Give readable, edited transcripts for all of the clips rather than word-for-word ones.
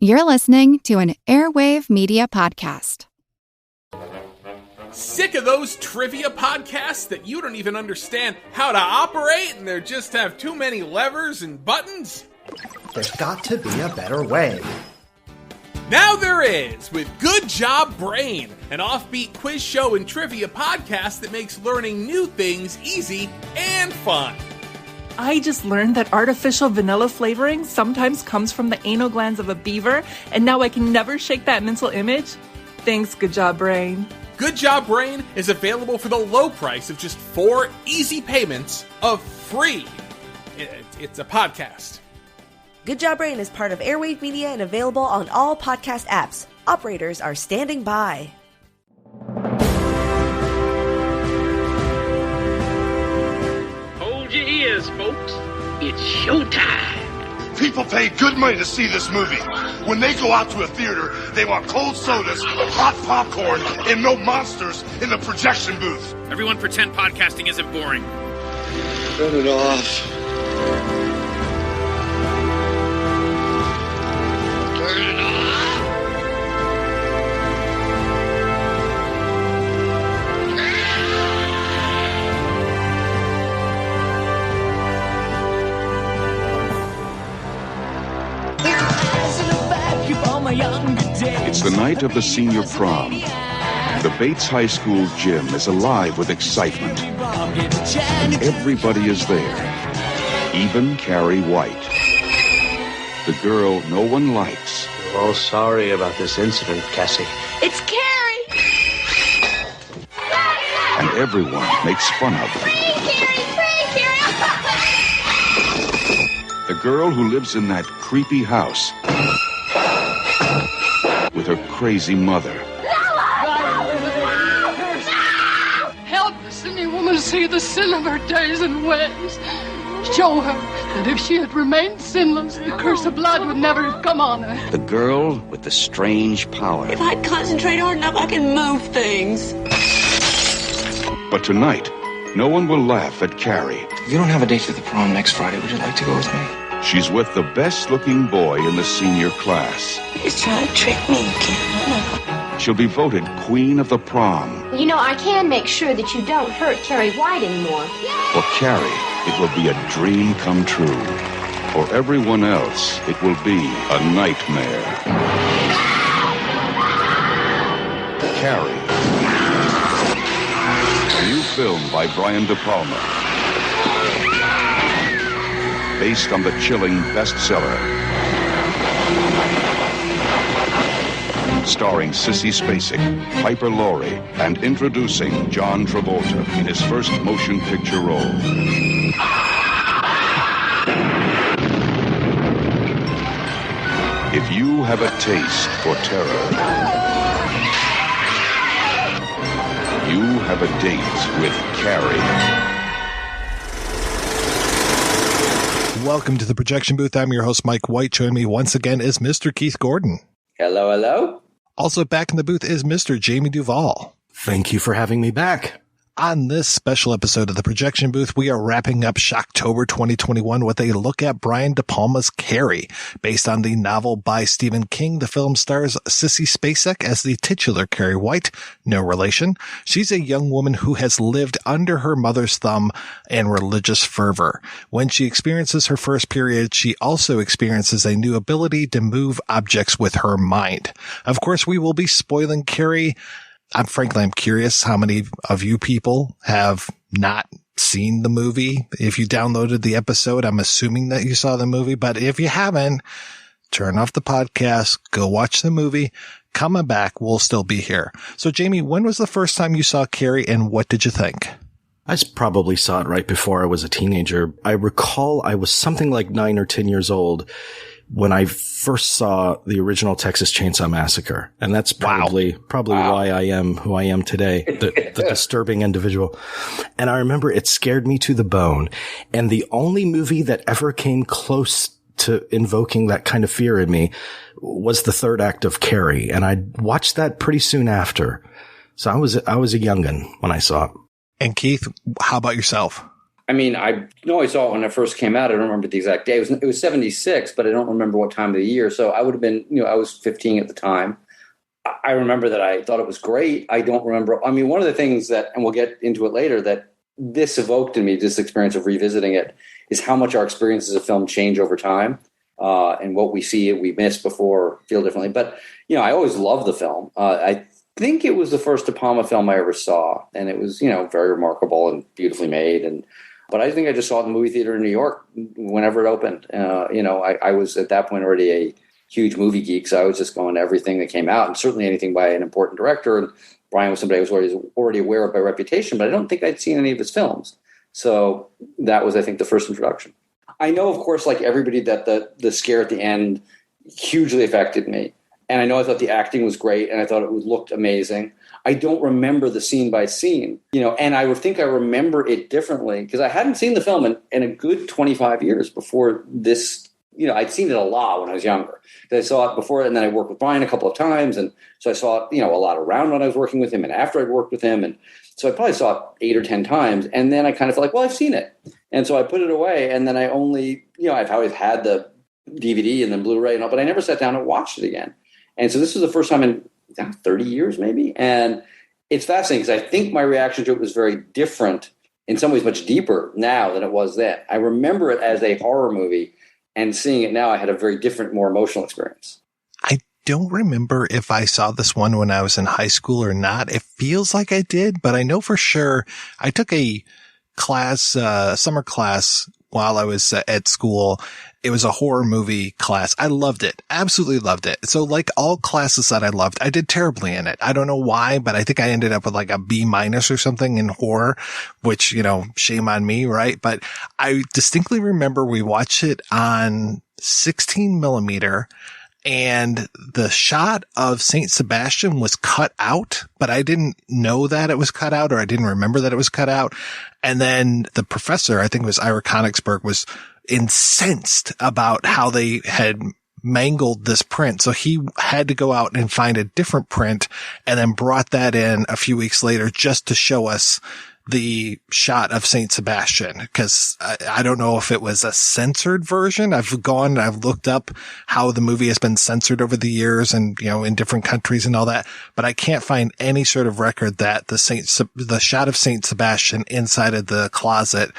You're listening to an Airwave Media Podcast. Sick of those trivia podcasts that you don't even understand how to operate and they just have too many levers and buttons? There's got to be a better way. Now there is, with Good Job Brain, an offbeat quiz show and trivia podcast that makes learning new things easy and fun. I just learned that artificial vanilla flavoring sometimes comes from the anal glands of a beaver, and now I can never shake that mental image. Thanks, Good Job Brain. Good Job Brain is available for the low price of just 4 easy payments of free. It's a podcast. Good Job Brain is part of Airwave Media and available on all podcast apps. Operators are standing by. Hold your ears, folks. It's showtime. People pay good money to see this movie. When they go out to a theater, they want cold sodas, hot popcorn, and no monsters in the projection booth. Everyone pretend podcasting isn't boring. Turn it off. Turn it off. It's the night of the senior prom. The Bates High School gym is alive with excitement. Everybody is there, even Carrie White. The girl no one likes. We're all sorry about this incident, Cassie. It's Carrie! And everyone makes fun of her. Free Carrie! The girl who lives in that creepy house with her crazy mother. Help the sinning woman see the sin of her days and ways. Show her that if she had remained sinless, the curse of blood would never have come on her. The girl with the strange power. If I concentrate hard enough, I can move things. But tonight, no one will laugh at Carrie. You don't have a date for the prom next Friday. Would you like to go with me? She's with the best-looking boy in the senior class. He's trying to trick me again. She'll be voted queen of the prom. You know, I can make sure that you don't hurt Carrie White anymore. For Carrie, it will be a dream come true. For everyone else, it will be a nightmare. Carrie. A new film by Brian De Palma. Based on the chilling bestseller. Starring Sissy Spacek, Piper Laurie, and introducing John Travolta in his first motion picture role. If you have a taste for terror, you have a date with Carrie. Welcome to the projection booth. I'm your host, Mike White. Joining me once again is Mr. Keith Gordon. Hello, hello. Also back in the booth is Mr. Jamey Duvall. Thank you for having me back. On this special episode of the projection booth, we are wrapping up Shocktober 2021 with a look at Brian De Palma's Carrie. Based on the novel by Stephen King, the film stars Sissy Spacek as the titular Carrie White. No relation. She's a young woman who has lived under her mother's thumb and religious fervor. When she experiences her first period, she also experiences a new ability to move objects with her mind. Of course, we will be spoiling Carrie. I'm curious how many of you people have not seen the movie. If you downloaded the episode, I'm assuming that you saw the movie, but if you haven't, turn off the podcast, go watch the movie, come back, we'll still be here. So Jamey, when was the first time you saw Carrie and what did you think? I probably saw it right before I was a teenager. I recall I was something like 9 or 10 years old when I first saw the original Texas Chainsaw Massacre. And that's probably why I am who I am today, the disturbing individual. And I remember it scared me to the bone. And the only movie that ever came close to invoking that kind of fear in me was the third act of Carrie. And I watched that pretty soon after. So I was a youngin' when I saw it. And Keith, how about yourself? I mean, I know I saw it when it first came out. I don't remember the exact day. It was 76, but I don't remember what time of the year. So I would have been, I was 15 at the time. I remember that I thought it was great. I don't remember. I mean, one of the things that, and we'll get into it later, that this evoked in me, this experience of revisiting it, is how much our experiences of film change over time, and what we see, we miss before, feel differently. But, I always loved the film. I think it was the first De Palma film I ever saw, and it was, very remarkable and beautifully made. But I think I just saw it in the movie theater in New York whenever it opened. I was at that point already a huge movie geek, so I was just going to everything that came out, and certainly anything by an important director. And Brian was somebody I was already aware of by reputation, but I don't think I'd seen any of his films. So that was, I think, the first introduction. I know, of course, like everybody, that the scare at the end hugely affected me. And I know I thought the acting was great, and I thought it looked amazing. I don't remember the scene by scene, and I would think I remember it differently because I hadn't seen the film in a good 25 years before this. I'd seen it a lot when I was younger. I saw it before, and then I worked with Brian a couple of times, and so I saw it, a lot around when I was working with him and after I'd worked with him, and so I probably saw it 8 or 10 times, and then I kind of felt like, well, I've seen it, and so I put it away, and then I only, I've always had the DVD and then Blu-ray and all, but I never sat down and watched it again, and so this was the first time in 30 years maybe, and it's fascinating because I think my reaction to it was very different, in some ways much deeper now than it was then. I remember it as a horror movie. And seeing it now, I had a very different, more emotional experience. I don't remember if I saw this one when I was in high school or not. It feels like I did, but I know for sure I took a class, summer class while I was at school. It was a horror movie class. I loved it. Absolutely loved it. So like all classes that I loved, I did terribly in it. I don't know why, but I think I ended up with like a B- or something in horror, which, shame on me, right? But I distinctly remember we watched it on 16 millimeter. And the shot of St. Sebastian was cut out, but I didn't know that it was cut out, or I didn't remember that it was cut out. And then the professor, I think it was Ira Konigsberg, was incensed about how they had mangled this print. So he had to go out and find a different print and then brought that in a few weeks later just to show us the shot of St. Sebastian, because I don't know if it was a censored version. I've looked up how the movie has been censored over the years and, in different countries and all that, but I can't find any sort of record that the shot of St. Sebastian inside of the closet,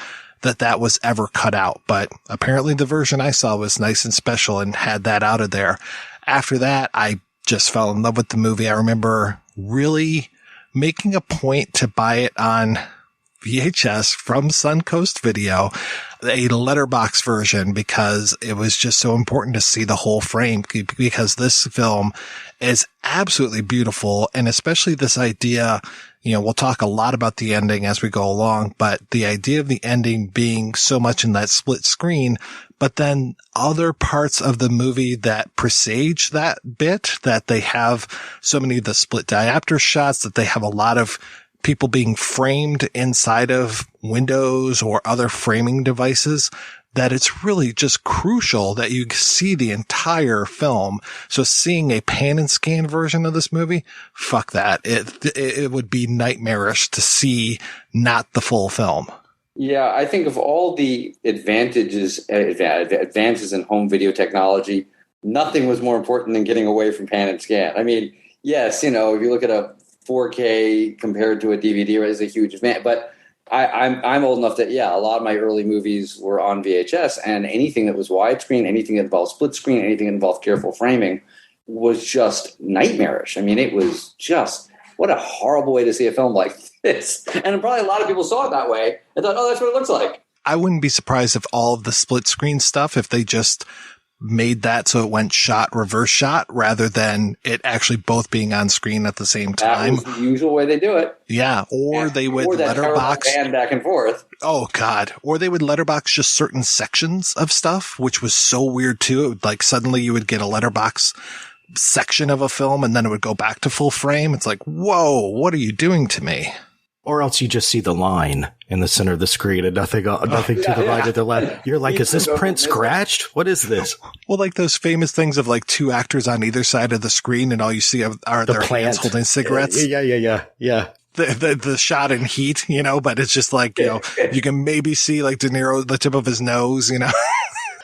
that was ever cut out. But apparently the version I saw was nice and special and had that out of there. After that, I just fell in love with the movie. I remember really making a point to buy it on VHS from Suncoast Video, a letterbox version, because it was just so important to see the whole frame, because this film is absolutely beautiful. And especially this idea, we'll talk a lot about the ending as we go along, but the idea of the ending being so much in that split screen, but then other parts of the movie that presage that bit, that they have so many of the split diopter shots, that they have a lot of people being framed inside of windows or other framing devices, that it's really just crucial that you see the entire film. So seeing a pan and scan version of this movie, fuck that. It would be nightmarish to see not the full film. Yeah, I think of all the advances in home video technology, nothing was more important than getting away from pan and scan. I mean, yes, if you look at a 4K compared to a DVD, is a huge advantage. But I'm old enough that, a lot of my early movies were on VHS, and anything that was widescreen, anything that involved split screen, anything that involved careful framing was just nightmarish. I mean, it was just, what a horrible way to see a film like this. And probably a lot of people saw it that way and thought, oh, that's what it looks like. I wouldn't be surprised if all of the split screen stuff, if they just made that so it went reverse shot, rather than it actually both being on screen at the same time. That was the usual way they do it. Yeah. Or they would letterbox and back and forth. Oh God. Or they would letterbox just certain sections of stuff, which was so weird too. It would, like, suddenly you would get a letterbox section of a film and then it would go back to full frame. It's like, whoa, what are you doing to me? Or else you just see the line in the center of the screen and nothing to the right or the left. You're like, is this print scratched? What is this? Well, like those famous things of like two actors on either side of the screen and all you see are their hands holding cigarettes. Yeah. the shot in Heat, but it's just like, you can maybe see like De Niro, the tip of his nose,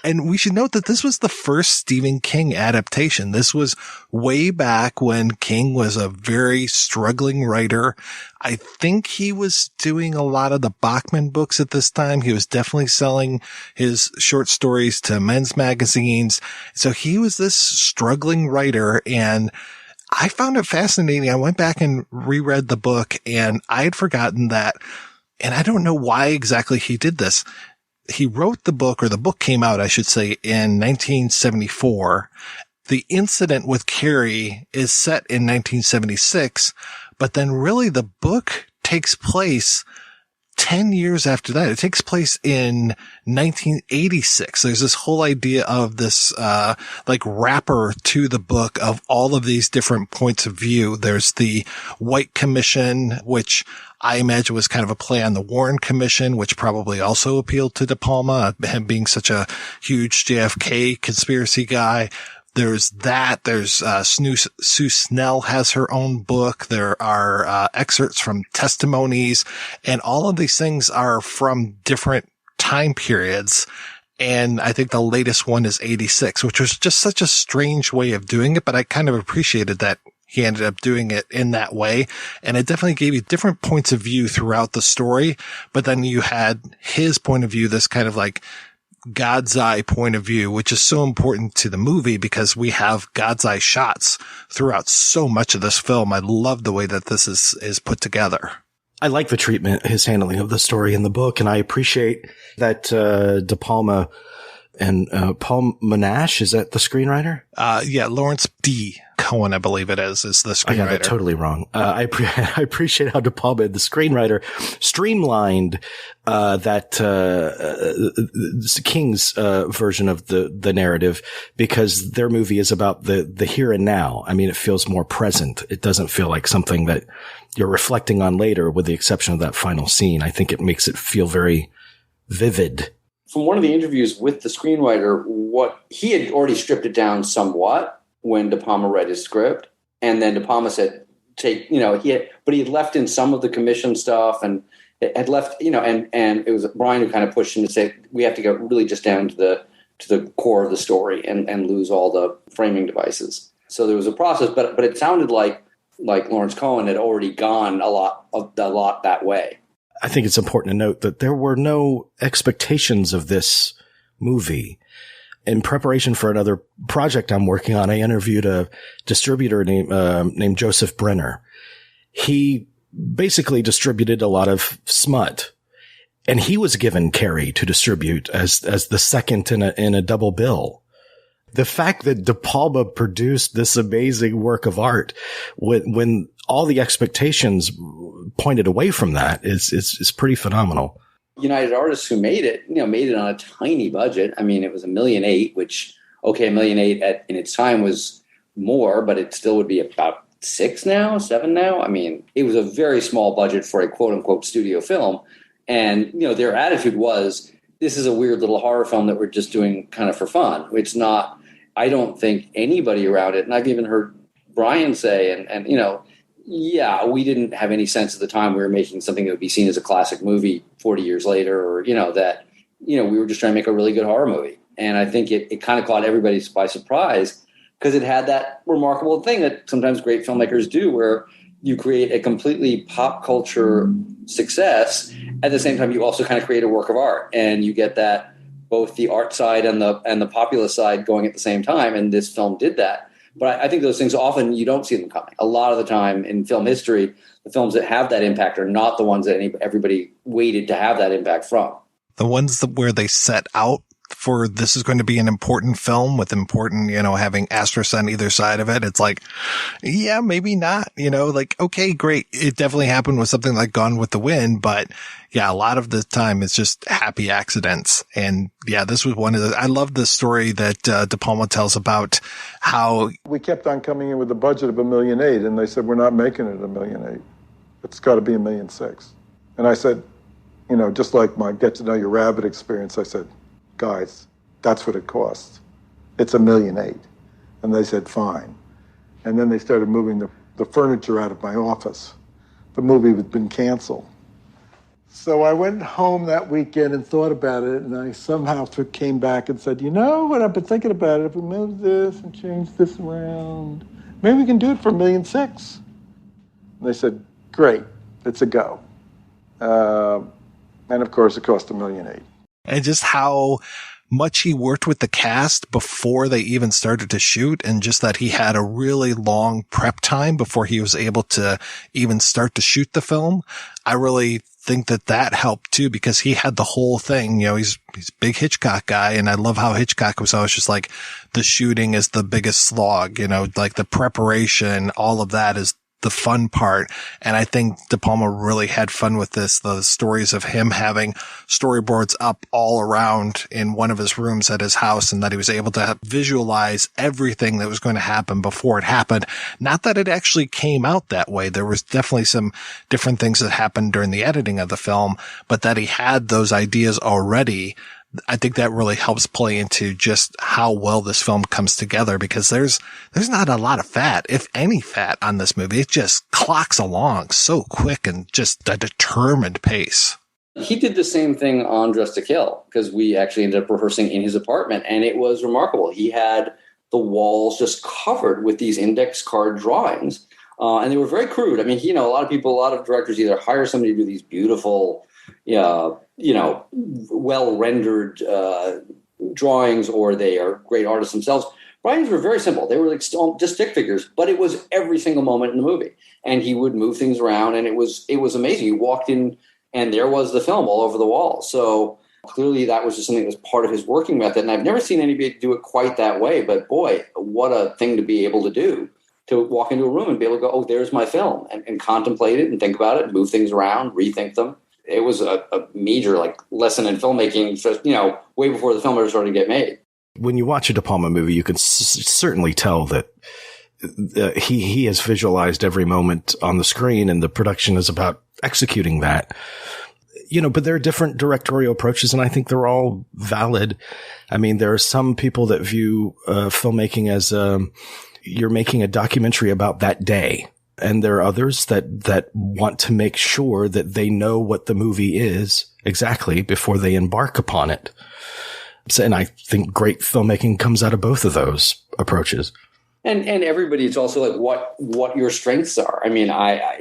And we should note that this was the first Stephen King adaptation. This was way back when King was a very struggling writer. I think he was doing a lot of the Bachman books at this time. He was definitely selling his short stories to men's magazines. So he was this struggling writer, and I found it fascinating. I went back and reread the book, and I had forgotten that, and I don't know why exactly he did this. He wrote the book, or the book came out, I should say, in 1974. The incident with Carrie is set in 1976, but then really the book takes place 10 years after that. It takes place in 1986. There's this whole idea of this, wrapper to the book of all of these different points of view. There's the White Commission, which I imagine was kind of a play on the Warren Commission, which probably also appealed to De Palma, him being such a huge JFK conspiracy guy. There's that. There's Sue Snell has her own book. There are excerpts from testimonies, and all of these things are from different time periods. And I think the latest one is 86, which was just such a strange way of doing it, but I kind of appreciated that he ended up doing it in that way. And it definitely gave you different points of view throughout the story. But then you had his point of view, this kind of like God's eye point of view, which is so important to the movie because we have God's eye shots throughout so much of this film. I love the way that this is put together. I like the treatment, his handling of the story in the book, and I appreciate that De Palma and Paul Monash, is that the screenwriter? Yeah, Lawrence D. Cohen, I believe it is the screenwriter. I got that totally wrong. I appreciate how De Palma, the screenwriter, streamlined King's version of the narrative, because their movie is about the here and now. I mean, it feels more present. It doesn't feel like something that you're reflecting on later, with the exception of that final scene. I think it makes it feel very vivid. From one of the interviews with the screenwriter, what he had already stripped it down somewhat when De Palma read his script, and then De Palma said, he had left in some of the commission stuff, and it had left, and it was Brian who kind of pushed him to say, we have to get really just down to the core of the story and lose all the framing devices. So there was a process, but it sounded like Lawrence Cohen had already gone a lot that way. I think it's important to note that there were no expectations of this movie. In preparation for another project I'm working on, I interviewed a distributor named Joseph Brenner. He basically distributed a lot of smut, and he was given Carrie to distribute as the second in a double bill. The fact that De Palma produced this amazing work of art when all the expectations pointed away from that is pretty phenomenal. United Artists, who made it on a tiny budget. I mean, it was $1.8 million, which, okay, $1.8 million in its time was more, but it still would be about 7 now. I mean, it was a very small budget for a quote unquote studio film. And, their attitude was, this is a weird little horror film that we're just doing kind of for fun. It's not, I don't think anybody around it, and I've even heard Brian say, and we didn't have any sense at the time we were making something that would be seen as a classic movie 40 years later, or, that, we were just trying to make a really good horror movie. And I think it kind of caught everybody by surprise, because it had that remarkable thing that sometimes great filmmakers do, where you create a completely pop culture success. At the same time, you also kind of create a work of art, and you get that both the art side and the populist side going at the same time. And this film did that. But I think those things often you don't see them coming. A lot of the time in film history, the films that have that impact are not the ones that everybody waited to have that impact from. The ones where they set out for this is going to be an important film with important, having asterisks on either side of it. It's like, yeah, maybe not, okay, great. It definitely happened with something like Gone with the Wind, but yeah, a lot of the time it's just happy accidents. And yeah, this was one of the, I love the story that De Palma tells about how we kept on coming in with a budget of $1.8 million, and they said, we're not making it $1.8 million. It's got to be $1.6 million. And I said, just like my Get to Know Your Rabbit experience, I said, guys, that's what it costs. It's $1.8 million. And they said, fine. And then they started moving the furniture out of my office. the movie had been canceled. So I went home that weekend and thought about it, and I somehow came back and said, you know what, I've been thinking about it. If we move this and change this around, maybe we can do it for $1.6 million. And they said, great, it's a go. And of course, it cost $1.8 million. And just how much he worked with the cast before they even started to shoot, and just that he had a really long prep time before he was able to even start to shoot the film. I really think that helped too, because he had the whole thing. You know, he's a big Hitchcock guy, and I love how Hitchcock was always just like, the shooting is the biggest slog, you know, like the preparation, all of that is the fun part. And I think De Palma really had fun with this. The stories of him having storyboards up all around in one of his rooms at his house, and that he was able to visualize everything that was going to happen before it happened. Not that it actually came out that way. There was definitely some different things that happened during the editing of the film, but that he had those ideas already. I think that really helps play into just how well this film comes together, because there's not a lot of fat, if any fat, on this movie. It just clocks along so quick and just a determined pace. He did the same thing on Dressed to Kill, because we actually ended up rehearsing in his apartment, and it was remarkable. He had the walls just covered with these index card drawings, and they were very crude. I mean, a lot of directors either hire somebody to do these beautiful, well-rendered drawings, or they are great artists themselves. Brian's were very simple. They were like just stick figures, but it was every single moment in the movie. And he would move things around, and it was amazing. You walked in, and there was the film all over the wall. So clearly that was just something that was part of his working method. And I've never seen anybody do it quite that way, but boy, what a thing to be able to do, to walk into a room and be able to go, oh, there's my film, and contemplate it and think about it, move things around, rethink them. It was a major lesson in filmmaking, just, way before the film ever started to get made. When you watch a De Palma movie, you can certainly tell that he has visualized every moment on the screen, and the production is about executing that. But there are different directorial approaches, and I think they're all valid. I mean, there are some people that view filmmaking as you're making a documentary about that day. And there are others that want to make sure that they know what the movie is exactly before they embark upon it. So, and I think great filmmaking comes out of both of those approaches. And everybody, it's also like what your strengths are. I mean, I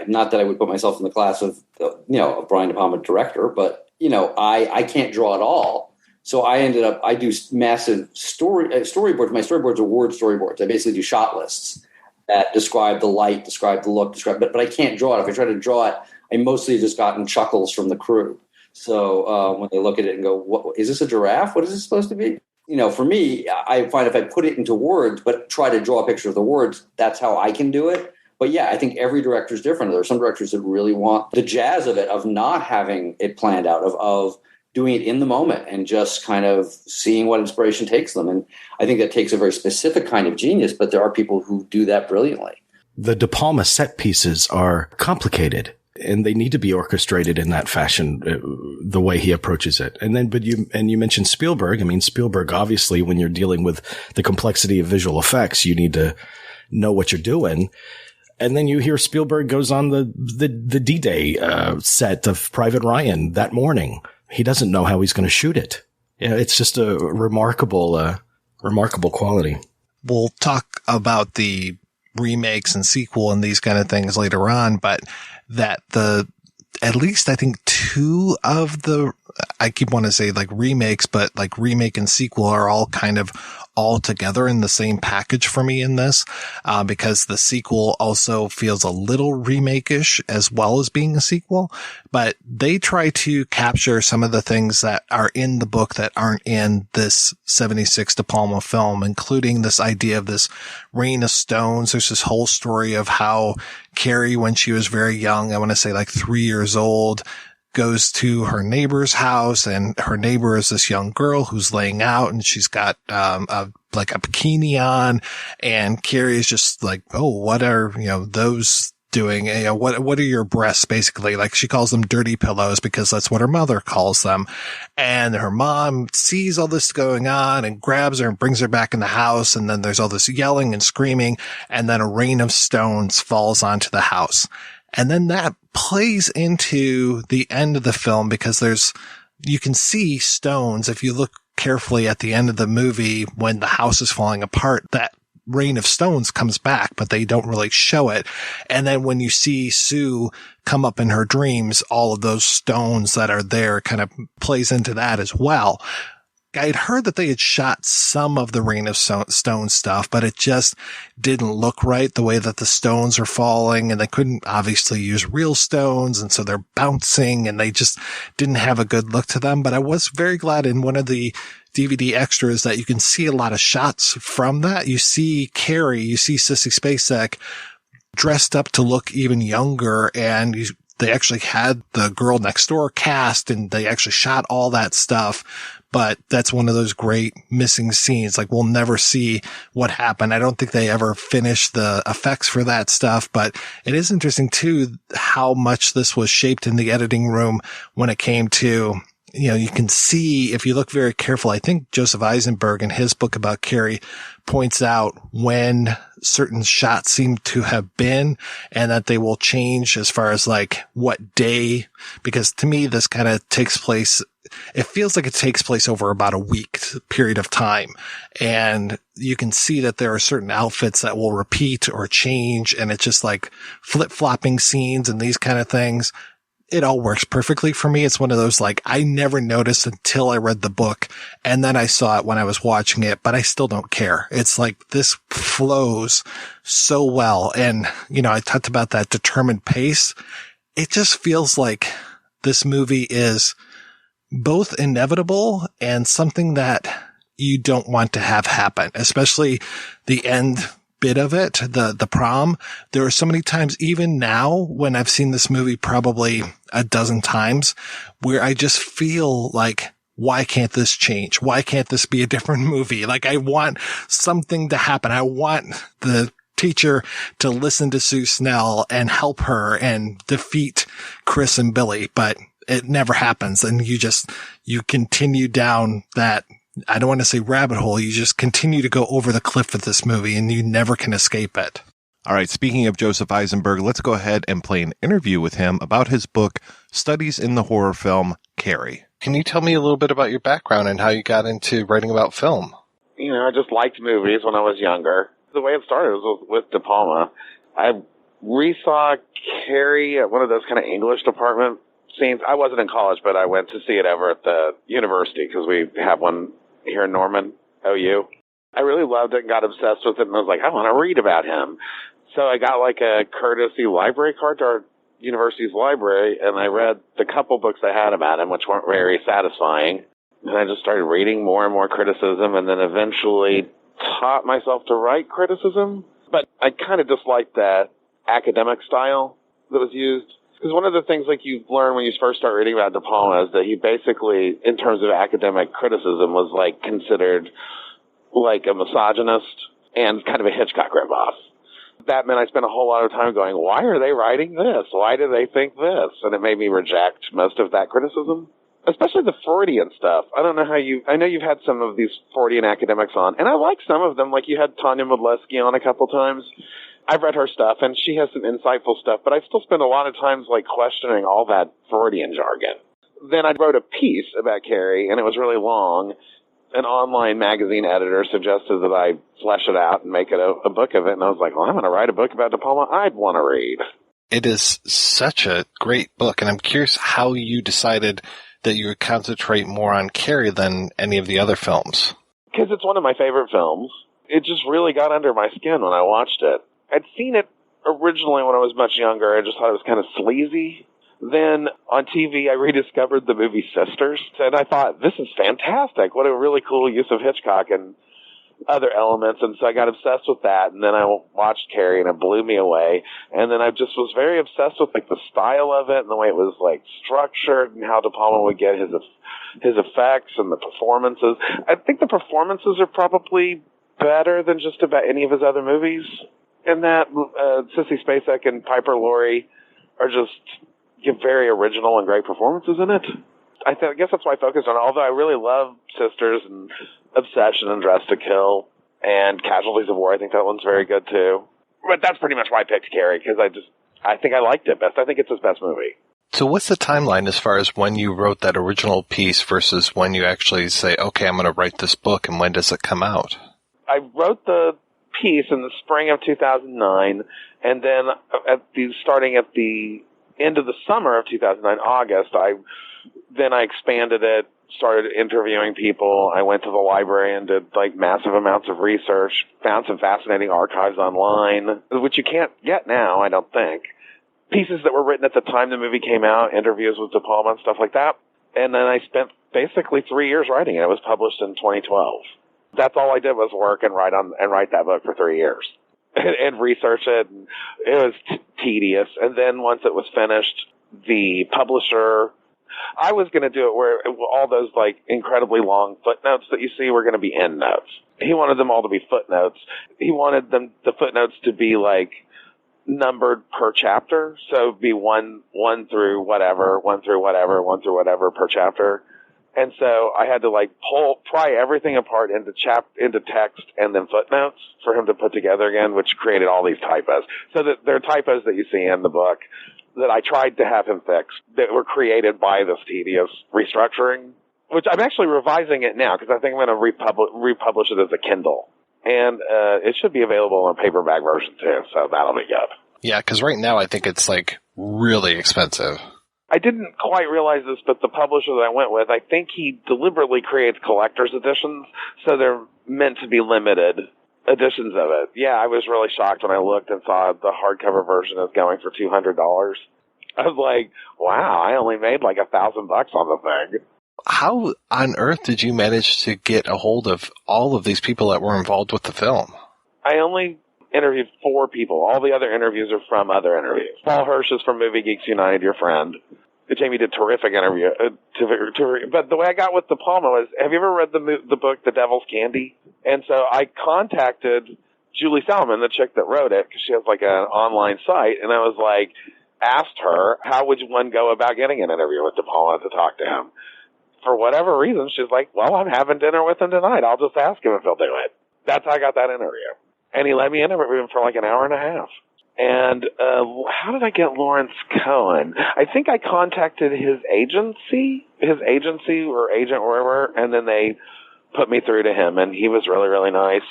not that I would put myself in the class of, a Brian De Palma director, but, I can't draw at all. So I do massive storyboards. My storyboards are word storyboards. I basically do shot lists that describe the light, describe the look, but I can't draw it. If I try to draw it, I mostly just gotten chuckles from the crew. So when they look at it and go, "What is this, a giraffe? What is this supposed to be?" For me, I find if I put it into words, but try to draw a picture of the words, that's how I can do it. But yeah, I think every director is different. There are some directors that really want the jazz of it, of not having it planned out, of doing it in the moment and just kind of seeing what inspiration takes them. And I think that takes a very specific kind of genius, but there are people who do that brilliantly. The De Palma set pieces are complicated, and they need to be orchestrated in that fashion, the way he approaches it. And then, but you mentioned Spielberg. I mean, Spielberg, obviously, when you're dealing with the complexity of visual effects, you need to know what you're doing. And then you hear Spielberg goes on the D-Day set of Private Ryan that morning. He doesn't know how he's going to shoot it. Yeah, it's just a remarkable quality. We'll talk about the remakes and sequel and these kind of things later on, but that at least I think two of the, I keep wanting to say remakes, but remake and sequel are all kind of all together in the same package for me in this, because the sequel also feels a little remake-ish as well as being a sequel, but they try to capture some of the things that are in the book that aren't in this 76 De Palma film, including this idea of this rain of stones. There's this whole story of how Carrie, when she was very young, I want to say 3 years old, goes to her neighbor's house, and her neighbor is this young girl who's laying out, and she's got a bikini on, and Carrie is just like, oh, what are those doing? What are your breasts, basically? She calls them dirty pillows because that's what her mother calls them. And her mom sees all this going on and grabs her and brings her back in the house, and then there's all this yelling and screaming, and then a rain of stones falls onto the house. And then that plays into the end of the film because you can see stones. If you look carefully at the end of the movie, when the house is falling apart, that rain of stones comes back, but they don't really show it. And then when you see Sue come up in her dreams, all of those stones that are there kind of plays into that as well. I had heard that they had shot some of the Rain of Stone stuff, but it just didn't look right the way that the stones are falling, and they couldn't obviously use real stones, and so they're bouncing, and they just didn't have a good look to them. But I was very glad in one of the DVD extras that you can see a lot of shots from that. You see Carrie, you see Sissy Spacek dressed up to look even younger, and they actually had the Girl Next Door cast, and they actually shot all that stuff. But that's one of those great missing scenes. Like, we'll never see what happened. I don't think they ever finished the effects for that stuff, but it is interesting too, how much this was shaped in the editing room when it came to, you can see if you look very careful. I think Joseph Aisenberg in his book about Carrie points out when certain shots seem to have been, and that they will change as far as like what day, because to me, this kind of takes place. It feels like it takes place over about a week period of time. And you can see that there are certain outfits that will repeat or change. And it's just like flip-flopping scenes and these kind of things. It all works perfectly for me. It's one of those, like, I never noticed until I read the book, and then I saw it when I was watching it, but I still don't care. It's like this flows so well. And, I talked about that determined pace. It just feels like this movie is both inevitable and something that you don't want to have happen, especially the end bit of it, the prom. There are so many times, even now, when I've seen this movie probably a dozen times, where I just feel like, why can't this change? Why can't this be a different movie? Like, I want something to happen. I want the teacher to listen to Sue Snell and help her and defeat Chris and Billy, but it never happens. And you continue down that, I don't want to say rabbit hole. You just continue to go over the cliff with this movie, and you never can escape it. All right. Speaking of Joseph Aisenberg, let's go ahead and play an interview with him about his book, Studies in the Horror Film, Carrie. Can you tell me a little bit about your background and how you got into writing about film? I just liked movies when I was younger. The way it started was with De Palma. I resaw Carrie at one of those kind of English department scenes. I wasn't in college, but I went to see it over at the university because we have one here in Norman, OU. I really loved it and got obsessed with it, and I was like, I want to read about him. So I got like a courtesy library card to our university's library, and I read the couple books I had about him, which weren't very satisfying. And I just started reading more and more criticism, and then eventually taught myself to write criticism. But I kind of disliked that academic style that was used. Because one of the things like you learn when you first start reading about De Palma is that he basically, in terms of academic criticism, was like considered like a misogynist and kind of a Hitchcock ripoff. That meant I spent a whole lot of time going, why are they writing this? Why do they think this? And it made me reject most of that criticism, especially the Freudian stuff. I don't know I know you've had some of these Freudian academics on, and I like some of them. Like you had Tanya Modleski on a couple times. I've read her stuff, and she has some insightful stuff, but I still spend a lot of times like questioning all that Freudian jargon. Then I wrote a piece about Carrie, and it was really long. An online magazine editor suggested that I flesh it out and make it a book of it, and I was like, well, I'm going to write a book about De Palma I'd want to read. It is such a great book, and I'm curious how you decided that you would concentrate more on Carrie than any of the other films. Because it's one of my favorite films. It just really got under my skin when I watched it. I'd seen it originally when I was much younger. I just thought it was kind of sleazy. Then on TV, I rediscovered the movie Sisters, and I thought, this is fantastic. What a really cool use of Hitchcock and other elements. And so I got obsessed with that, and then I watched Carrie, and it blew me away. And then I just was very obsessed with like the style of it and the way it was like structured and how De Palma would get his effects and the performances. I think the performances are probably better than just about any of his other movies. And that Sissy Spacek and Piper Laurie are just give very original and great performances in it. I guess that's why I focused on it, although I really love Sisters and Obsession and Dress to Kill and Casualties of War. I think that one's very good too. But that's pretty much why I picked Carrie, because I think I liked it best. I think it's his best movie. So what's the timeline as far as when you wrote that original piece versus when you actually say, okay, I'm going to write this book, and when does it come out? I wrote the piece in the spring of 2009, and then starting at the end of the summer of 2009, August, I expanded it, started interviewing people. I went to the library and did like massive amounts of research, found some fascinating archives online, which you can't get now, I don't think. Pieces that were written at the time the movie came out, interviews with De Palma and stuff like that. And then I spent basically 3 years writing it. It was published in 2012. That's all I did was work and write that book for 3 years and research it. And it was tedious. And then once it was finished, the publisher, I was going to do it where all those like incredibly long footnotes that you see were going to be endnotes. He wanted them all to be footnotes. He wanted the footnotes to be like numbered per chapter. So it'd be one through whatever per chapter. And so I had to like pry everything apart into text and then footnotes for him to put together again, which created all these typos. So that there are typos that you see in the book that I tried to have him fix that were created by this tedious restructuring, which I'm actually revising it now because I think I'm going to republish it as a Kindle. And it should be available in a paperback version too, so that'll be good. Yeah, because right now I think it's like really expensive. I didn't quite realize this, but the publisher that I went with, I think he deliberately creates collector's editions, so they're meant to be limited editions of it. Yeah, I was really shocked when I looked and saw the hardcover version is going for $200. I was like, wow, I only made like $1,000 on the thing. How on earth did you manage to get a hold of all of these people that were involved with the film? I only interviewed 4 people. All the other interviews are from other interviews. Paul Hirsch is from Movie Geeks United, your friend. Jamey did a terrific interview. But the way I got with De Palma was, have you ever read the book, The Devil's Candy? And so I contacted Julie Salem, the chick that wrote it, because she has like an online site. And I was like, asked her, how would one go about getting an interview with De Palma to talk to him? For whatever reason, she's like, well, I'm having dinner with him tonight. I'll just ask him if he'll do it. That's how I got that interview. And he let me interview him for like an hour and a half. And how did I get Lawrence Cohen? I think I contacted his agency or agent or whatever, and then they put me through to him, and he was really, really nice.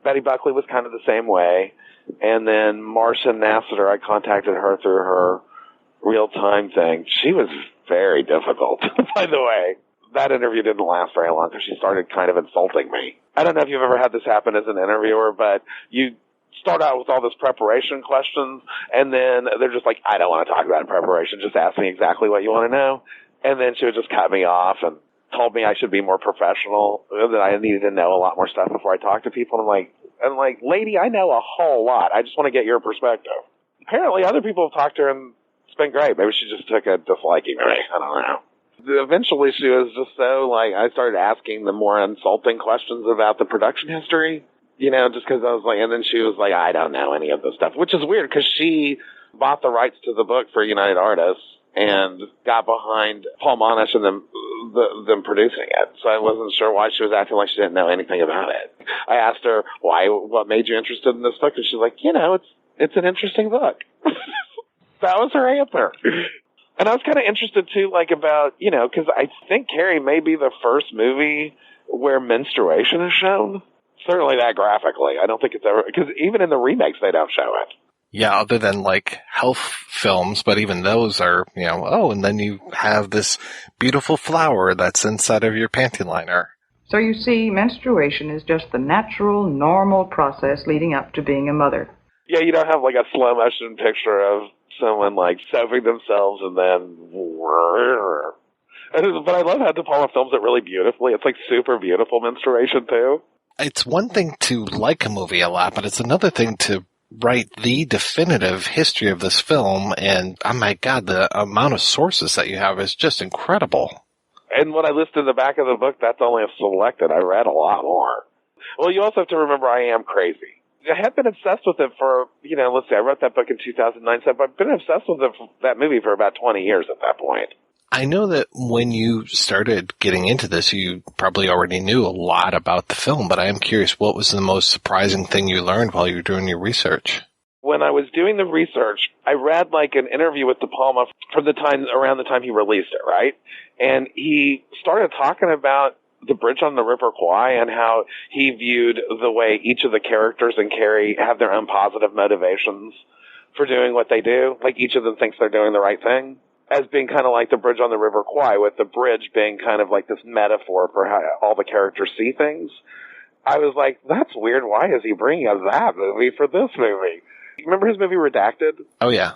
Betty Buckley was kind of the same way. And then Marcia Nassiter, I contacted her through her real-time thing. She was very difficult, by the way. That interview didn't last very long because she started kind of insulting me. I don't know if you've ever had this happen as an interviewer, but you start out with all this preparation questions, and then they're just like, I don't want to talk about preparation. Just ask me exactly what you want to know. And then she would just cut me off and told me I should be more professional, that I needed to know a lot more stuff before I talk to people. And I'm like, lady, I know a whole lot. I just want to get your perspective. Apparently other people have talked to her and it's been great. Maybe she just took a disliking to me. I don't know. Eventually she was just so like, I started asking the more insulting questions about the production history, just because I was like, and then she was like, I don't know any of this stuff, which is weird because she bought the rights to the book for United Artists and got behind Paul Monish and them producing it. So I wasn't sure why she was acting like she didn't know anything about it. I asked her, what made you interested in this book? And she's like, it's an interesting book. That was her answer. And I was kind of interested too, like about, because I think Carrie may be the first movie where menstruation is shown. Certainly that graphically. I don't think it's ever, because even in the remakes, they don't show it. Yeah, other than like health films, but even those are, and then you have this beautiful flower that's inside of your panty liner. So you see, menstruation is just the natural, normal process leading up to being a mother. Yeah, you don't have like a slow motion picture of someone like soaping themselves and then, but I love how De Palma films it really beautifully. It's like super beautiful menstruation too. It's one thing to like a movie a lot, but it's another thing to write the definitive history of this film. And oh my God, the amount of sources that you have is just incredible. And what I listed in the back of the book, that's only a selected. I read a lot more. Well, you also have to remember I am crazy. I had been obsessed with it for, let's see, I wrote that book in 2009, so I've been obsessed with that movie for about 20 years at that point. I know that when you started getting into this, you probably already knew a lot about the film, but I am curious, what was the most surprising thing you learned while you were doing your research? when I was doing the research, I read like an interview with De Palma from around the time he released it, right? And he started talking about the Bridge on the River Kwai and how he viewed the way each of the characters in Carrie have their own positive motivations for doing what they do. Like each of them thinks they're doing the right thing, as being kind of like the Bridge on the River Kwai, with the bridge being kind of like this metaphor for how all the characters see things. I was like, that's weird. Why is he bringing up that movie for this movie? Remember his movie Redacted? Oh, yeah.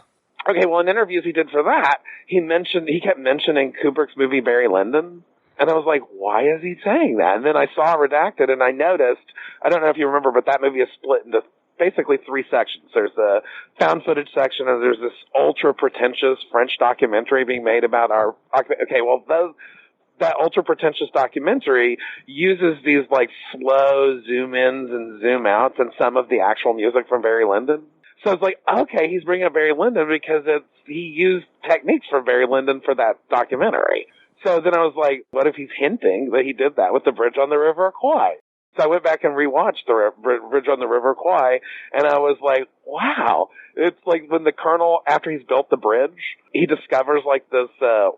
Okay, well, in interviews he did for that, he kept mentioning Kubrick's movie Barry Lyndon. And I was like, why is he saying that? And then I saw Redacted, and I noticed, I don't know if you remember, but that movie is split into basically 3 sections. There's the found footage section, and there's this ultra pretentious French documentary being made about our... Okay, well, that ultra pretentious documentary uses these like slow zoom ins and zoom outs and some of the actual music from Barry Lyndon. So it's like, okay, he's bringing up Barry Lyndon because he used techniques from Barry Lyndon for that documentary. So then I was like, what if he's hinting that he did that with the Bridge on the River Kwai? So I went back and rewatched the Bridge on the River Kwai, and I was like, wow. It's like when the colonel, after he's built the bridge, he discovers like this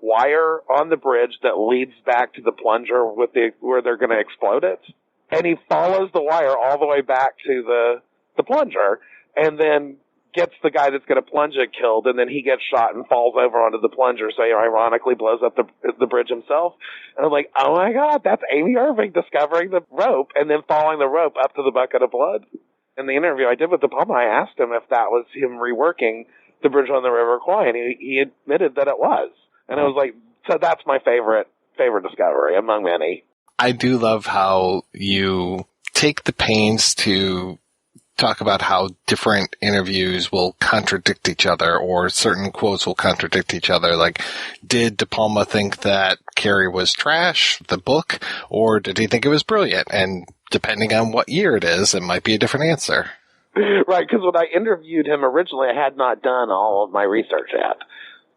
wire on the bridge that leads back to the plunger where they're going to explode it. And he follows the wire all the way back to the plunger, and then gets the guy that's going to plunge it killed, and then he gets shot and falls over onto the plunger, so he ironically blows up the bridge himself. And I'm like, oh my God, that's Amy Irving discovering the rope and then following the rope up to the bucket of blood. In the interview I did with De Palma, I asked him if that was him reworking the Bridge on the River Kwai, and he admitted that it was. And I was like, so that's my favorite discovery among many. I do love how you take the pains to talk about how different interviews will contradict each other, or certain quotes will contradict each other. Like, did De Palma think that Carrie was trash, the book, or did he think it was brilliant? And depending on what year it is, it might be a different answer. Right, because when I interviewed him originally, I had not done all of my research yet.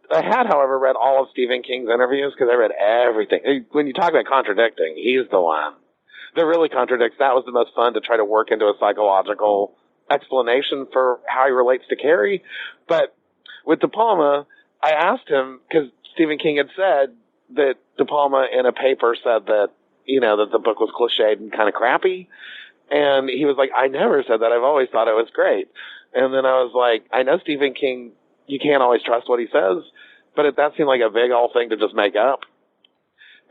I had, however, read all of Stephen King's interviews because I read everything. When you talk about contradicting, he's the one that really contradicts. That was the most fun, to try to work into a psychological explanation for how he relates to Carrie. But with De Palma, I asked him, because Stephen King had said that De Palma in a paper said that, that the book was cliched and kind of crappy. And he was like, I never said that. I've always thought it was great. And then I was like, I know Stephen King, you can't always trust what he says, but that seemed like a big old thing to just make up.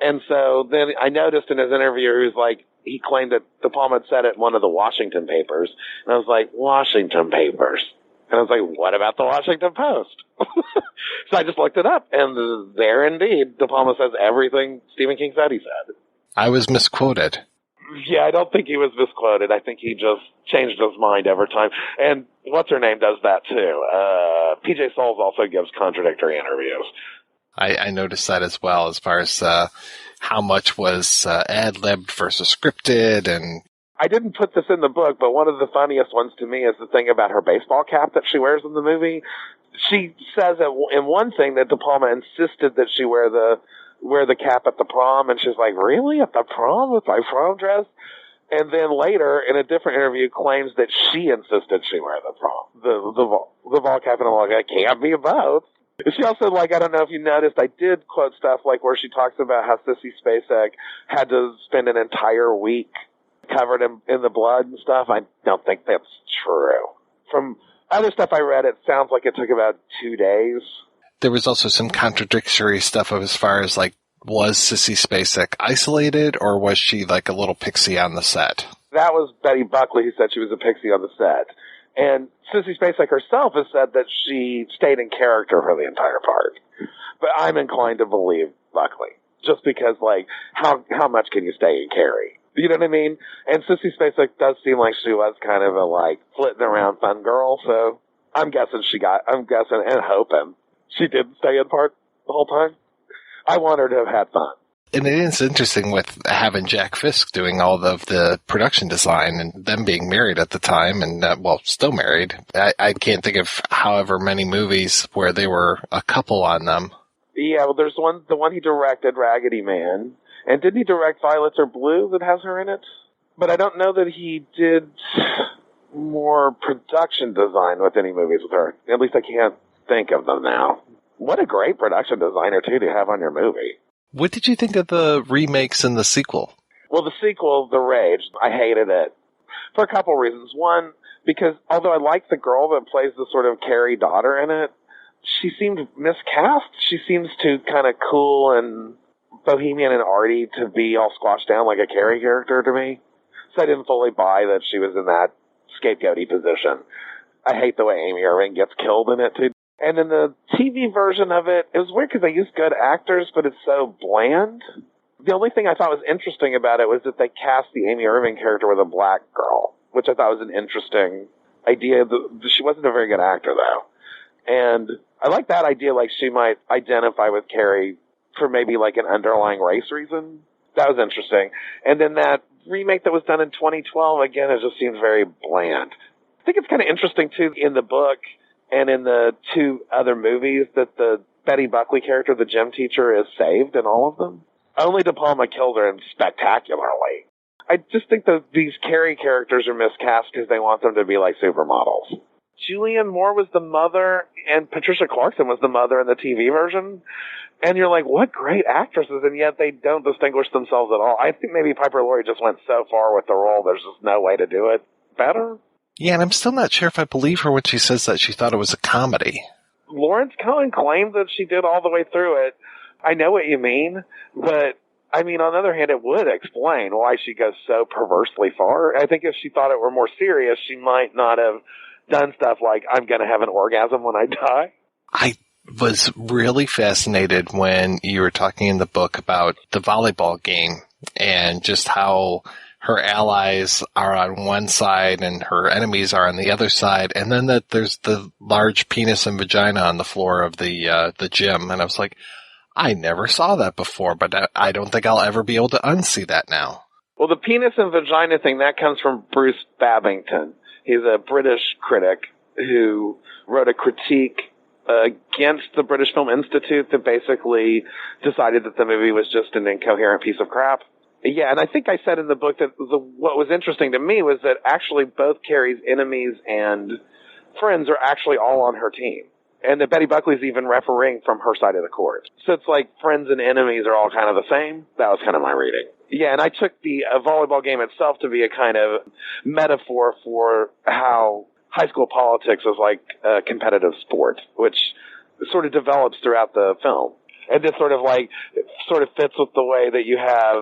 And so then I noticed in his interview, he claimed that De Palma had said it in one of the Washington papers. And I was like, Washington papers? And I was like, what about the Washington Post? So I just looked it up, and there indeed, De Palma says everything Stephen King said he said. I was misquoted. Yeah, I don't think he was misquoted. I think he just changed his mind every time. And what's-her-name does that too. PJ Souls also gives contradictory interviews. I noticed that as well, as far as how much was ad-libbed versus scripted. And I didn't put this in the book, but one of the funniest ones to me is the thing about her baseball cap that she wears in the movie. She says in one thing that De Palma insisted that she wear the cap at the prom, and she's like, really? At the prom? With my prom dress? And then later, in a different interview, claims that she insisted she wear the prom. The ball cap, and I'm like, I can't be both. She also, I don't know if you noticed, I did quote stuff where she talks about how Sissy Spacek had to spend an entire week covered in the blood and stuff. I don't think that's true. From other stuff I read, it sounds like it took about 2 days. There was also some contradictory stuff as far as, was Sissy Spacek isolated, or was she a little pixie on the set? That was Betty Buckley who said she was a pixie on the set. And Sissy Spacek herself has said that she stayed in character for the entire part. But I'm inclined to believe Buckley, just because, how much can you stay in Carrie? You know what I mean? And Sissy Spacek does seem like she was kind of a, flitting around fun girl, so I'm guessing and hoping she didn't stay in part the whole time. I want her to have had fun. And it is interesting with having Jack Fisk doing all of the production design and them being married at the time and, still married. I can't think of however many movies where they were a couple on them. Yeah, well, there's the one he directed, Raggedy Man. And didn't he direct Violets Are Blue that has her in it? But I don't know that he did more production design with any movies with her. At least I can't think of them now. What a great production designer, too, to have on your movie. What did you think of the remakes and the sequel? Well, the sequel, The Rage, I hated it for a couple reasons. One, because although I like the girl that plays the sort of Carrie daughter in it, she seemed miscast. She seems too kind of cool and bohemian and arty to be all squashed down like a Carrie character to me. So I didn't fully buy that she was in that scapegoaty position. I hate the way Amy Irving gets killed in it, too. And in the TV version of it, it was weird because they used good actors, but it's so bland. The only thing I thought was interesting about it was that they cast the Amy Irving character with a black girl, which I thought was an interesting idea. She wasn't a very good actor, though. And I like that idea, like she might identify with Carrie for maybe like an underlying race reason. That was interesting. And then that remake that was done in 2012, again, it just seems very bland. I think it's kind of interesting, too, in the book and in the two other movies that the Betty Buckley character, the gym teacher, is saved in all of them. Only De Palma kills her spectacularly. I just think that these Carrie characters are miscast because they want them to be like supermodels. Julianne Moore was the mother, and Patricia Clarkson was the mother in the TV version. And you're like, what great actresses, and yet they don't distinguish themselves at all. I think maybe Piper Laurie just went so far with the role, there's just no way to do it better. Yeah, and I'm still not sure if I believe her when she says that she thought it was a comedy. Lawrence Cohen claimed that she did all the way through it. I know what you mean, but I mean, on the other hand, it would explain why she goes so perversely far. I think if she thought it were more serious, she might not have done stuff like, I'm going to have an orgasm when I die. I was really fascinated when you were talking in the book about the volleyball game and just how her allies are on one side and her enemies are on the other side. And then that there's the large penis and vagina on the floor of the gym. And I was like, I never saw that before, but I don't think I'll ever be able to unsee that now. Well, the penis and vagina thing, that comes from Bruce Babington. He's a British critic who wrote a critique against the British Film Institute that basically decided that the movie was just an incoherent piece of crap. Yeah, and I think I said in the book that what was interesting to me was that actually both Carrie's enemies and friends are actually all on her team. And that Betty Buckley's even refereeing from her side of the court. So it's like friends and enemies are all kind of the same. That was kind of my reading. Yeah, and I took the volleyball game itself to be a kind of metaphor for how high school politics is like a competitive sport, which sort of develops throughout the film. And this sort of fits with the way that you have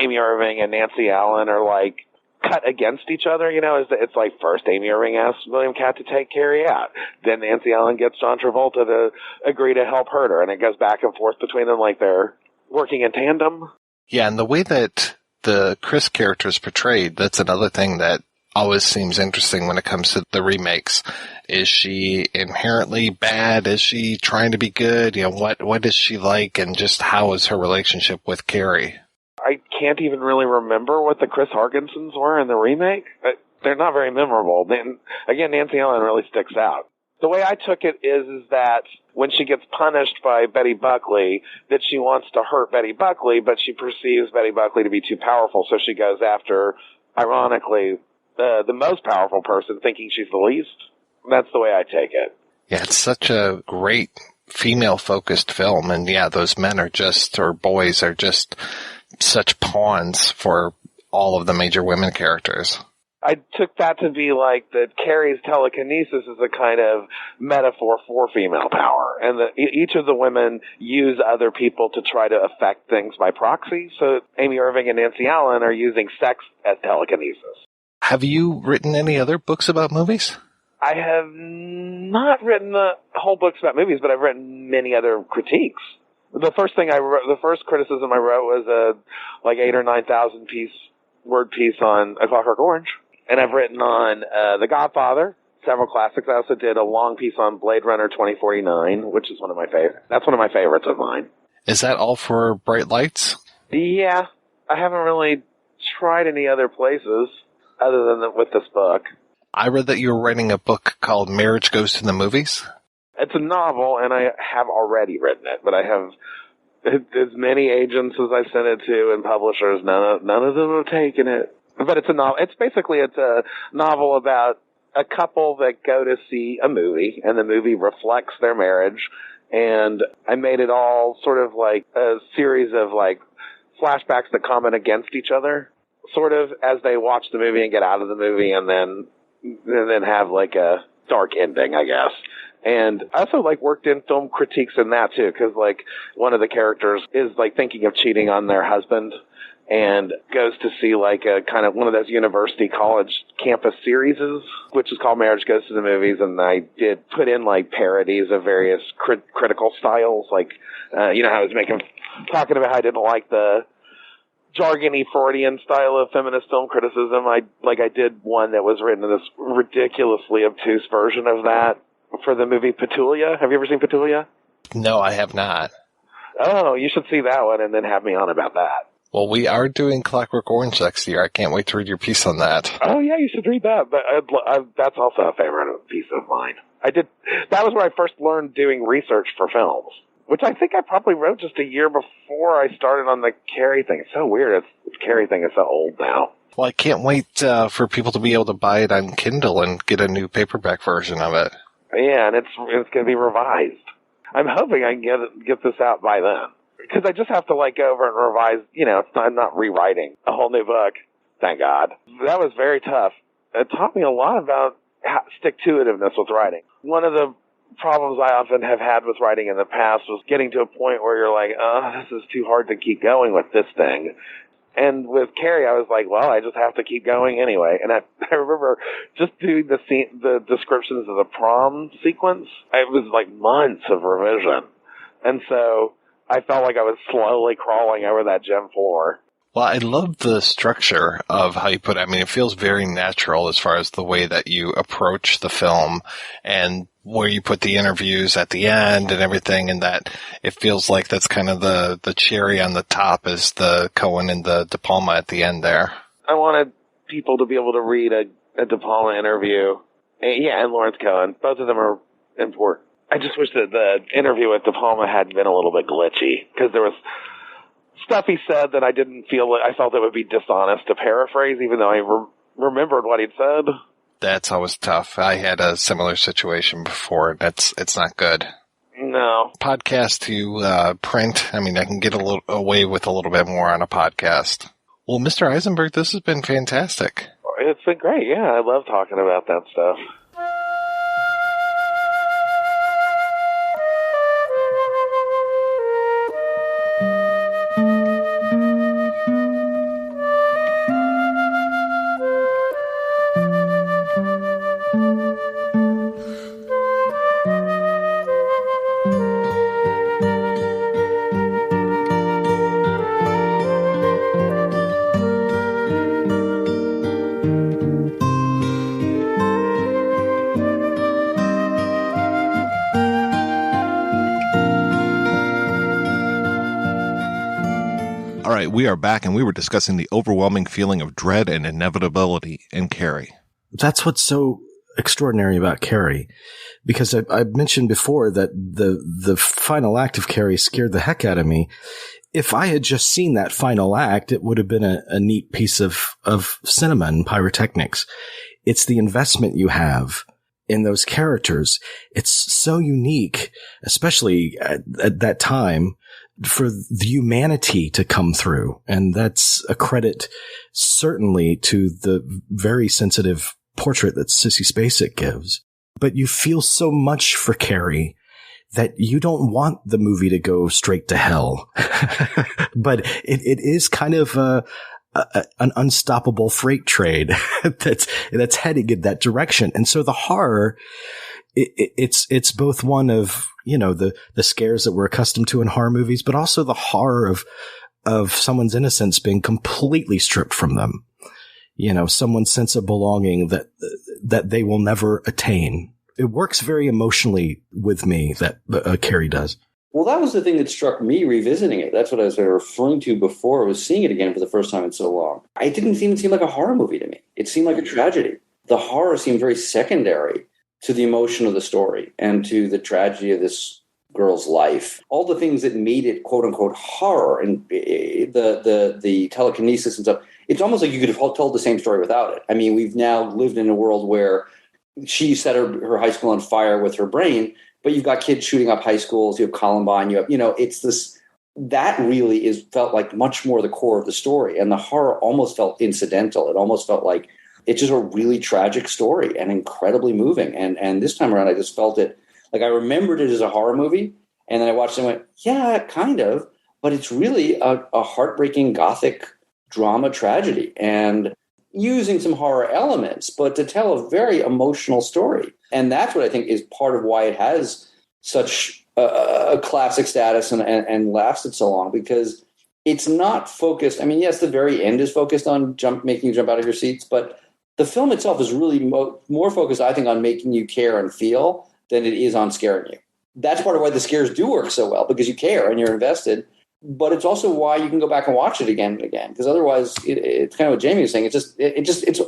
Amy Irving and Nancy Allen are like cut against each other, you know. It's like first Amy Irving asks William Katt to take Carrie out. Then Nancy Allen gets John Travolta to agree to help hurt her. And it goes back and forth between them like they're working in tandem. Yeah, and the way that the Chris character is portrayed, that's another thing that always seems interesting when it comes to the remakes. Is she inherently bad? Is she trying to be good? You know, what is she like? And just how is her relationship with Carrie? I can't even really remember what the Chris Harkinsons were in the remake. They're not very memorable. Again, Nancy Allen really sticks out. The way I took it is that when she gets punished by Betty Buckley, that she wants to hurt Betty Buckley, but she perceives Betty Buckley to be too powerful, so she goes after, ironically, the most powerful person, thinking she's the least. That's the way I take it. Yeah, it's such a great female-focused film, and yeah, those men are just, or boys are just such pawns for all of the major women characters. I took that to be like that Carrie's telekinesis is a kind of metaphor for female power, and that each of the women use other people to try to affect things by proxy. So Amy Irving and Nancy Allen are using sex as telekinesis. Have you written any other books about movies? I have not written the whole books about movies, but I've written many other critiques. The first criticism I wrote was a 8,000 or 9,000 word piece on A Clockwork Orange. And I've written on The Godfather, several classics. I also did a long piece on Blade Runner 2049, which is one of my favorites. That's one of my favorites of mine. Is that all for Bright Lights? Yeah. I haven't really tried any other places other than with this book. I read that you were writing a book called Marriage Goes to the Movies. It's a novel, and I have already written it, but I have as many agents as I sent it to and publishers. None of them have taken it. But it's a novel. It's a novel about a couple that go to see a movie, and the movie reflects their marriage. And I made it all sort of like a series of like flashbacks that comment against each other, sort of as they watch the movie and get out of the movie, and then have like a dark ending, I guess. And I also like worked in film critiques in that too, because like one of the characters is like thinking of cheating on their husband and goes to see like a kind of one of those university college campus series, which is called Marriage Goes to the Movies. And I did put in like parodies of various critical styles, like I was talking about how I didn't like the jargony Freudian style of feminist film criticism. I did one that was written in this ridiculously obtuse version of that for the movie Petulia. Have you ever seen Petulia? No, I have not. Oh, you should see that one and then have me on about that. Well, we are doing Clockwork Orange next year. I can't wait to read your piece on that. Oh, yeah, you should read that. But that's also a favorite piece of mine. That was where I first learned doing research for films, which I think I probably wrote just a year before I started on the Carrie thing. It's so weird. This Carrie thing is so old now. Well, I can't wait for people to be able to buy it on Kindle and get a new paperback version of it. Yeah, and it's going to be revised. I'm hoping I can get this out by then. Because I just have to go over and revise, I'm not rewriting a whole new book. Thank God. That was very tough. It taught me a lot about stick-to-itiveness with writing. One of the problems I often have had with writing in the past was getting to a point where you're like, this is too hard to keep going with this thing. And with Carrie, I was like, well, I just have to keep going anyway. And I remember just doing the descriptions of the prom sequence. It was like months of revision. And so I felt like I was slowly crawling over that gym floor. Well, I love the structure of how you put it. I mean, it feels very natural as far as the way that you approach the film and where you put the interviews at the end and everything, and that it feels like that's kind of the cherry on the top is the Cohen and the De Palma at the end there. I wanted people to be able to read a De Palma interview. And Lawrence Cohen. Both of them are important. I just wish that the interview with De Palma had been a little bit glitchy, because there was stuff he said that I felt it would be dishonest to paraphrase, even though I remembered what he'd said. That's always tough. I had a similar situation before. It's not good. No. Podcast to print. I mean, I can get away with a little bit more on a podcast. Well, Mr. Aisenberg, this has been fantastic. It's been great. Yeah, I love talking about that stuff. We are back, and we were discussing the overwhelming feeling of dread and inevitability in Carrie. That's what's so extraordinary about Carrie, because I mentioned before that the final act of Carrie scared the heck out of me. If I had just seen that final act, it would have been a neat piece of cinema and pyrotechnics. It's the investment you have in those characters. It's so unique, especially at that time, for the humanity to come through. And that's a credit certainly to the very sensitive portrait that Sissy Spacek gives. But you feel so much for Carrie that you don't want the movie to go straight to hell. But it is kind of an unstoppable freight train that's heading in that direction. And so the horror, it's both one of, the scares that we're accustomed to in horror movies, but also the horror of someone's innocence being completely stripped from them. Someone's sense of belonging that they will never attain. It works very emotionally with me, that Carrie does. Well, that was the thing that struck me revisiting it. That's what I was referring to before. I was seeing it again for the first time in so long. It didn't even seem like a horror movie to me. It seemed like a tragedy. The horror seemed very secondary to the emotion of the story and to the tragedy of this girl's life. All the things that made it, quote unquote, horror, and the telekinesis and stuff, it's almost like you could have told the same story without it. I mean, we've now lived in a world where she set her high school on fire with her brain, but you've got kids shooting up high schools, you have Columbine, it's this, that really felt like much more the core of the story. And the horror almost felt incidental. It almost felt like it's just a really tragic story and incredibly moving. And this time around, I just felt it, like I remembered it as a horror movie. And then I watched it and went, yeah, kind of, but it's really a heartbreaking Gothic drama tragedy and using some horror elements, but to tell a very emotional story. And that's what I think is part of why it has such a classic status and lasted so long, because it's not focused. I mean, yes, the very end is focused on making you jump out of your seats, but the film itself is really more focused, I think, on making you care and feel than it is on scaring you. That's part of why the scares do work so well, because you care and you're invested. But it's also why you can go back and watch it again and again, because otherwise, it's kind of what Jamey was saying.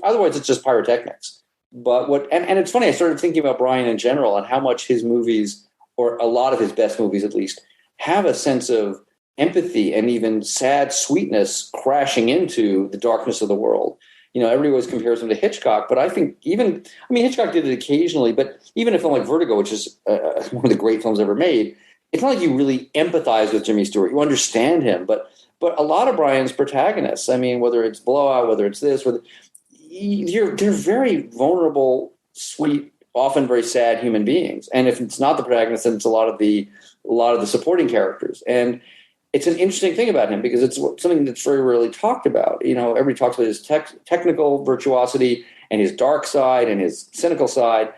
Otherwise it's just pyrotechnics. But and it's funny. I started thinking about Brian in general and how much his movies, or a lot of his best movies at least, have a sense of empathy and even sad sweetness crashing into the darkness of the world. Everybody always compares him to Hitchcock, but I think Hitchcock did it occasionally, but even a film like Vertigo, which is one of the great films ever made, it's not like you really empathize with Jimmy Stewart. You understand him, but a lot of Brian's protagonists, I mean, whether it's Blowout, whether it's this, they're very vulnerable, sweet, often very sad human beings. And if it's not the protagonist, then it's a lot of the supporting characters. And it's an interesting thing about him because it's something that's very rarely talked about. Everybody talks about his technical virtuosity and his dark side and his cynical side,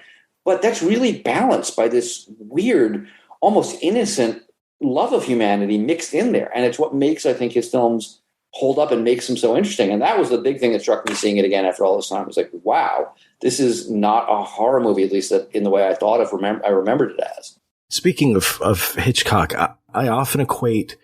but that's really balanced by this weird, almost innocent love of humanity mixed in there. And it's what makes, I think, his films hold up and makes them so interesting. And that was the big thing that struck me seeing it again after all this time. It was like, wow, this is not a horror movie, at least in the way I thought I remembered it as. Speaking of Hitchcock, I often equate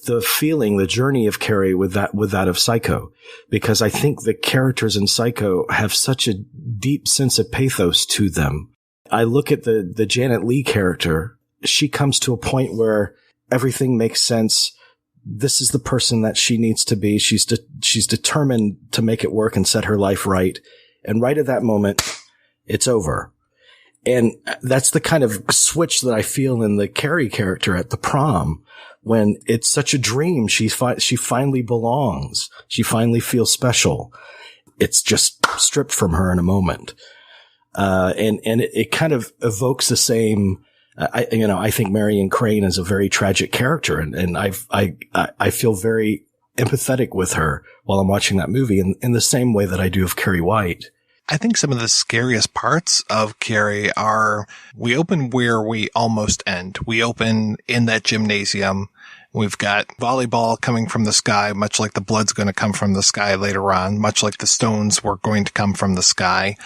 the journey of Carrie with that of Psycho, because I think the characters in Psycho have such a deep sense of pathos to them. I look at the Janet Leigh character. She comes to a point where everything makes sense. This is the person that she needs to be. She's determined to make it work and set her life right. And right at that moment, it's over. And that's the kind of switch that I feel in the Carrie character at the prom, when it's such a dream. She finally belongs. She finally feels special. It's just stripped from her in a moment. And it kind of evokes the same. I think Marion Crane is a very tragic character, and I feel very empathetic with her while I'm watching that movie in the same way that I do of Carrie White. I think some of the scariest parts of Carrie are, we open where we almost end. We open in that gymnasium. We've got volleyball coming from the sky, much like the blood's going to come from the sky later on, much like the stones were going to come from the sky,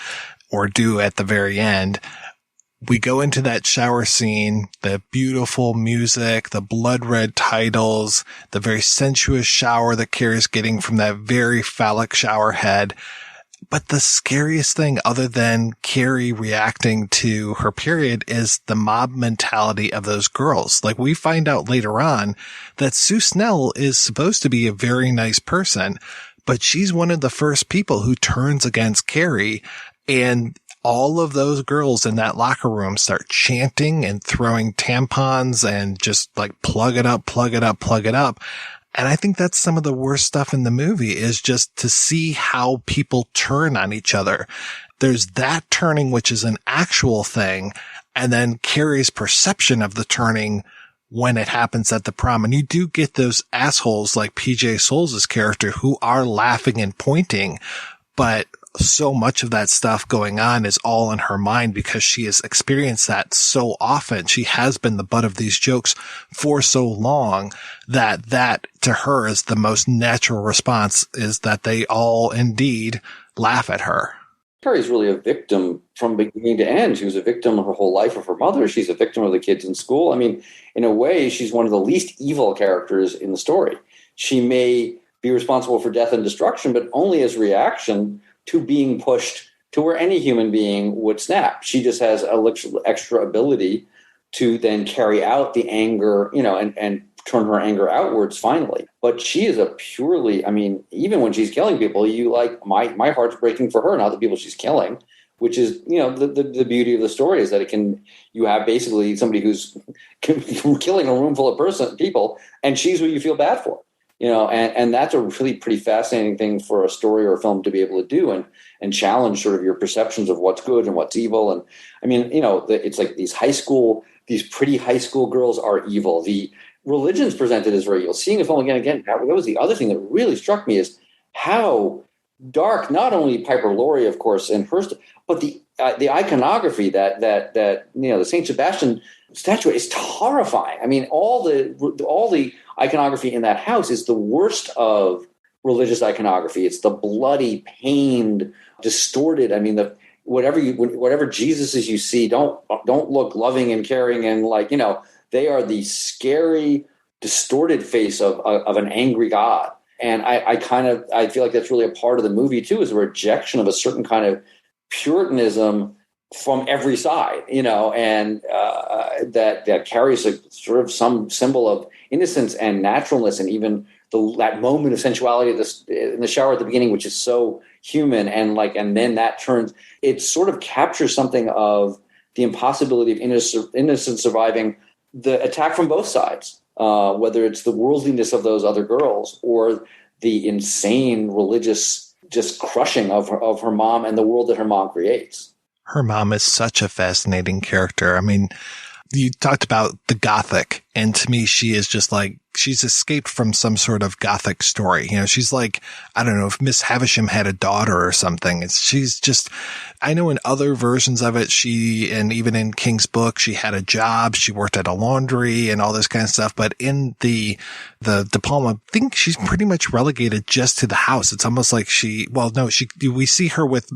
or do at the very end. We go into that shower scene, the beautiful music, the blood red titles, the very sensuous shower that Carrie's getting from that very phallic shower head. But the scariest thing, other than Carrie reacting to her period, is the mob mentality of those girls. Like, we find out later on that Sue Snell is supposed to be a very nice person, but she's one of the first people who turns against Carrie, and all of those girls in that locker room start chanting and throwing tampons and just like, plug it up, plug it up, plug it up. And I think that's some of the worst stuff in the movie, is just to see how people turn on each other. There's that turning, which is an actual thing, and then Carrie's perception of the turning when it happens at the prom. And you do get those assholes like PJ Souls' character who are laughing and pointing, but so much of that stuff going on is all in her mind because she has experienced that so often. She has been the butt of these jokes for so long that to her is the most natural response, is that they all indeed laugh at her. Carrie's really a victim from beginning to end. She was a victim of her whole life of her mother. She's a victim of the kids in school. I mean, in a way, she's one of the least evil characters in the story. She may be responsible for death and destruction, but only as reaction to being pushed to where any human being would snap. She just has an extra ability to then carry out the anger, and turn her anger outwards finally. But she is a purely, even when she's killing people, you like, my heart's breaking for her, not the people she's killing, which is, the beauty of the story is that you have basically somebody who's killing a room full of people, and she's who you feel bad for, and that's a really pretty fascinating thing for a story or a film to be able to do and challenge sort of your perceptions of what's good and what's evil. And it's like these pretty high school girls are evil. The religion's presented as very evil. Seeing the film again, that was the other thing that really struck me is how dark, not only Piper Laurie, of course, and her, but the iconography that the Saint Sebastian statue is horrifying. All the iconography in that house is the worst of religious iconography. It's the bloody, pained, distorted. Whatever Jesuses you see don't look loving and caring and they are the scary, distorted face of an angry God. And I feel like that's really a part of the movie too, is a rejection of a certain kind of Puritanism from every side, and that carries a sort of some symbol of innocence and naturalness, and even that moment of sensuality in the shower at the beginning, which is so human, and then that turns, it sort of captures something of the impossibility of innocence surviving the attack from both sides. Whether it's the worldliness of those other girls or the insane religious just crushing of her mom and the world that her mom creates. Her mom is such a fascinating character. You talked about the Gothic, and to me, she is just like, she's escaped from some sort of Gothic story. She's like, I don't know, if Miss Havisham had a daughter or something. She's just, I know in other versions of it, and even in King's book, she had a job, she worked at a laundry and all this kind of stuff. But in the De Palma, I think she's pretty much relegated just to the house. It's almost like we see her with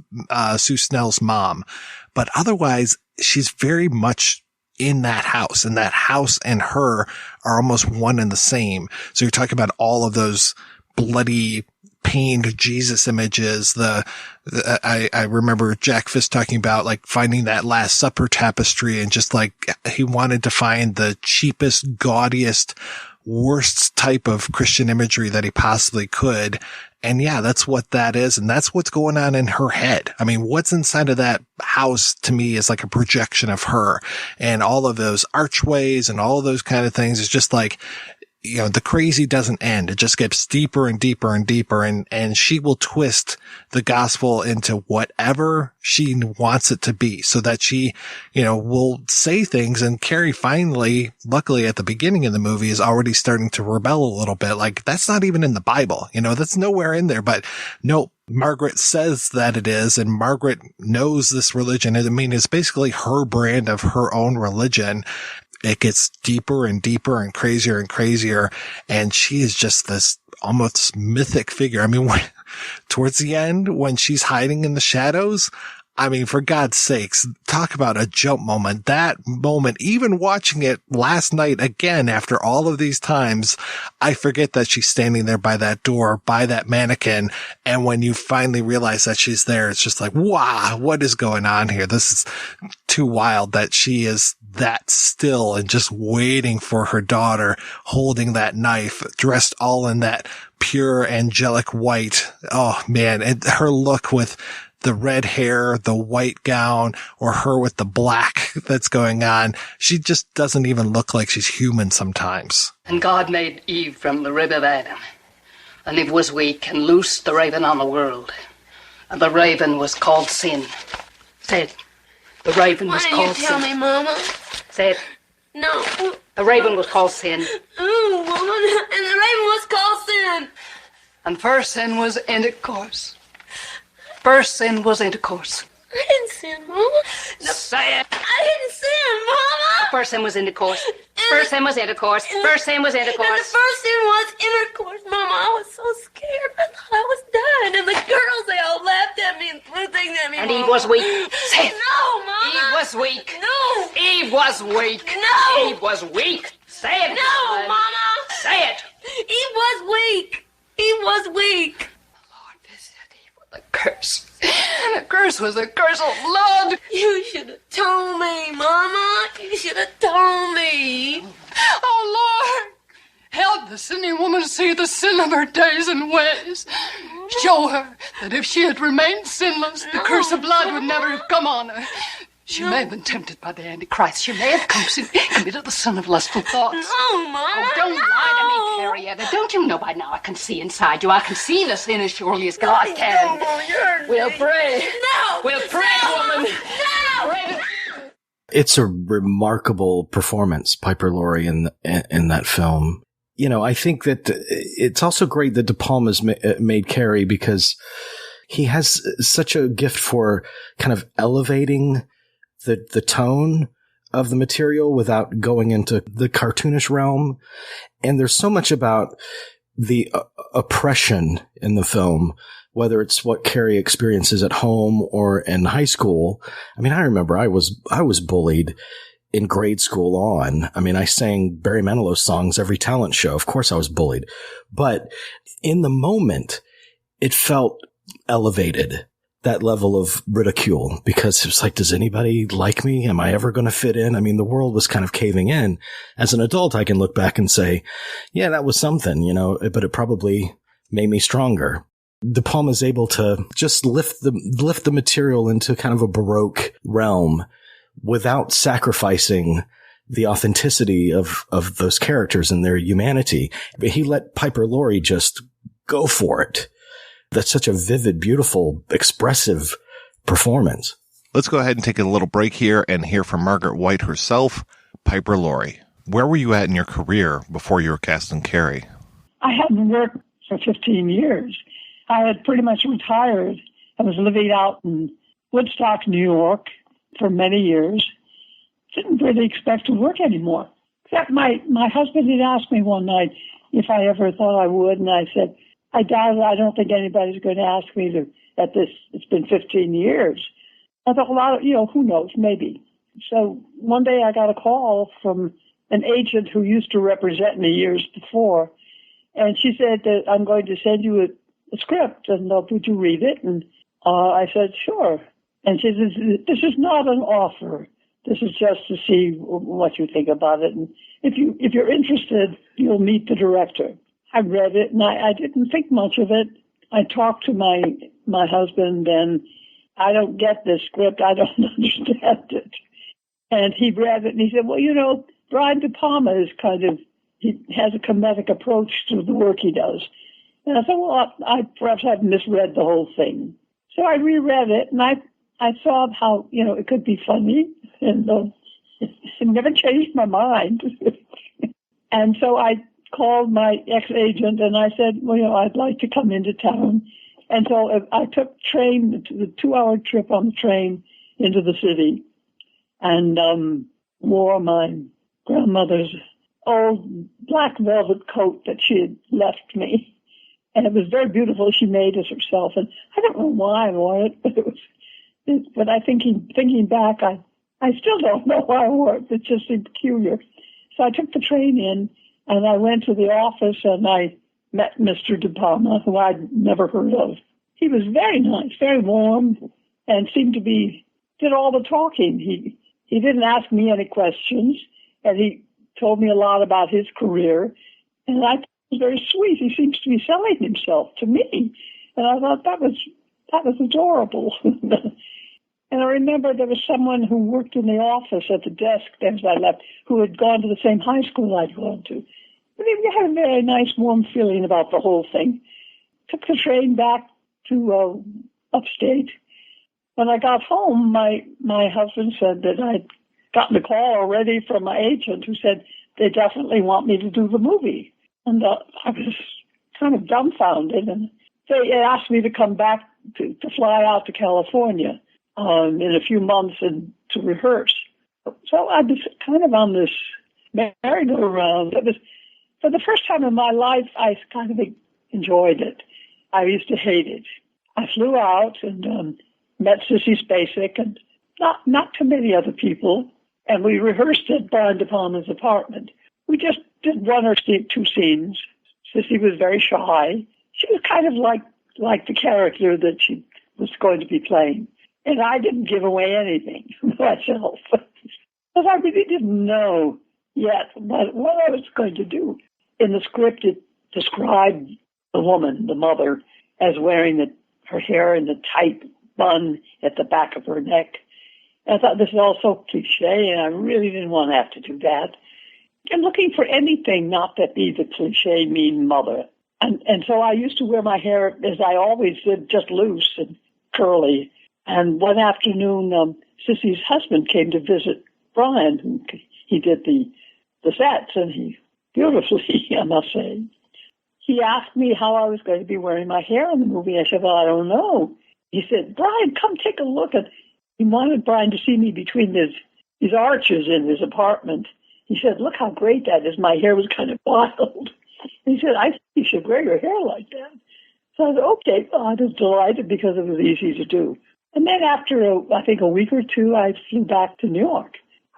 Sue Snell's mom, but otherwise she's very much in that house, and that house and her are almost one and the same. So you're talking about all of those bloody, pained Jesus images. I remember Jack Fisk talking about finding that Last Supper tapestry, and just he wanted to find the cheapest, gaudiest, worst type of Christian imagery that he possibly could. And yeah, that's what that is. And that's what's going on in her head. What's inside of that house to me is like a projection of her, and all of those archways and all of those kind of things is just the crazy doesn't end. It just gets deeper and deeper and deeper. And she will twist the gospel into whatever she wants it to be, so that she, will say things. And Carrie finally, luckily at the beginning of the movie, is already starting to rebel a little bit. That's not even in the Bible, that's nowhere in there, but no, Margaret says that it is. And Margaret knows this religion. It's basically her brand of her own religion. It gets deeper and deeper and crazier. And she is just this almost mythic figure. Towards the end, when she's hiding in the shadows, for God's sakes, talk about a jump moment. That moment, even watching it last night again, after all of these times, I forget that she's standing there by that door, by that mannequin. And when you finally realize that she's there, it's just like, wow, what is going on here? This is too wild that she is that still and just waiting for her daughter, holding that knife, dressed all in that pure angelic white. Oh man. And her look with the red hair, the white gown, or her with the black that's going on. She just doesn't even look like she's human sometimes. And God made Eve from the rib of Adam. And Eve was weak and loosed the raven on the world. And the raven was called sin. Say it. The raven was called sin. Why didn't you tell me, Mama? Say it. No. The raven was called sin. Ooh, woman. And the raven was called sin. And first sin was intercourse. First sin was intercourse. I didn't sin, Mama. No, say it. I didn't sin, Mama. First sin was intercourse. First sin was intercourse. First sin was intercourse. And the first sin was intercourse, Mama. I was so scared. I thought I was dying. And the girls, they all laughed at me and threw things at me, And Mama. Eve was weak. Say it. No, Mama. Eve was weak. No. Eve was weak. No. Eve was weak. Say it. No, Mama. Say it. Eve was weak. Eve was weak. The Lord visited Eve with a curse. The curse was a curse of blood. You should have told me, Mama. You should have told me. Oh, Lord. Help the sinning woman see the sin of her days and ways. Show her that if she had remained sinless, the curse of blood would never have come on her. She may have been tempted by the Antichrist. She may have committed the sin of lustful thoughts. No, Mama. Oh, don't lie to me, Carrietta. Don't you know by now I can see inside you? I can see the sin as surely as God can. We'll pray. No. We'll pray, woman. No. Pray. It's a remarkable performance, Piper Laurie, in that film. You know, I think that it's also great that De Palma's made Carrie because he has such a gift for kind of elevating the tone of the material without going into the cartoonish realm. And there's so much about the oppression in the film, whether it's what Carrie experiences at home or in high school. I mean, I remember I was bullied in grade school on. I mean, I sang Barry Manilow's songs every talent show. Of course I was bullied. But in the moment, it felt elevated, that level of ridicule, because it was like, does anybody like me? Am I ever going to fit in? I mean, the world was kind of caving in. As an adult, I can look back and say, yeah, that was something, you know, but it probably made me stronger. De Palma's able to just lift the material into kind of a Baroque realm without sacrificing the authenticity of those characters and their humanity. But he let Piper Laurie just go for it. That's such a vivid, beautiful, expressive performance. Let's go ahead and take a little break here and hear from Margaret White herself, Piper Laurie. Where were you at in your career before you were cast in Carrie? I hadn't worked for 15 years. I had pretty much retired. I was living out in Woodstock, New York for many years. Didn't really expect to work anymore. Except my husband had asked me one night if I ever thought I would, and I said, I doubt it. I don't think anybody's going to ask me at this. It's been 15 years. I thought, well, who knows, maybe. So one day I got a call from an agent who used to represent me years before, and she said that I'm going to send you a script, and would you read it? And I said, sure. And she said, this is not an offer. This is just to see what you think about it. And if you're interested, you'll meet the director. I read it, and I didn't think much of it. I talked to my husband, and I don't get this script. I don't understand it. And he read it, and he said, well, Brian De Palma is he has a comedic approach to the work he does. And I thought, well, perhaps I've misread the whole thing. So I reread it, and I saw how, it could be funny, and it never changed my mind. And so I called my ex-agent, and I said, I'd like to come into town. And so I took the 2-hour trip on the train into the city, and wore my grandmother's old black velvet coat that she had left me. And it was very beautiful. She made it herself. And I don't know why I wore it, but I thinking back, I still don't know why I wore it. It just seemed peculiar. So I took the train in, and I went to the office, and I met Mr. De Palma, who I'd never heard of. He was very nice, very warm, and did all the talking. He didn't ask me any questions, and he told me a lot about his career, and I thought it was very sweet. He seems to be selling himself to me, and I thought that was adorable. And I remember there was someone who worked in the office at the desk as I left, who had gone to the same high school I'd gone to. But we had a very nice, warm feeling about the whole thing. Took the train back to upstate. When I got home, my husband said that I'd gotten a call already from my agent who said they definitely want me to do the movie. And I was kind of dumbfounded. And they asked me to come back to fly out to California in a few months and to rehearse. So I was kind of on this merry-go-round. It was, for the first time in my life, I kind of enjoyed it. I used to hate it. I flew out and met Sissy Spacek and not too many other people, and we rehearsed at Brian De Palma's apartment. We just did 1 or 2 scenes. Sissy was very shy. She was kind of like the character that she was going to be playing. And I didn't give away anything myself. Because I really didn't know yet what I was going to do. In the script, it described the woman, the mother, as wearing her hair in the tight bun at the back of her neck. And I thought, this is all so cliche, and I really didn't want to have to do that. I'm looking for anything not that be the cliche mean mother. And so I used to wear my hair, as I always did, just loose and curly. And one afternoon, Sissy's husband came to visit Brian, who he did the sets, and he beautifully, I must say. He asked me how I was going to be wearing my hair in the movie. I said, well, I don't know. He said, Brian, come take a look. And he wanted Brian to see me between these arches in his apartment. He said, look how great that is. My hair was kind of wild. And he said, I think you should wear your hair like that. So I said, okay. Well, I was delighted because it was easy to do. And then after, I think, a week or two, I flew back to New York.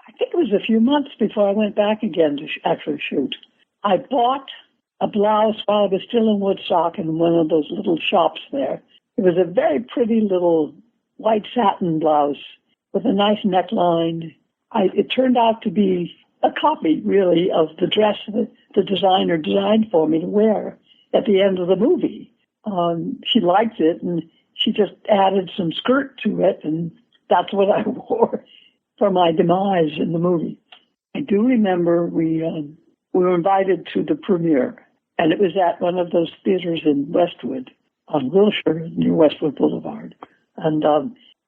I think it was a few months before I went back again to actually shoot. I bought a blouse while I was still in Woodstock in one of those little shops there. It was a very pretty little white satin blouse with a nice neckline. It turned out to be a copy, really, of the dress that the designer designed for me to wear at the end of the movie. She liked it, and she just added some skirt to it, and that's what I wore for my demise in the movie. I do remember we were invited to the premiere, and it was at one of those theaters in Westwood, on Wilshire, near Westwood Boulevard. And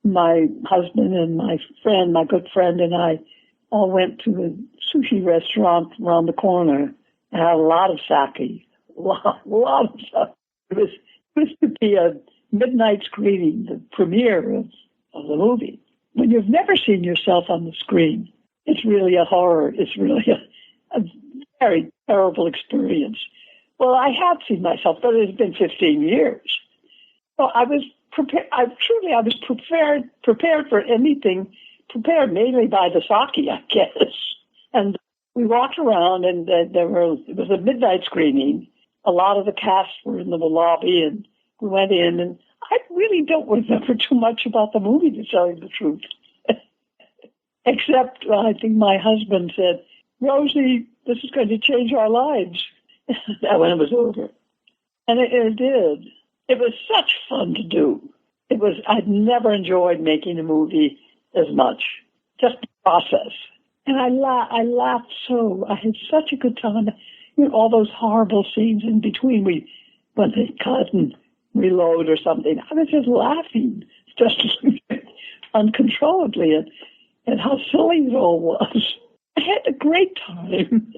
my husband and my good friend, and I all went to a sushi restaurant around the corner and had a lot of sake, a lot of stuff. It was to be a midnight screening, the premiere of the movie. When you've never seen yourself on the screen, it's really a horror. It's really a very terrible experience. Well, I had seen myself, but it had been 15 years. So I was prepared. I was prepared for anything, prepared mainly by the sake, I guess. And we walked around, and it was a midnight screening. A lot of the cast were in the lobby, and we went in, and I really don't remember too much about the movie, to tell you the truth. Except I think my husband said, Rosie, this is going to change our lives. When it was over. And it did. It was such fun to do. I'd never enjoyed making a movie as much. Just the process. And I laughed so. I had such a good time. You know, all those horrible scenes in between when they cut and reload or something. I was just laughing, just uncontrollably at how silly it all was. I had a great time.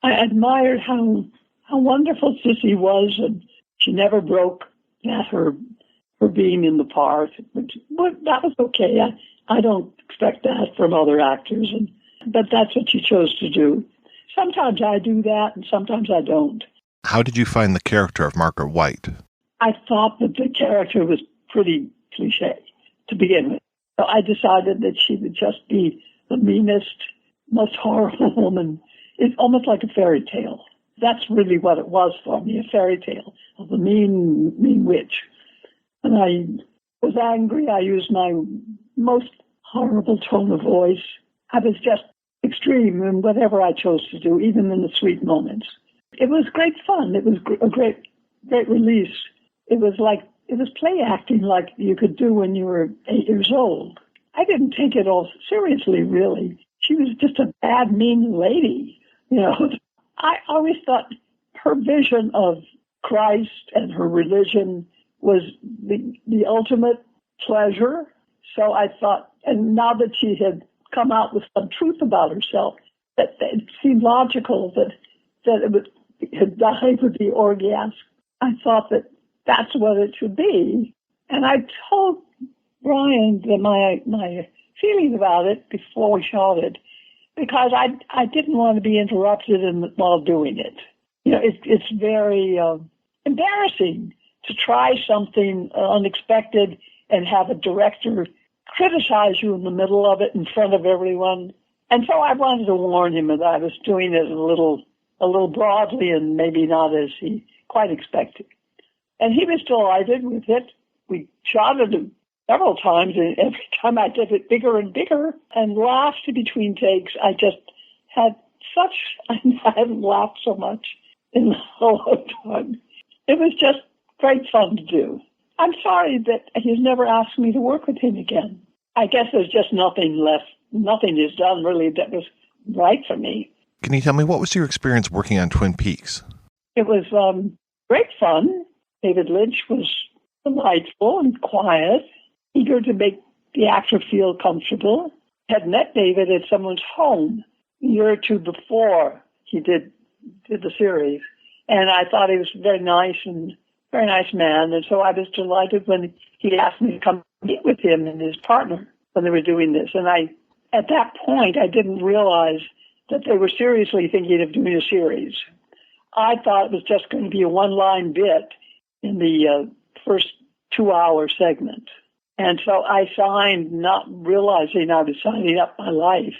I admired how wonderful Sissy was, and she never broke at her being in the part. But that was okay. I don't expect that from other actors, but that's what she chose to do. Sometimes I do that, and sometimes I don't. How did you find the character of Margaret White? I thought that the character was pretty cliche to begin with. So I decided that she would just be the meanest, most horrible woman. It's almost like a fairy tale. That's really what it was for me, a fairy tale of a mean witch. And I was angry. I used my most horrible tone of voice. I was just extreme in whatever I chose to do, even in the sweet moments. It was great fun. It was a great release. It was play acting like you could do when you were 8 years old. I didn't take it all seriously, really. She was just a bad, mean lady. You know, I always thought her vision of Christ and her religion was the ultimate pleasure. So I thought, and now that she had come out with some truth about herself, that it seemed logical that it would die with the orgasm. I thought that that's what it should be. And I told Brian that my feeling about it before we shot it, because I didn't want to be interrupted while doing it. You know, it's very embarrassing to try something unexpected and have a director criticize you in the middle of it in front of everyone. And so I wanted to warn him that I was doing it a little broadly and maybe not as he quite expected. And he was delighted with it. we shot it several times, and every time I did it bigger and bigger and laughed in between takes. I just had I haven't laughed so much in a long time. It was just great fun to do. I'm sorry that he's never asked me to work with him again. I guess there's just nothing left. Nothing is done, really, that was right for me. Can you tell me, what was your experience working on Twin Peaks? It was great fun. David Lynch was delightful and quiet, eager to make the actor feel comfortable. Had met David at someone's home a year or two before he did the series, and I thought he was very nice man, and so I was delighted when he asked me to come meet with him and his partner when they were doing this. And at that point, I didn't realize that they were seriously thinking of doing a series. I thought it was just going to be a one-line bit in the first 2-hour segment. And so I signed, not realizing I was signing up my life.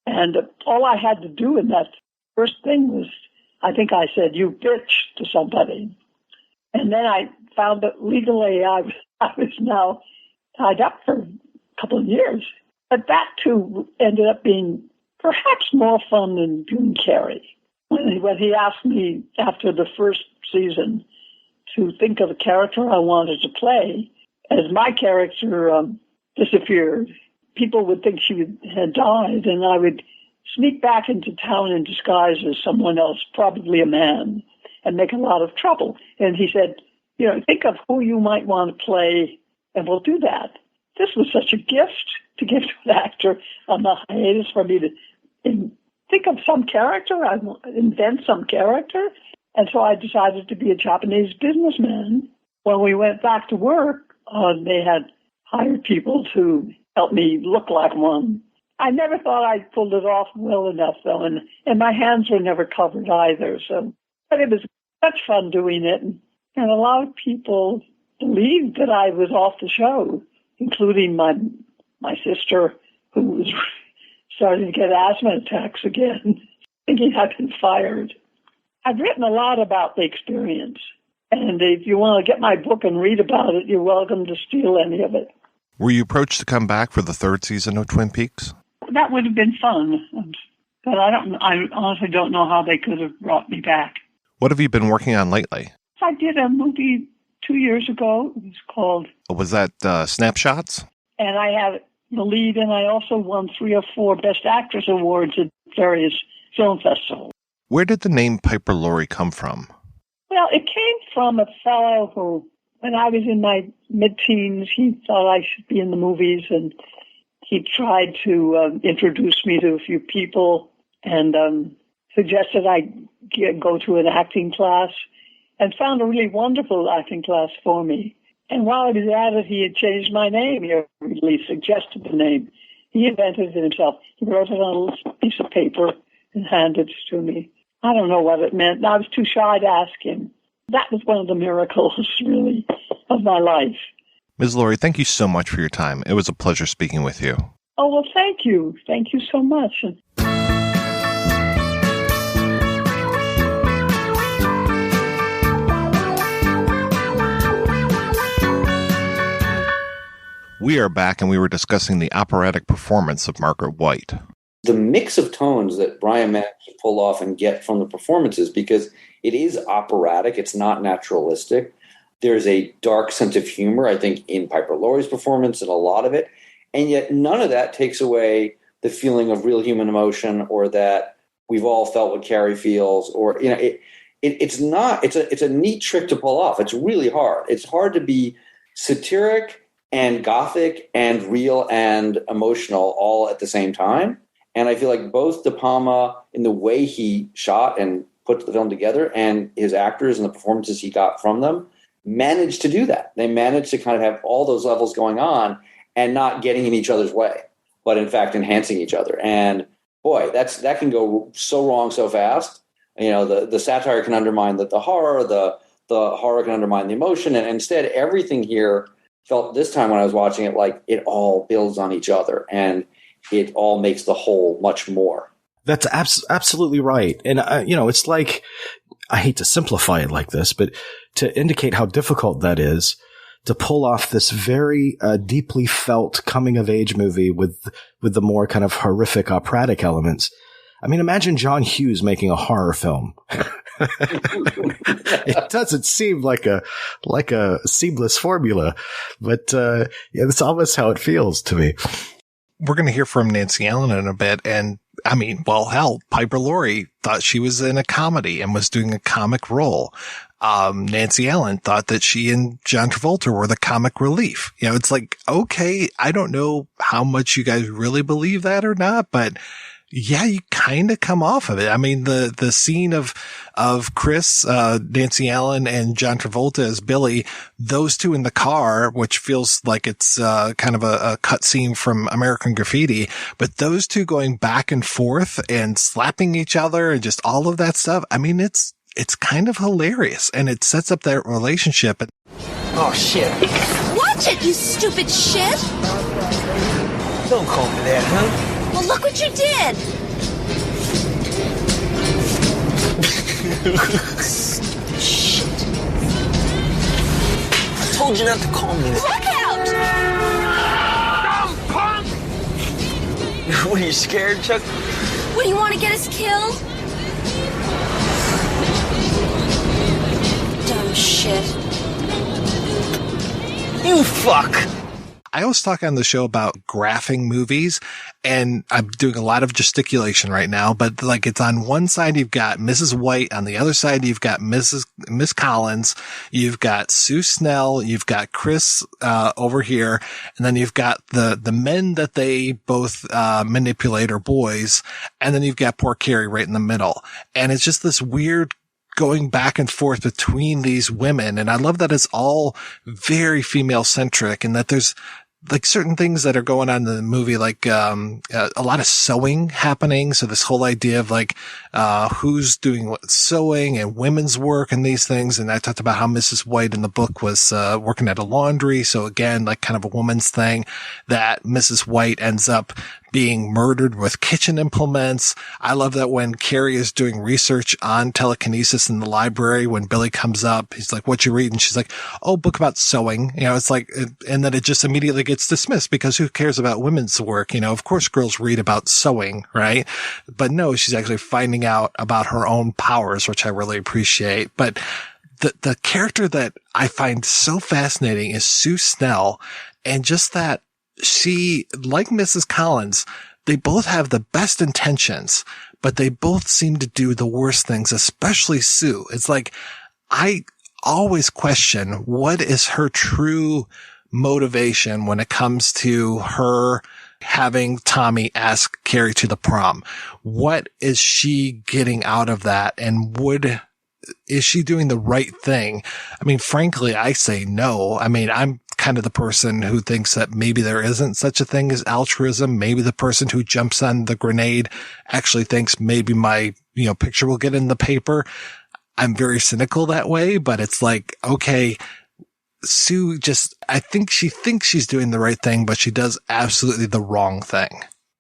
And all I had to do in that first thing was, I think I said, "You bitch" to somebody. And then I found that legally I was now tied up for a couple of years. But that, too, ended up being perhaps more fun than doing Carrie. When he asked me after the first season to think of a character I wanted to play, as my character disappeared, people would think she had died, and I would sneak back into town in disguise as someone else, probably a man, and make a lot of trouble. And he said, think of who you might want to play, and we'll do that. This was such a gift to give to an actor on the hiatus for me to think of some character, invent some character. And so I decided to be a Japanese businessman. When we went back to work, they had hired people to help me look like one. I never thought I pulled it off well enough, though, and my hands were never covered either. But it was such fun doing it, and a lot of people believed that I was off the show, including my sister, who was starting to get asthma attacks again, thinking I'd been fired. I've written a lot about the experience, and if you want to get my book and read about it, you're welcome to steal any of it. Were you approached to come back for the third season of Twin Peaks? That would have been fun, but I honestly don't know how they could have brought me back. What have you been working on lately? I did a movie 2 years ago. It was called... Was that Snapshots? And I had the lead, and I also won 3 or 4 Best Actress awards at various film festivals. Where did the name Piper Laurie come from? Well, it came from a fellow who, when I was in my mid-teens, he thought I should be in the movies, and he tried to introduce me to a few people and suggested I go to an acting class, and found a really wonderful acting class for me. And while I was at it, he had changed my name. He really suggested the name. He invented it himself. He wrote it on a little piece of paper and handed it to me. I don't know what it meant. I was too shy to ask him. That was one of the miracles, really, of my life. Ms. Laurie, thank you so much for your time. It was a pleasure speaking with you. Oh, well, thank you. Thank you so much. We are back, and we were discussing the operatic performance of Margaret White. The mix of tones that Brian managed to pull off and get from the performances, because it is operatic, it's not naturalistic. There's a dark sense of humor, I think, in Piper Laurie's performance and a lot of it. And yet none of that takes away the feeling of real human emotion, or that we've all felt what Carrie feels, or, it's a neat trick to pull off. It's really hard. It's hard to be satiric and gothic and real and emotional all at the same time. And I feel like both De Palma, in the way he shot and put the film together, and his actors and the performances he got from them, managed to do that. They managed to kind of have all those levels going on and not getting in each other's way, but in fact enhancing each other. And boy, that can go so wrong so fast. The satire can undermine the horror, the horror can undermine the emotion, and instead everything here felt this time when I was watching it like it all builds on each other, and it all makes the whole much more. That's absolutely right. And, it's like, I hate to simplify it like this, but to indicate how difficult that is to pull off this very deeply felt coming of age movie with the more kind of horrific operatic elements. I mean, imagine John Hughes making a horror film. It doesn't seem like a seamless formula, but it's almost how it feels to me. We're going to hear from Nancy Allen in a bit, and I mean, well, hell, Piper Laurie thought she was in a comedy and was doing a comic role. Nancy Allen thought that she and John Travolta were the comic relief. You know, it's like, okay, I don't know how much you guys really believe that or not, but yeah, you kind of come off of it. I mean, the scene of Chris, Nancy Allen and John Travolta as Billy, those two in the car, which feels like it's, kind of a cut scene from American Graffiti, but those two going back and forth and slapping each other and just all of that stuff. I mean, it's kind of hilarious, and it sets up that relationship. Oh, shit. Watch it, you stupid shit! Don't call me that, huh? Well, look what you did! Stupid shit. I told you not to call me that. Look out! Dumb punk! What, are you scared, Chuck? What, do you want to get us killed? Dumb shit. You fuck! I always talk on the show about graphing movies, and I'm doing a lot of gesticulation right now, but like it's on one side, you've got Mrs. White. On the other side, you've got Miss Collins. You've got Sue Snell. You've got Chris, over here. And then you've got the men that they both, manipulate are boys. And then you've got poor Carrie right in the middle. And it's just this weird going back and forth between these women. And I love that it's all very female centric and that there's like certain things that are going on in the movie, like, a lot of sewing happening. So this whole idea of like, who's doing what sewing and women's work and these things. And I talked about how Mrs. White in the book was, working at a laundry. So again, like kind of a woman's thing, that Mrs. White ends up being murdered with kitchen implements. I love that when Carrie is doing research on telekinesis in the library, when Billy comes up, he's like, what you read? And she's like, oh, book about sewing. You know, it's like, and then it just immediately gets dismissed because who cares about women's work? You know, of course girls read about sewing, right? But no, she's actually finding out about her own powers, which I really appreciate. But the character that I find so fascinating is Sue Snell, and just that she, like Mrs. Collins, they both have the best intentions, but they both seem to do the worst things, especially Sue. It's like, I always question what is her true motivation when it comes to her having Tommy ask Carrie to the prom. What is she getting out of that? And is she doing the right thing? I mean, frankly, I say no. I mean, I'm kind of the person who thinks that maybe there isn't such a thing as altruism. Maybe the person who jumps on the grenade actually thinks maybe my, picture will get in the paper. I'm very cynical that way, but it's like, okay, Sue I think she thinks she's doing the right thing, but she does absolutely the wrong thing.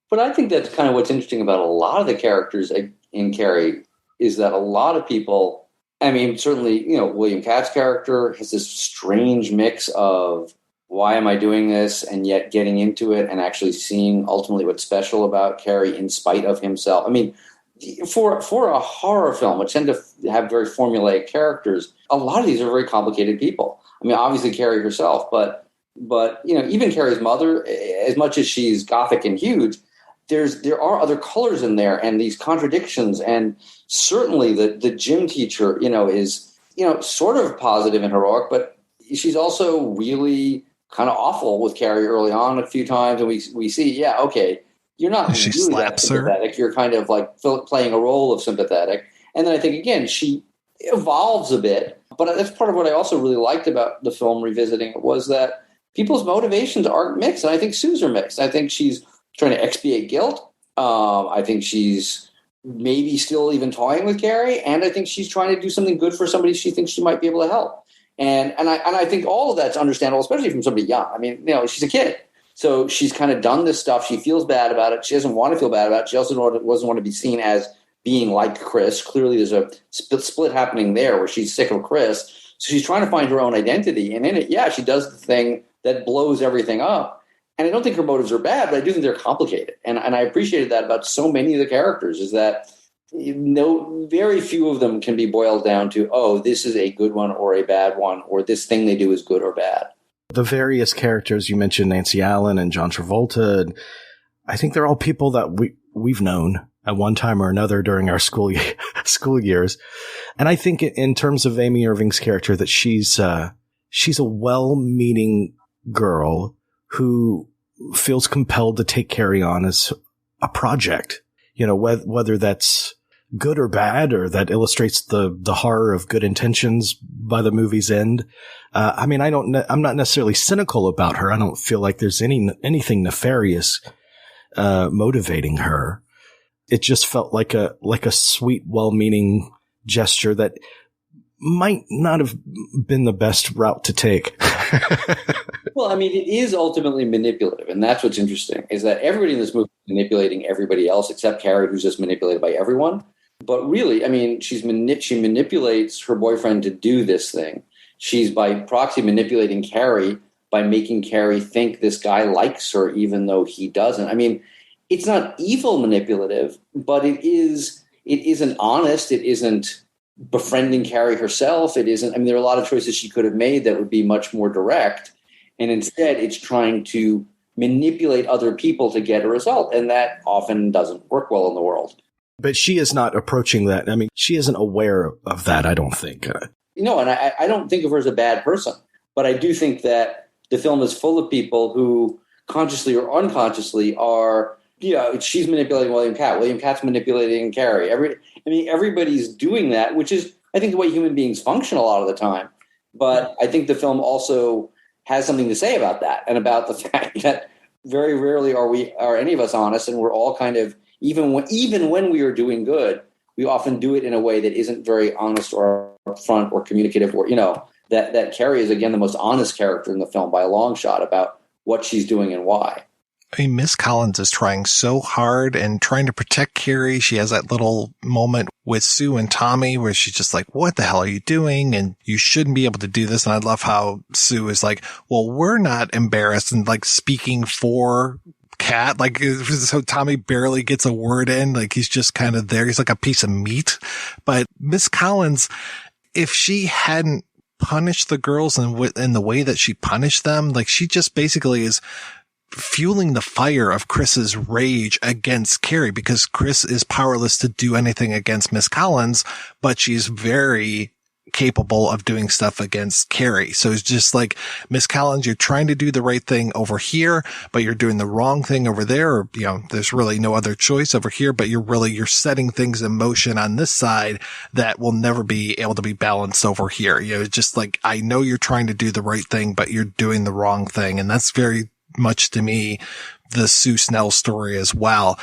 But I think that's kind of what's interesting about a lot of the characters in Carrie is that a lot of people, I mean, certainly, William Katt's character has this strange mix of why am I doing this and yet getting into it and actually seeing ultimately what's special about Carrie in spite of himself. I mean, for a horror film, which tend to have very formulaic characters, a lot of these are very complicated people. I mean, obviously Carrie herself, but even Carrie's mother, as much as she's gothic and huge, there are other colors in there and these contradictions. And certainly the gym teacher, is, sort of positive and heroic, but she's also really kind of awful with Carrie early on a few times. And we see, yeah, okay, you're not she really that slaps her. sympathetic. You're kind of like playing a role of sympathetic. And then I think, again, she evolves a bit. But that's part of what I also really liked about the film revisiting it was that people's motivations are mixed. And I think Sue's are mixed. I think she's trying to expiate guilt. I think she's maybe still even toying with Carrie. And I think she's trying to do something good for somebody she thinks she might be able to help. And I think all of that's understandable, especially from somebody young. I mean, she's a kid. So she's kind of done this stuff. She feels bad about it. She doesn't want to feel bad about it. She also doesn't want to be seen as being like Chris. Clearly there's a split happening there where she's sick of Chris. So she's trying to find her own identity. And in it, yeah, she does the thing that blows everything up. And I don't think her motives are bad, but I do think they're complicated. And I appreciated that about so many of the characters, is that very few of them can be boiled down to, oh, this is a good one or a bad one, or this thing they do is good or bad. The various characters, you mentioned Nancy Allen and John Travolta, and I think they're all people that we've known at one time or another during our school years. And I think in terms of Amy Irving's character, that she's a well-meaning girl who feels compelled to take Carrie on as a project, whether that's good or bad, or that illustrates the horror of good intentions by the movie's end. I'm not necessarily cynical about her. I don't feel like there's anything nefarious motivating her. It just felt like a sweet, well-meaning gesture that might not have been the best route to take. Well, it is ultimately manipulative, and that's what's interesting, is that everybody in this movie is manipulating everybody else except Carrie, who's just manipulated by everyone. But really, she manipulates her boyfriend to do this thing. She's by proxy manipulating Carrie by making Carrie think this guy likes her, even though he doesn't. It's not evil manipulative, but it isn't honest. It isn't befriending Carrie herself. It isn't. There are a lot of choices she could have made that would be much more direct. And instead, it's trying to manipulate other people to get a result. And that often doesn't work well in the world. But she is not approaching that. She isn't aware of that, I don't think. No, and I don't think of her as a bad person. But I do think that the film is full of people who, consciously or unconsciously, are, she's manipulating William Katt. William Katt's manipulating Carrie. Everybody's doing that, which is, I think, the way human beings function a lot of the time. But I think the film also has something to say about that, and about the fact that very rarely are any of us honest, and we're all kind of, even when we are doing good, we often do it in a way that isn't very honest or upfront or communicative, or that Carrie is, again, the most honest character in the film by a long shot about what she's doing and why. Miss Collins is trying so hard and trying to protect Carrie. She has that little moment with Sue and Tommy where she's just like, what the hell are you doing? And you shouldn't be able to do this. And I love how Sue is like, well, we're not embarrassed, and like speaking for Katt. So Tommy barely gets a word in. He's just kind of there. He's like a piece of meat. But Miss Collins, if she hadn't punished the girls in the way that she punished them, she just basically is fueling the fire of Chris's rage against Carrie, because Chris is powerless to do anything against Miss Collins, but she's very capable of doing stuff against Carrie. So it's just like, Miss Collins, you're trying to do the right thing over here, but you're doing the wrong thing over there. Or, there's really no other choice over here, but you're setting things in motion on this side that will never be able to be balanced over here. It's just like, I know you're trying to do the right thing, but you're doing the wrong thing. And that's very much, to me, the Sue Snell story as well.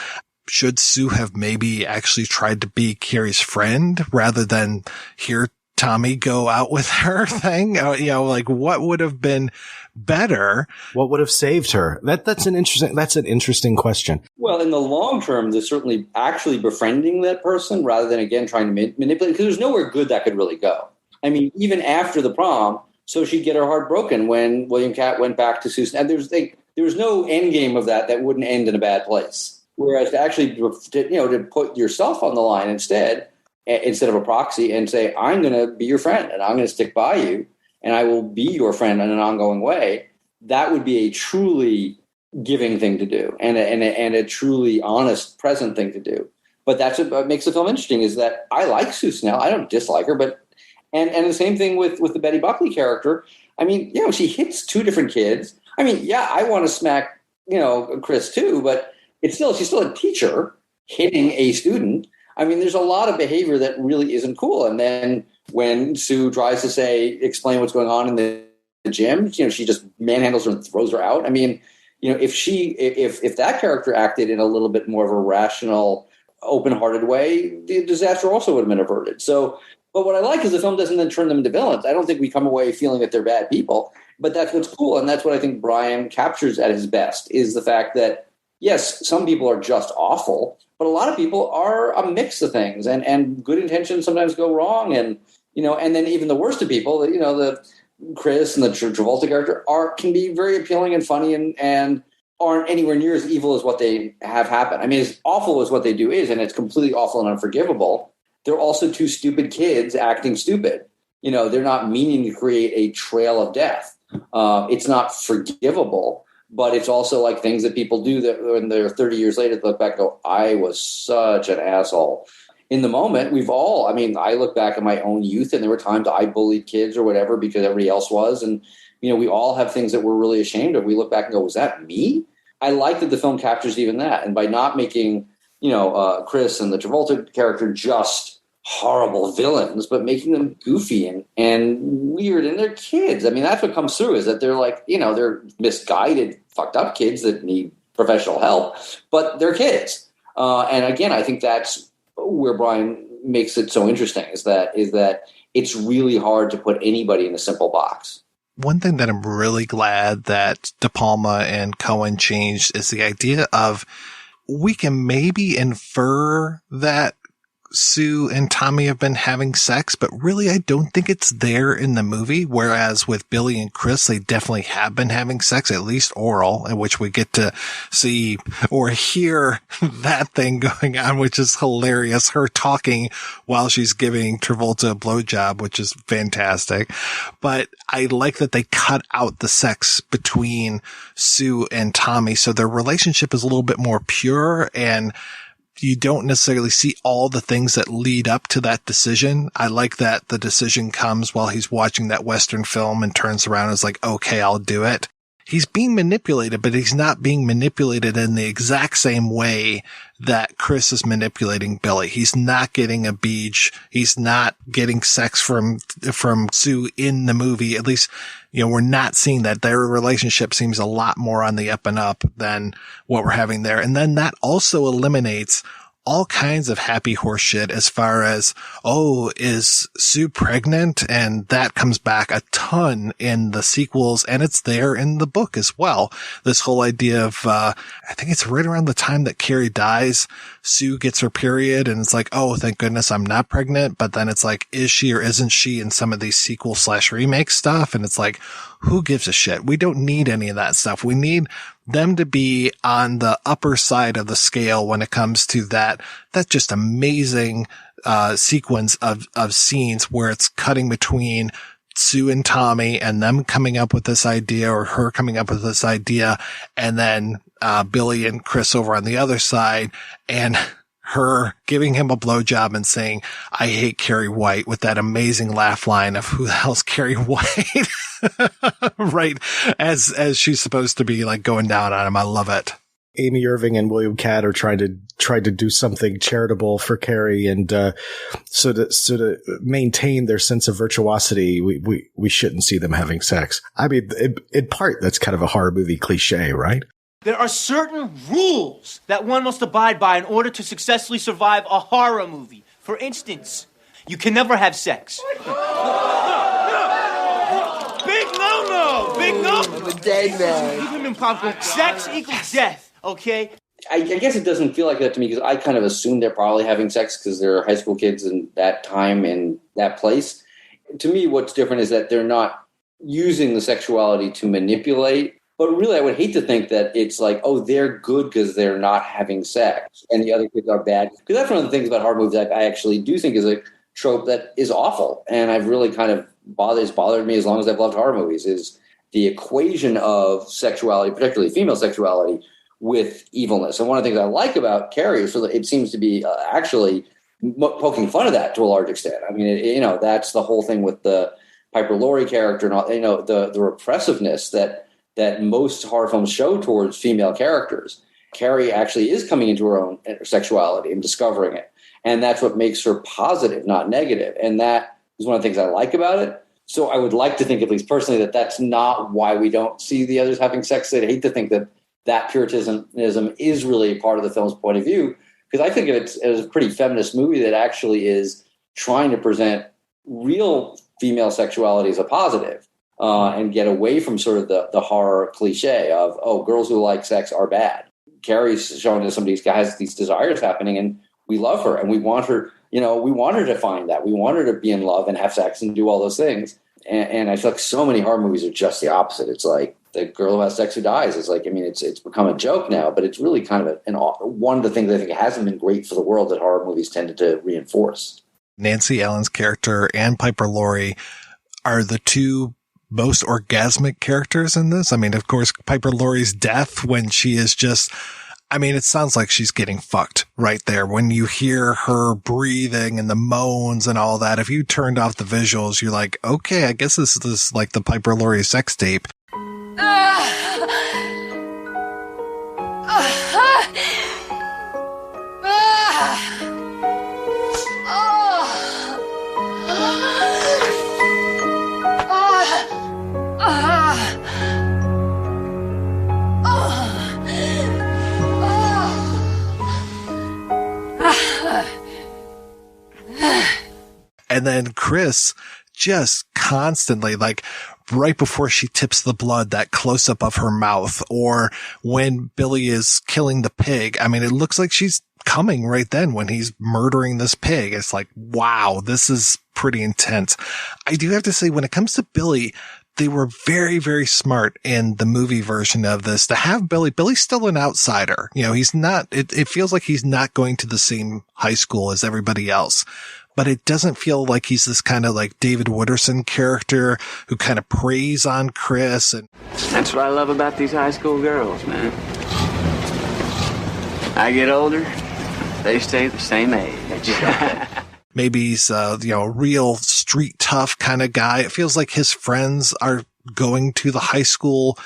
Should Sue have maybe actually tried to be Carrie's friend rather than hear Tommy go out with her thing? What would have been better? What would have saved her? That's an interesting question. Well, in the long term, there's certainly actually befriending that person rather than, again, trying to manipulate, because there's nowhere good that could really go. Even after the prom, so she'd get her heart broken when William Katt went back to Susan. And there was no end game of that wouldn't end in a bad place. Whereas to actually, to put yourself on the line instead of a proxy, and say, I'm going to be your friend and I'm going to stick by you and I will be your friend in an ongoing way, that would be a truly giving thing to do and a truly honest, present thing to do. But that's what makes the film interesting, is that I like Sue Snell. I don't dislike her, but and the same thing with the Betty Buckley character. She hits two different kids. I want to smack, Chris too, but she's still a teacher hitting a student. There's a lot of behavior that really isn't cool. And then when Sue tries to explain what's going on in the gym, she just manhandles her and throws her out. If that character acted in a little bit more of a rational, open-hearted way, the disaster also would have been averted. But what I like is the film doesn't then turn them into villains. I don't think we come away feeling that they're bad people, but that's what's cool. And that's what I think Brian captures at his best, is the fact that, yes, some people are just awful, but a lot of people are a mix of things, and good intentions sometimes go wrong. And, and then even the worst of people, the Chris and the Travolta character can be very appealing and funny and aren't anywhere near as evil as what they have happened. I mean, as awful as what they do is, and it's completely awful and unforgivable, they're also two stupid kids acting stupid. They're not meaning to create a trail of death. It's not forgivable, but it's also like things that people do that when they're 30 years later, they look back and go, I was such an asshole. In the moment, I look back at my own youth, and there were times I bullied kids or whatever because everybody else was. And, we all have things that we're really ashamed of. We look back and go, was that me? I like that the film captures even that. And by not making, Chris and the Travolta character just horrible villains, but making them goofy and weird, and they're kids. I mean, that's what comes through, is that they're like, they're misguided, fucked up kids that need professional help, but they're kids. And again, I think that's where Brian makes it so interesting, is that it's really hard to put anybody in a simple box. One thing that I'm really glad that De Palma and Cohen changed is the idea of, we can maybe infer that Sue and Tommy have been having sex, but really I don't think it's there in the movie. Whereas with Billy and Chris, they definitely have been having sex, at least oral, in which we get to see or hear that thing going on, which is hilarious. Her talking while she's giving Travolta a blowjob, which is fantastic. But I like that they cut out the sex between Sue and Tommy, so their relationship is a little bit more pure, and you don't necessarily see all the things that lead up to that decision. I like that the decision comes while he's watching that Western film and turns around and is like, okay, I'll do it. He's being manipulated, but he's not being manipulated in the exact same way that Chris is manipulating Billy. He's not getting a beach. He's not getting sex from Sue in the movie. At least, we're not seeing that. Their relationship seems a lot more on the up and up than what we're having there. And then that also eliminates all kinds of happy horse shit as far as, is Sue pregnant? And that comes back a ton in the sequels, and it's there in the book as well. This whole idea of, I think it's right around the time that Carrie dies, Sue gets her period, and it's like, oh, thank goodness I'm not pregnant. But then it's like, is she or isn't she in some of these sequel/remake stuff? And it's like, who gives a shit? We don't need any of that stuff. We need them to be on the upper side of the scale when it comes to that just amazing sequence of scenes where it's cutting between Sue and Tommy and them coming up with this idea, or her coming up with this idea, and then Billy and Chris over on the other side, and her giving him a blowjob and saying, I hate Carrie White, with that amazing laugh line of, who the hell's Carrie White? Right. As she's supposed to be like going down on him. I love it. Amy Irving and William Katt are trying to do something charitable for Carrie, and so to maintain their sense of virtuosity, we shouldn't see them having sex. I mean, in part, that's kind of a horror movie cliche, right? There are certain rules that one must abide by in order to successfully survive a horror movie. For instance, you can never have sex. Big no-no! Big no! I'm a dead man. Keep him in popcorn. Sex equals death, okay? I guess it doesn't feel like that to me, because I kind of assume they're probably having sex because they're high school kids in that time in that place. To me, what's different is that they're not using the sexuality to manipulate. But really, I would hate to think that it's like, oh, they're good because they're not having sex, and the other kids are bad. Because that's one of the things about horror movies that I actually do think is a trope that is awful. And I've really kind of bothered me as long as I've loved horror movies, is the equation of sexuality, particularly female sexuality, with evilness. And one of the things I like about Carrie is it seems to be actually poking fun of that to a large extent. I mean, that's the whole thing with the Piper Laurie character and all, the repressiveness that most horror films show towards female characters. Carrie actually is coming into her own sexuality and discovering it. And that's what makes her positive, not negative. And that is one of the things I like about it. So I would like to think, at least personally, that that's not why we don't see the others having sex. I'd hate to think that Puritanism is really part of the film's point of view, because I think of it as a pretty feminist movie that actually is trying to present real female sexuality as a positive. And get away from sort of the horror cliche of, oh, girls who like sex are bad. Carrie's showing us somebody who has these desires happening, and we love her, and we want her You know, we want her to find that. We want her to be in love and have sex and do all those things. And I feel like so many horror movies are just the opposite. It's like the girl who has sex who dies. It's like, I mean, it's become a joke now, but it's really kind of one of the things I think hasn't been great for the world that horror movies tended to reinforce. Nancy Allen's character and Piper Laurie are the two most orgasmic characters in this. I mean, of course, Piper Laurie's death when she is just, I mean, it sounds like she's getting fucked right there. When you hear her breathing and the moans and all that, if you turned off the visuals, you're like, okay, I guess this is like the Piper Laurie sex tape. And then Chris just constantly, like right before she tips the blood, that close up of her mouth, or when Billy is killing the pig. I mean, it looks like she's coming right then when he's murdering this pig. It's like, wow, this is pretty intense. I do have to say, when it comes to Billy, they were very, very smart in the movie version of this to have Billy's still an outsider. You know, he's not, it feels like he's not going to the same high school as everybody else. But it doesn't feel like he's this kind of like David Wooderson character who kind of preys on Chris. And that's what I love about these high school girls, man. I get older, they stay the same age. Maybe he's a real street tough kind of guy. It feels like his friends are going to the high school,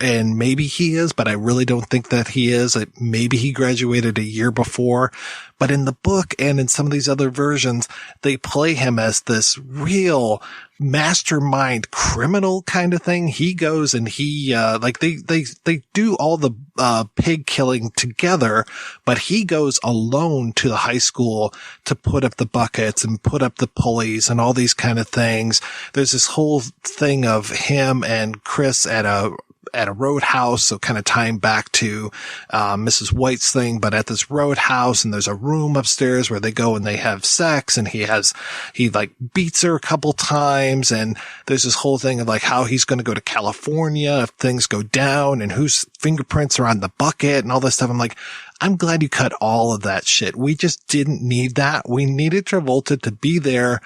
and maybe he is, but I really don't think that he is. Maybe he graduated a year before. But in the book and in some of these other versions, they play him as this real mastermind criminal kind of thing. He goes and he, they do all the, pig killing together, but he goes alone to the high school to put up the buckets and put up the pulleys and all these kind of things. There's this whole thing of him and Chris at a roadhouse, so kind of tying back to Mrs. White's thing, but at this roadhouse, and there's a room upstairs where they go and they have sex, and he like beats her a couple times, and there's this whole thing of like how he's going to go to California if things go down, and whose fingerprints are on the bucket and all this stuff. I'm like, I'm glad you cut all of that shit. We just didn't need that. We needed Travolta to be there,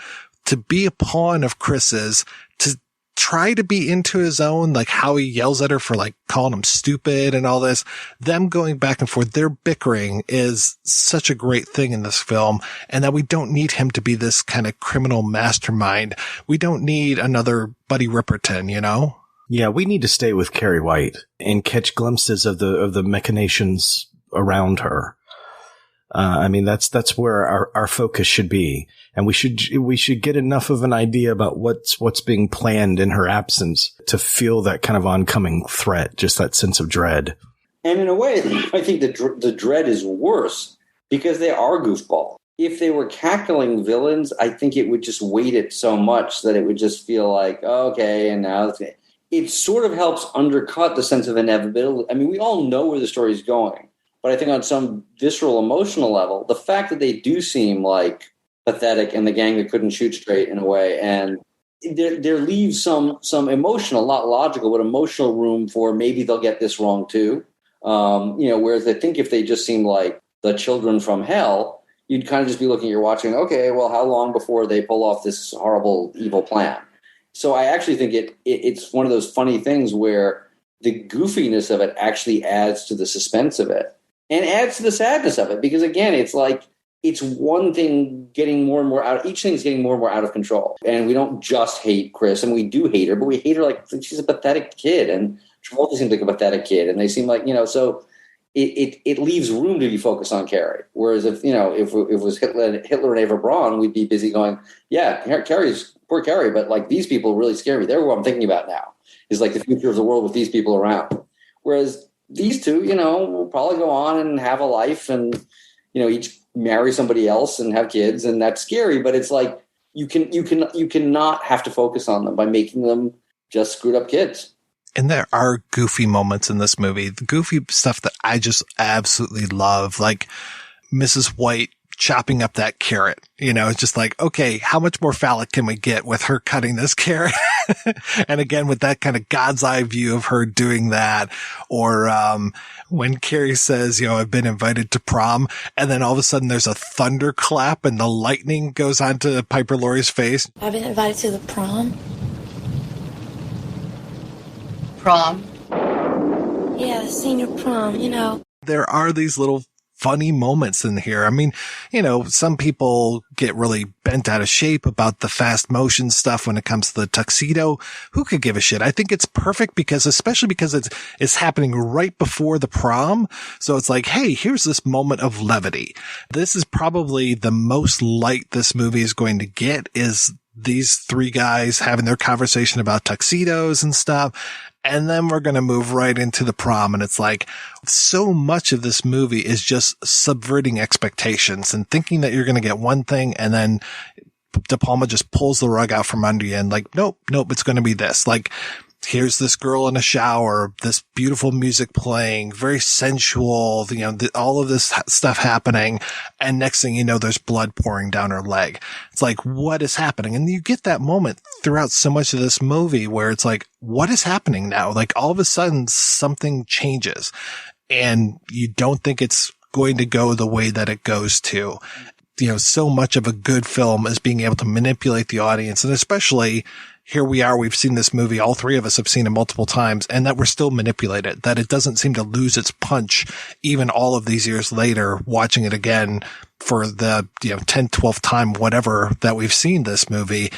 to be a pawn of Chris's, to try to be into his own, like how he yells at her for like calling him stupid and all this. Them going back and forth, their bickering is such a great thing in this film, and that we don't need him to be this kind of criminal mastermind. We don't need another Buddy Ripperton, you know? Yeah, we need to stay with Carrie White and catch glimpses of the machinations around her. I mean, that's where our focus should be. And we should get enough of an idea about what's being planned in her absence to feel that kind of oncoming threat, just that sense of dread. And in a way, I think the dread is worse because they are goofball. If they were cackling villains, I think it would just weight it so much that it would just feel like, okay, and now it sort of helps undercut the sense of inevitability. I mean, we all know where the story is going. But I think on some visceral, emotional level, the fact that they do seem like pathetic and the gang that couldn't shoot straight in a way, and there leaves some emotional, not logical, but emotional room for maybe they'll get this wrong too. Whereas I think if they just seemed like the children from hell, you'd kind of just be looking, you're watching, okay, well, how long before they pull off this horrible, evil plan? So I actually think it's one of those funny things where the goofiness of it actually adds to the suspense of it. And adds to the sadness of it, because again, it's like it's one thing getting more and more out. Each thing's getting more and more out of control, and we don't just hate Chris, and we do hate her, but we hate her like she's a pathetic kid, and Travolta seems like a pathetic kid, and they seem like so it leaves room to be focused on Carrie. Whereas if it was Hitler and Eva Braun, we'd be busy going, yeah, poor Carrie, but like these people really scare me. They're who I'm thinking about now. Is like the future of the world with these people around. Whereas these two, will probably go on and have a life and, each marry somebody else and have kids, and that's scary. But it's like you cannot have to focus on them by making them just screwed up kids. And there are goofy moments in this movie, the goofy stuff that I just absolutely love, like Mrs. White chopping up that carrot. It's just like, okay, how much more phallic can we get with her cutting this carrot? And again, with that kind of God's eye view of her doing that, or when Carrie says, I've been invited to prom, and then all of a sudden there's a thunderclap and the lightning goes onto Piper Laurie's face. I've been invited to the prom. Prom? Yeah, the senior prom, There are these little funny moments in here. I mean, some people get really bent out of shape about the fast motion stuff when it comes to the tuxedo. Who could give a shit? I think it's perfect especially because it's happening right before the prom. So it's like, hey, here's this moment of levity. This is probably the most light this movie is going to get, is these three guys having their conversation about tuxedos and stuff. And then we're going to move right into the prom. And it's like, so much of this movie is just subverting expectations and thinking that you're going to get one thing. And then De Palma just pulls the rug out from under you and like, nope, it's going to be this. Like, here's this girl in a shower, this beautiful music playing, very sensual, all of this stuff happening. And next thing you know, there's blood pouring down her leg. It's like, what is happening? And you get that moment throughout so much of this movie where it's like, what is happening now? Like all of a sudden something changes and you don't think it's going to go the way that it goes to. So much of a good film is being able to manipulate the audience, and especially here we are, we've seen this movie, all three of us have seen it multiple times, and that we're still manipulated, that it doesn't seem to lose its punch even all of these years later, watching it again for the 10th, 12th time, whatever, that we've seen this movie.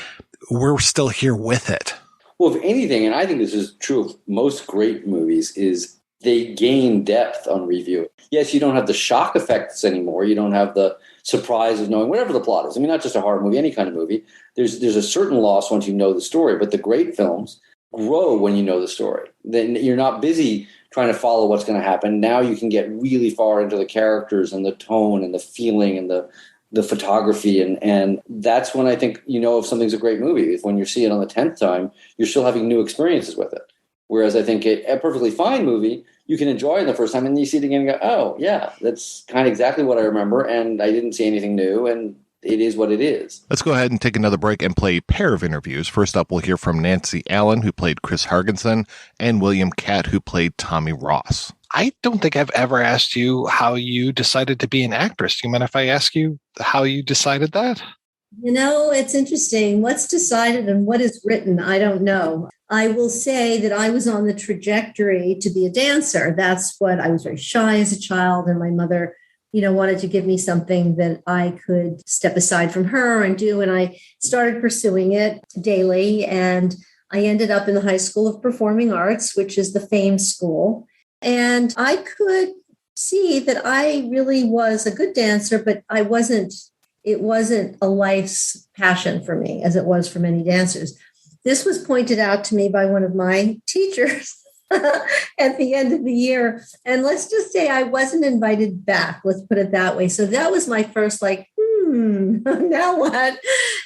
We're still here with it. Well, if anything, and I think this is true of most great movies, is they gain depth on review. Yes, you don't have the shock effects anymore. You don't have the surprise of knowing whatever the plot is. I mean, not just a horror movie, any kind of movie. There's a certain loss once you know the story, but the great films grow when you know the story. Then you're not busy trying to follow what's going to happen. Now you can get really far into the characters and the tone and the feeling and the photography. And that's when I think if something's a great movie. If when you see it on the 10th time, you're still having new experiences with it. Whereas I think a perfectly fine movie, you can enjoy it the first time and you see it again and go, oh, yeah, that's kind of exactly what I remember. And I didn't see anything new. And it is what it is. Let's go ahead and take another break and play a pair of interviews. First up, we'll hear from Nancy Allen, who played Chris Hargensen, and William Katt, who played Tommy Ross. I don't think I've ever asked you how you decided to be an actress. Do you mind if I ask you how you decided that? It's interesting. What's decided and what is written, I don't know. I will say that I was on the trajectory to be a dancer. That's what I was very shy as a child, and my mother wanted to give me something that I could step aside from her and do. And I started pursuing it daily. And I ended up in the High School of Performing Arts, which is the famed school. And I could see that I really was a good dancer, but it wasn't a life's passion for me as it was for many dancers. This was pointed out to me by one of my teachers at the end of the year. And let's just say I wasn't invited back. Let's put it that way. So that was my first now what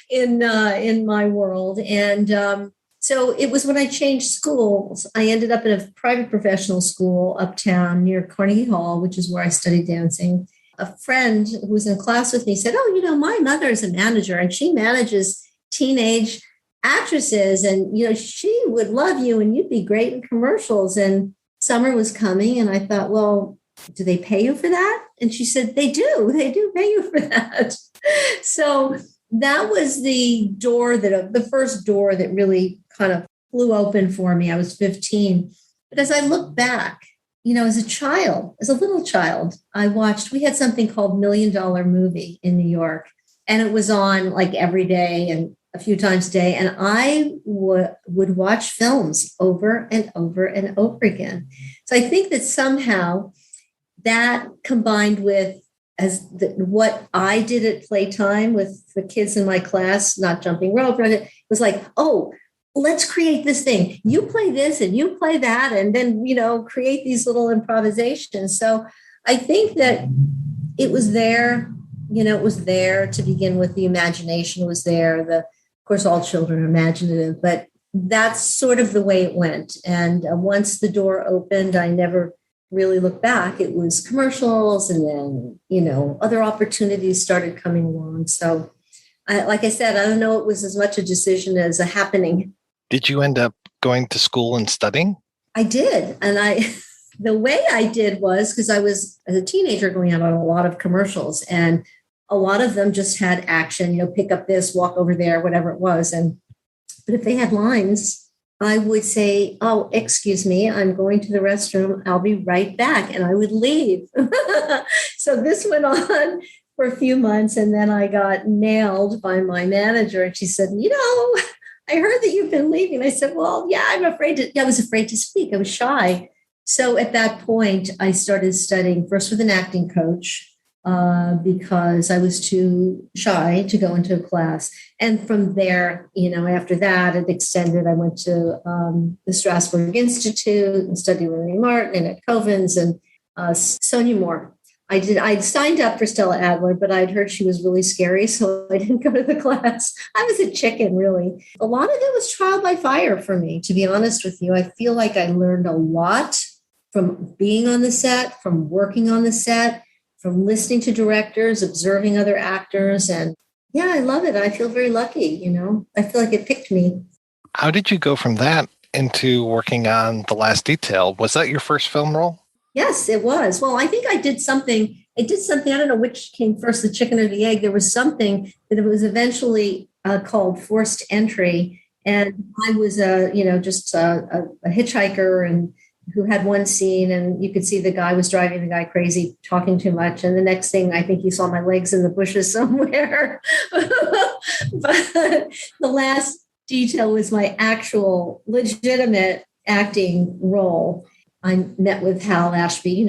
in my world. And so it was when I changed schools. I ended up in a private professional school uptown near Carnegie Hall, which is where I studied dancing. A friend who was in class with me said, my mother is a manager and she manages teenage actresses, and she would love you and you'd be great in commercials. And summer was coming and I thought, well, do they pay you for that? And she said, they do pay you for that. So that was the first door that really kind of flew open for me. I was 15. But as I look back, as a little child, we had something called $1 Million Movie in New York, and it was on like every day and a few times a day. And I would watch films over and over and over again. So I think that somehow that combined with what I did at playtime with the kids in my class, not jumping rope, it was like, oh, let's create this thing. You play this and you play that, and then, create these little improvisations. So I think that it was there, it was there to begin with. The imagination was there. Of course, all children are imaginative, but that's sort of the way it went. And once the door opened, I never really look back, it was commercials, and then, other opportunities started coming along. So, like I said, I don't know it was as much a decision as a happening. Did you end up going to school and studying? I did. And the way I did was because I was, as a teenager, going out on a lot of commercials, and a lot of them just had action, pick up this, walk over there, whatever it was. But if they had lines, I would say, oh, excuse me, I'm going to the restroom. I'll be right back. And I would leave. So this went on for a few months. And then I got nailed by my manager. And she said, I heard that you've been leaving. I said, well, yeah, I was afraid to speak. I was shy. So at that point, I started studying first with an acting coach because I was too shy to go into a class. And from there, after that, it extended. I went to the Strasberg Institute and studied with Ray Martin and at Covens and Sonia Moore. I'd signed up for Stella Adler, but I'd heard she was really scary, so I didn't go to the class. I was a chicken, really. A lot of it was trial by fire for me, to be honest with you. I feel like I learned a lot from being on the set, from working on the set, from listening to directors, observing other actors. And yeah, I love it. I feel very lucky, I feel like it picked me. How did you go from that into working on The Last Detail? Was that your first film role? Yes, it was. Well, I think I did something. I don't know which came first, the chicken or the egg. There was something that it was eventually called Forced Entry. And I was, just a hitchhiker and who had one scene, and you could see the guy was driving the guy crazy, talking too much. And the next thing, I think you saw my legs in the bushes somewhere. But The Last Detail was my actual legitimate acting role. I met with Hal Ashby.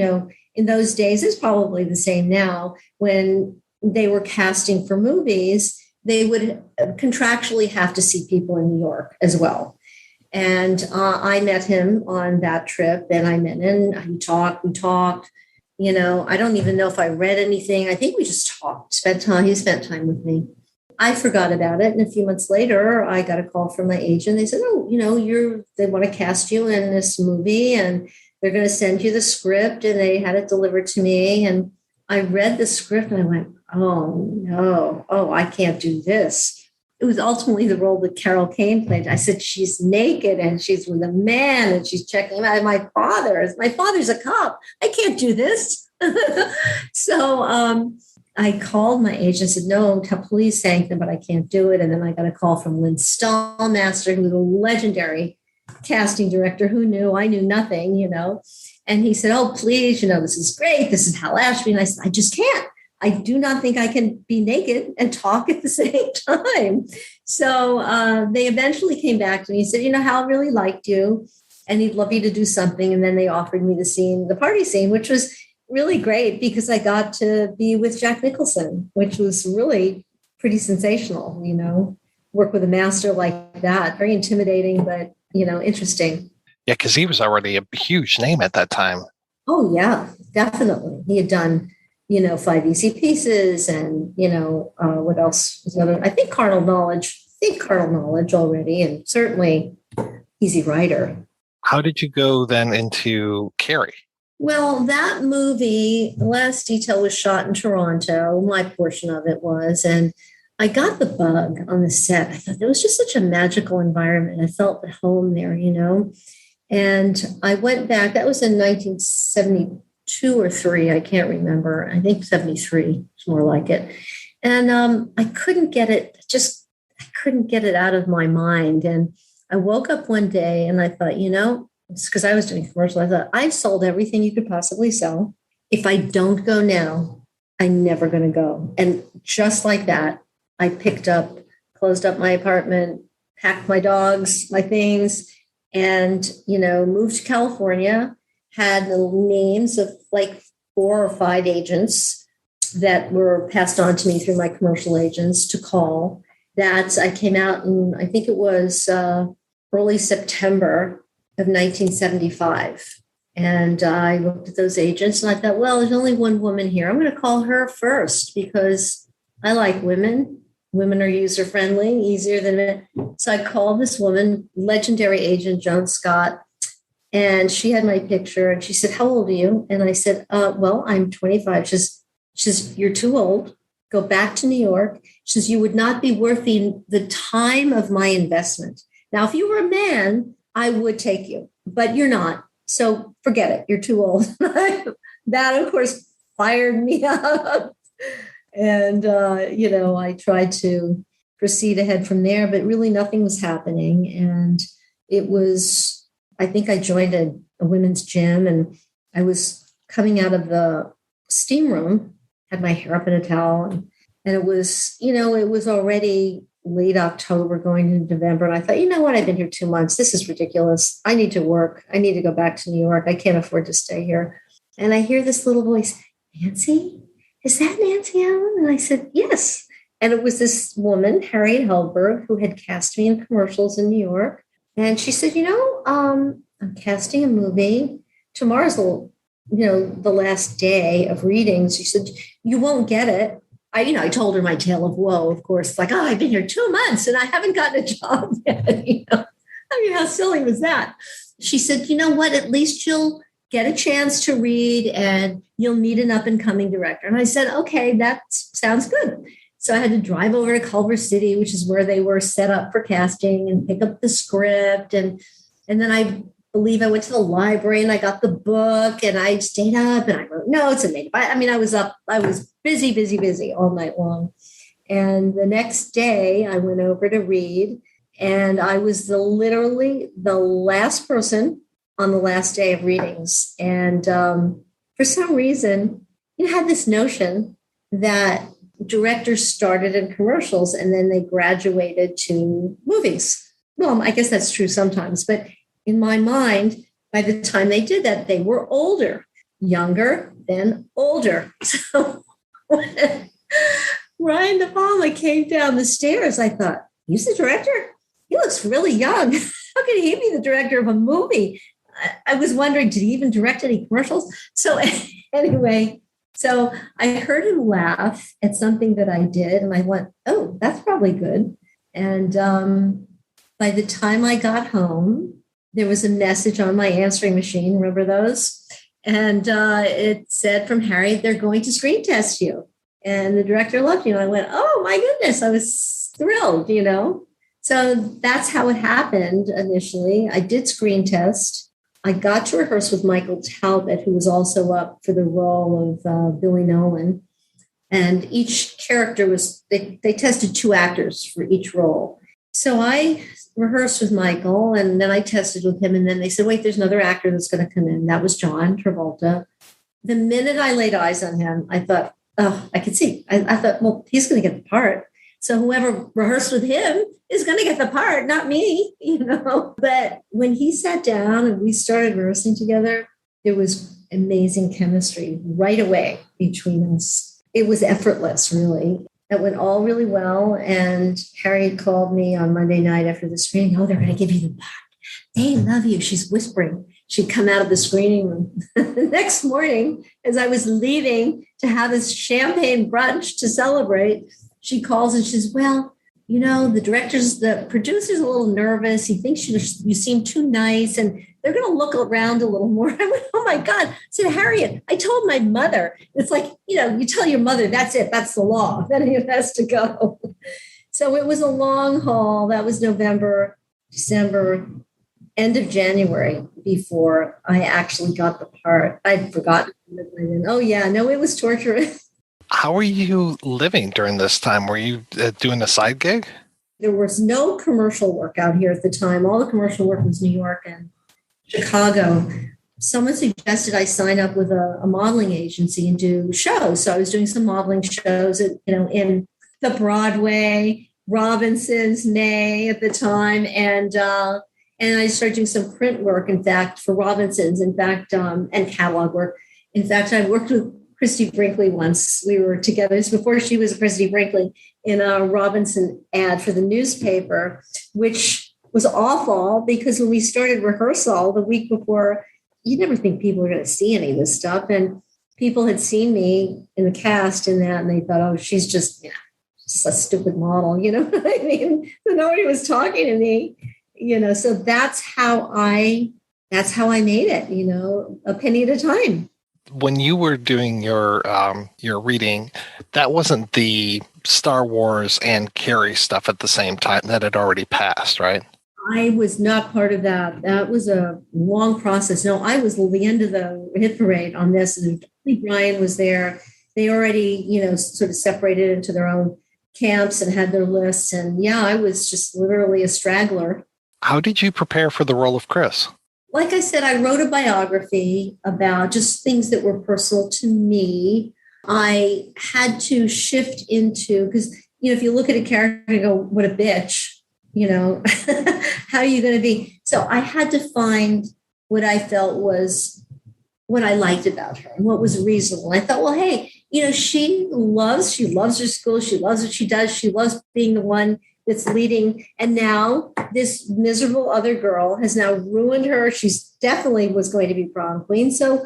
In those days, it's probably the same now, when they were casting for movies, they would contractually have to see people in New York as well. And I met him on that trip, and I met him. We talked. I don't even know if I read anything. I think we just talked, he spent time with me. I forgot about it. And a few months later, I got a call from my agent. They said, they want to cast you in this movie, and they're going to send you the script. And they had it delivered to me. And I read the script and I went, oh no, I can't do this. It was ultimately the role that Carol Kane played. I said, she's naked and she's with a man and she's checking him out. My father's a cop. I can't do this. So I called my agent and said, no, please thank them, but I can't do it. And then I got a call from Lynn Stallmaster, who was a legendary casting director. Who knew? I knew nothing, And he said, oh, please, this is great. This is Hal Ashby. And I said, I just can't. I do not think I can be naked and talk at the same time. So they eventually came back to me and said, Hal really liked you and he'd love you to do something. And then they offered me the party scene, which was really great because I got to be with Jack Nicholson, which was really pretty sensational, work with a master like that. Very intimidating, but, interesting. Yeah, because he was already a huge name at that time. Oh, yeah, definitely. He had done 5 Easy Pieces and, what else was another? I think Carnal Knowledge already, and certainly Easy Rider. How did you go then into Carrie? Well, that movie, The Last Detail, was shot in Toronto. My portion of it was, and I got the bug on the set. I thought it was just such a magical environment. I felt at home there, And I went back. That was in 1972 or 3. I can't remember. I think 73 is more like it. And I couldn't get it. I couldn't get it out of my mind. And I woke up one day and I thought, it's because I was doing commercials. I thought, I've sold everything you could possibly sell. If I don't go now, I'm never going to go. And just like that, I closed up my apartment, packed my dogs, my things, and, moved to California, had the names of like 4 or 5 agents that were passed on to me through my commercial agents to call. That I came out in, I think it was early September of 1975. And I looked at those agents and I thought, well, there's only one woman here. I'm going to call her first because I like women. Women are user-friendly, easier than men. So I called this woman, legendary agent Joan Scott. And she had my picture and she said, how old are you? And I said, well, I'm 25. She says, you're too old. Go back to New York. She says, you would not be worth the time of my investment. Now, if you were a man, I would take you, but you're not. So forget it. You're too old. That, of course, fired me up. And, I tried to proceed ahead from there, but really nothing was happening. And it was, I think I joined a women's gym and I was coming out of the steam room, had my hair up in a towel. And it was, it was already late October going into November. And I thought, you know what? I've been here 2 months. This is ridiculous. I need to work. I need to go back to New York. I can't afford to stay here. And I hear this little voice, Nancy? Is that Nancy Allen? And I said, yes. And it was this woman, Harriet Hellberg, who had cast me in commercials in New York. And she said, I'm casting a movie. Tomorrow's the last day of readings. She said, you won't get it. I told her my tale of woe, of course. Like, I've been here 2 months and I haven't gotten a job yet. How silly was that? She said, you know what? At least you'll get a chance to read and you'll meet an up-and-coming director. And I said, okay, that sounds good. So I had to drive over to Culver City, which is where they were set up for casting, and pick up the script. And then I believe I went to the library and I got the book and I stayed up and I wrote notes and I was up. I was busy all night long. And the next day I went over to read and I was literally the last person on the last day of readings. And for some reason, I had this notion that directors started in commercials and then they graduated to movies. Well, I guess that's true sometimes, but in my mind, by the time they did that, they were older, younger, then older. So when Ryan De Palma came down the stairs, I thought, he's the director? He looks really young. How could he be the director of a movie? I was wondering, did he even direct any commercials? So anyway, so I heard him laugh at something that I did, and I went, oh, that's probably good. And by the time I got home, there was a message on my answering machine. Remember those? And it said from Harriet, they're going to screen test you. And the director loved you. And I went, oh, my goodness. I was thrilled, So that's how it happened initially. I did screen test. I got to rehearse with Michael Talbot, who was also up for the role of Billy Nolan. And each character they tested 2 actors for each role. So I rehearsed with Michael and then I tested with him. And then they said, wait, there's another actor that's going to come in. That was John Travolta. The minute I laid eyes on him, I thought, oh, I could see. I thought, well, he's going to get the part. So whoever rehearsed with him is going to get the part, not me, But when he sat down and we started rehearsing together, there was amazing chemistry right away between us. It was effortless, really. It went all really well. And Harriet called me on Monday night after the screening. Oh, they're going to give you the part. They love you. She's whispering. She'd come out of the screening room. The next morning, as I was leaving to have this champagne brunch to celebrate, she calls and she says, well, the producer's a little nervous. He thinks you seem too nice and they're going to look around a little more. I went, oh my God. I said, Harriet, I told my mother. It's like, you tell your mother, that's it. That's the law. Then it has to go. So it was a long haul. That was November, December, end of January before I actually got the part. I'd forgotten. Oh yeah, no, it was torturous. How were you living during this time? Were you doing a side gig? There was no commercial work out here at the time. All the commercial work was New York and Chicago. Someone suggested I sign up with a modeling agency and do shows. So I was doing some modeling shows, in the Broadway, Robinson's, May at the time, and I started doing some print work. In fact, for Robinson's, and catalog work. In fact, I worked with Christy Brinkley once. We were together. This before she was Christy Brinkley, in a Robinson ad for the newspaper, which was awful because when we started rehearsal the week before, you never think people were going to see any of this stuff. And people had seen me in the cast in that, and they thought, oh, she's just a stupid model. You know what I mean? So nobody was talking to me, So that's how I that's how I made it, a penny at a time. When you were doing your reading, that wasn't the Star Wars and Carrie stuff at the same time. That had already passed, right? I was not part of that. That was a long process. No, I was the end of the hit parade on this, and Brian was there. They already, sort of separated into their own camps and had their lists. And yeah, I was just literally a straggler. How did you prepare for the role of Chris? Like I said, I wrote a biography about just things that were personal to me. I had to shift into, because, if you look at a character and go, what a bitch, how are you going to be? So I had to find what I felt was what I liked about her and what was reasonable. I thought, well, hey, she loves her school. She loves what she does. She loves being the one that's leading. And now this miserable other girl has now ruined her. She's definitely was going to be prom queen. So,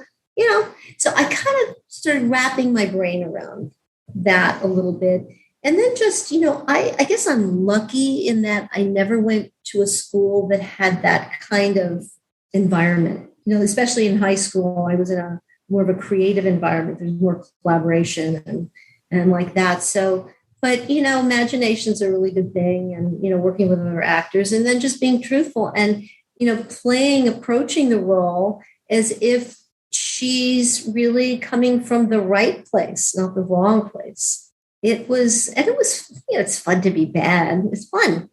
so I kind of started wrapping my brain around that a little bit. And then just, I guess I'm lucky in that I never went to a school that had that kind of environment. Especially in high school, I was in a more of a creative environment. There's more collaboration and like that. So, but, imagination's a really good thing, and, working with other actors, and then just being truthful and, approaching the role as if she's really coming from the right place, not the wrong place. It was, it's fun to be bad. It's fun,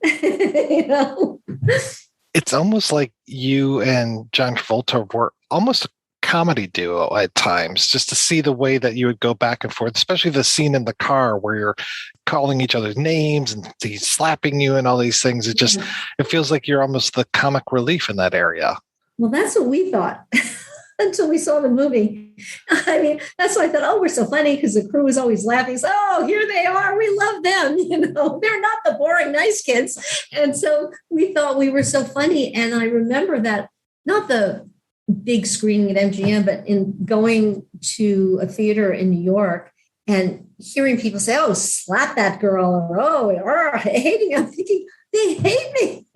It's almost like you and John Travolta were almost a comedy duo at times, just to see the way that you would go back and forth, especially the scene in the car where you're calling each other's names and he's slapping you and all these things. It feels like you're almost the comic relief in that area. Well, that's what we thought until we saw the movie. I mean, that's why I thought, we're so funny, because the crew was always laughing. So, here they are. We love them. They're not the boring, nice kids. And so we thought we were so funny. And I remember that, not the big screening at MGM, but in going to a theater in New York and hearing people say, slap that girl, or hating. I'm thinking, they hate me.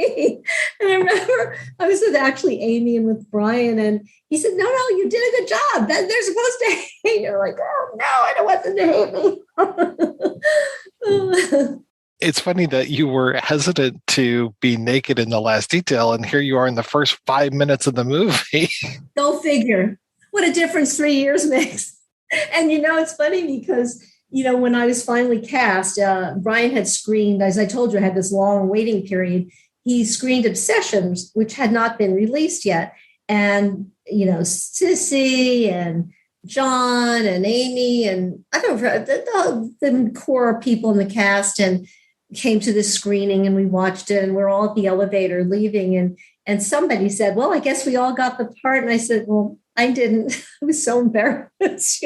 And I remember I was with actually Amy and with Brian, and he said, no, you did a good job. They're supposed to hate you. You're like, oh, no, I don't want them to hate me. It's funny that you were hesitant to be naked in The Last Detail, and here you are in the first 5 minutes of the movie. Go figure. What a difference 3 years makes. And, it's funny because, when I was finally cast, Brian had screened, as I told you, I had this long waiting period. He screened Obsessions, which had not been released yet. And, Sissy and John and Amy and I don't know, the core people in the cast and came to this screening, and we watched it, and we're all at the elevator leaving. And somebody said, well, I guess we all got the part. And I said, well, I didn't. I was so embarrassed,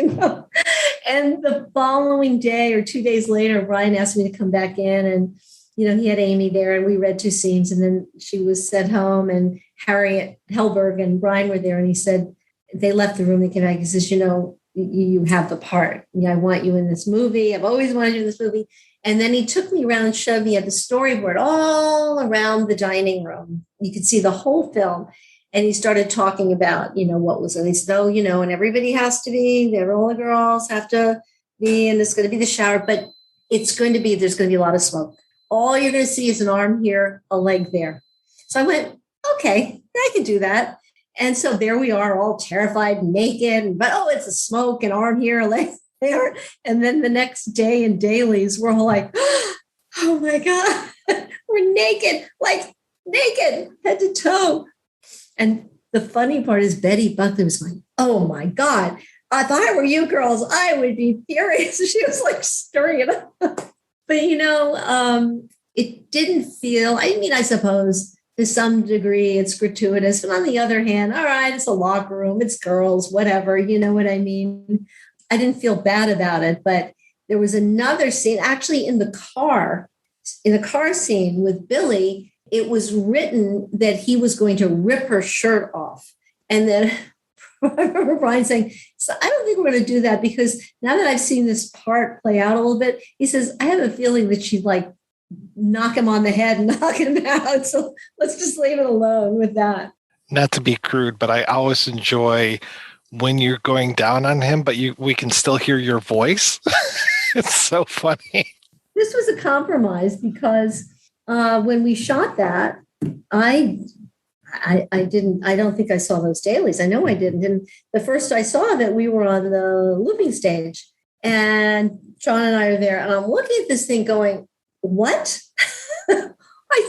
And the following day or 2 days later, Brian asked me to come back in, and, he had Amy there, and we read 2 scenes, and then she was sent home, and Harriet Hellberg and Brian were there. And he said, they left the room, they came back. He says, you have the part. I want you in this movie. I've always wanted you in this movie. And then he took me around and showed me the storyboard all around the dining room. You could see the whole film. And he started talking about, what was it. He said, and everybody has to be, all the girls have to be, and it's going to be the shower, but there's going to be a lot of smoke. All you're going to see is an arm here, a leg there. So I went, okay, I can do that. And so there we are, all terrified, naked, but it's a smoke, an arm here, a leg there. And then the next day in dailies, we're all like, oh my God, we're naked, head to toe. And the funny part is Betty Buckley was going, oh my God, if I were you girls, I would be furious. She was like stirring it up. But, it didn't feel, I suppose to some degree it's gratuitous. But on the other hand, all right, it's a locker room, it's girls, whatever, you know what I mean? I didn't feel bad about it. But there was another scene, actually in the car scene with Billy. It was written that he was going to rip her shirt off. And then I remember Brian saying, so I don't think we're going to do that, because now that I've seen this part play out a little bit, he says, I have a feeling that she'd knock him on the head and knock him out. So let's just leave it alone with that. Not to be crude, but I always enjoy when you're going down on him, but we can still hear your voice. It's so funny. This was a compromise because when we shot that, I don't think I saw those dailies. I know I didn't. And the first I saw that we were on the looping stage, and John and I are there, and I'm looking at this thing going, what? I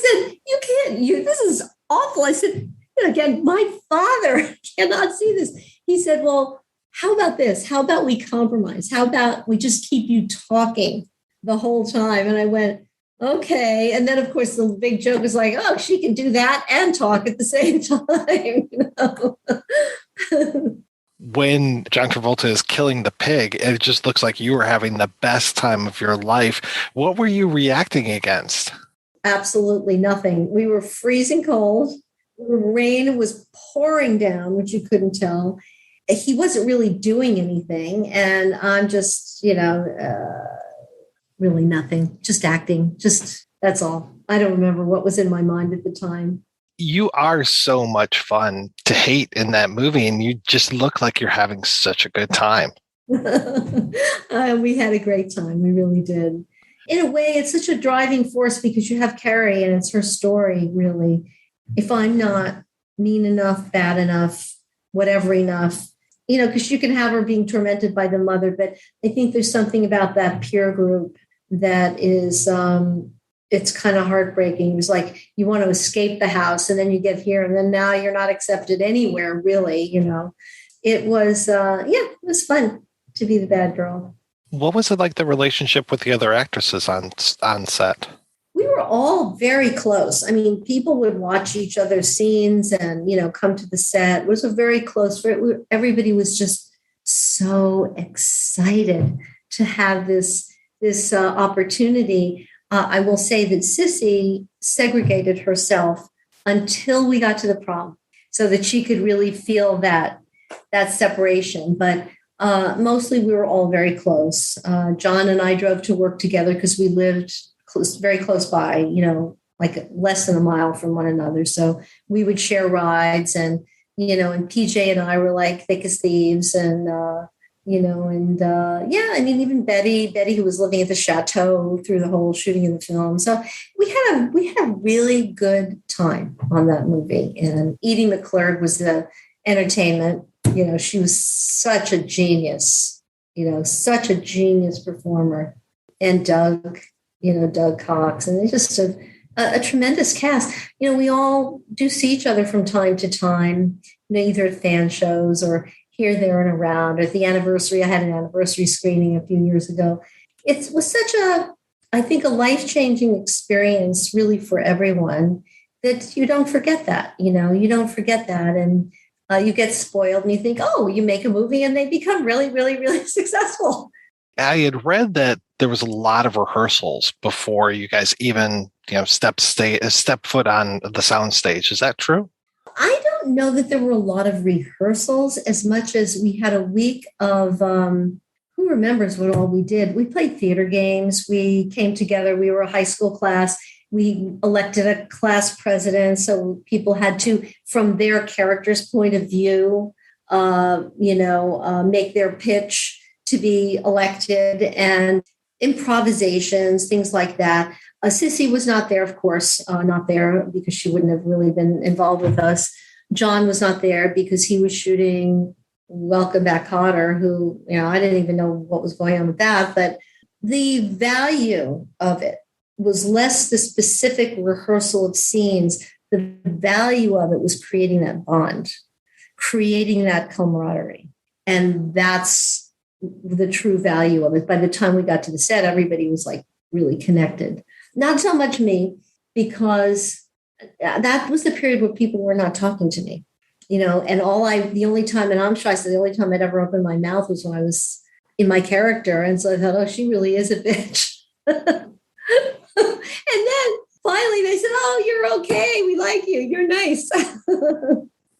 said, you can't, this is awful. I said, again, my father cannot see this. He said, well, how about this? How about we compromise? How about we just keep you talking the whole time? And I went, okay. And then, of course, the big joke is like, oh, she can do that and talk at the same time. When John Travolta is killing the pig, it just looks like you were having the best time of your life. What were you reacting against? Absolutely nothing. We were freezing cold. Rain was pouring down, which you couldn't tell. He wasn't really doing anything. And I'm just, really nothing, just acting. Just, that's all. I don't remember what was in my mind at the time. You are so much fun to hate in that movie, and you just look like you're having such a good time. We had a great time. We really did. In a way, it's such a driving force because you have Carrie and it's her story, really. If I'm not mean enough, bad enough, whatever enough, because you can have her being tormented by the mother, but I think there's something about that peer group that is, it's kind of heartbreaking. It was like you want to escape the house and then you get here and then now you're not accepted anywhere, really, It was, it was fun to be the bad girl. What was it like, the relationship with the other actresses on set? We were all very close. I mean, people would watch each other's scenes and, come to the set. It was a very close, everybody was just so excited to have this opportunity. I will say that Sissy segregated herself until we got to the prom so that she could really feel that separation. But mostly we were all very close. John and I drove to work together because we lived very close by, like less than a mile from one another. So we would share rides and PJ and I were like thick as thieves and, even Betty, who was living at the chateau through the whole shooting of the film. So we had a really good time on that movie. And Edie McClurg was the entertainment. She was such a genius, such a genius performer. And Doug Cox, and it's just a tremendous cast. We all do see each other from time to time, either at fan shows or here, there, and around. At the anniversary, I had an anniversary screening a few years ago. It was such I think, a life-changing experience really for everyone that you don't forget that, you don't forget that. And you get spoiled and you think, oh, you make a movie and they become really, really, really successful. I had read that there was a lot of rehearsals before you guys even, step foot on the sound stage. Is that true? I don't know that there were a lot of rehearsals as much as we had a week of, who remembers what all we did? We played theater games. We came together. We were a high school class. We elected a class president. So people had to, from their character's point of view, make their pitch to be elected, and improvisations, things like that. Sissy was not there, of course, not there because she wouldn't have really been involved with us. John was not there because he was shooting Welcome Back, Kotter, who, I didn't even know what was going on with that. But the value of it was less the specific rehearsal of scenes. The value of it was creating that bond, creating that camaraderie. And that's the true value of it. By the time we got to the set, everybody was like really connected. Not so much me, because that was the period where people were not talking to me, and the only time, and I'm shy, so the only time I'd ever opened my mouth was when I was in my character. And so I thought, oh, she really is a bitch. And then finally they said, oh, you're okay. We like you. You're nice.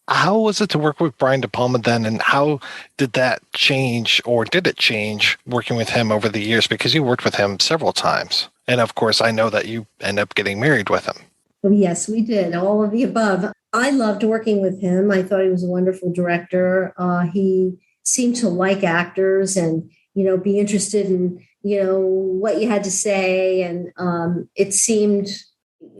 How was it to work with Brian De Palma then, and how did that change, or did it change working with him over the years? Because you worked with him several times. And of course, I know that you end up getting married with him. Oh, yes, we did. All of the above. I loved working with him. I thought he was a wonderful director. He seemed to like actors and, be interested in, what you had to say. And it seemed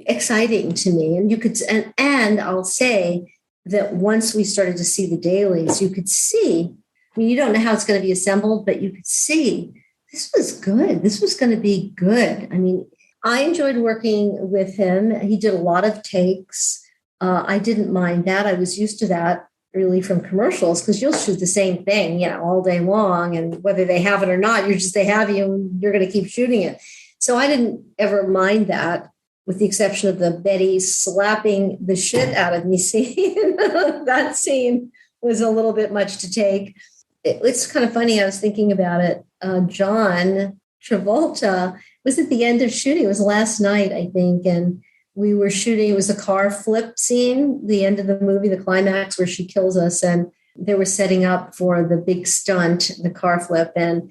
exciting to me. And you could, and I'll say that once we started to see the dailies, you could see, you don't know how it's going to be assembled, but you could see this was good. This was going to be good. I enjoyed working with him. He did a lot of takes. I didn't mind that. I was used to that really from commercials because you'll shoot the same thing, all day long. And whether they have it or not, they have you and you're going to keep shooting it. So I didn't ever mind that, with the exception of the Betty slapping the shit out of me scene. That scene was a little bit much to take. It's kind of funny. I was thinking about it. John Travolta was at the end of shooting. It was last night, I think. And we were shooting. It was a car flip scene, the end of the movie, the climax where she kills us. And they were setting up for the big stunt, the car flip. And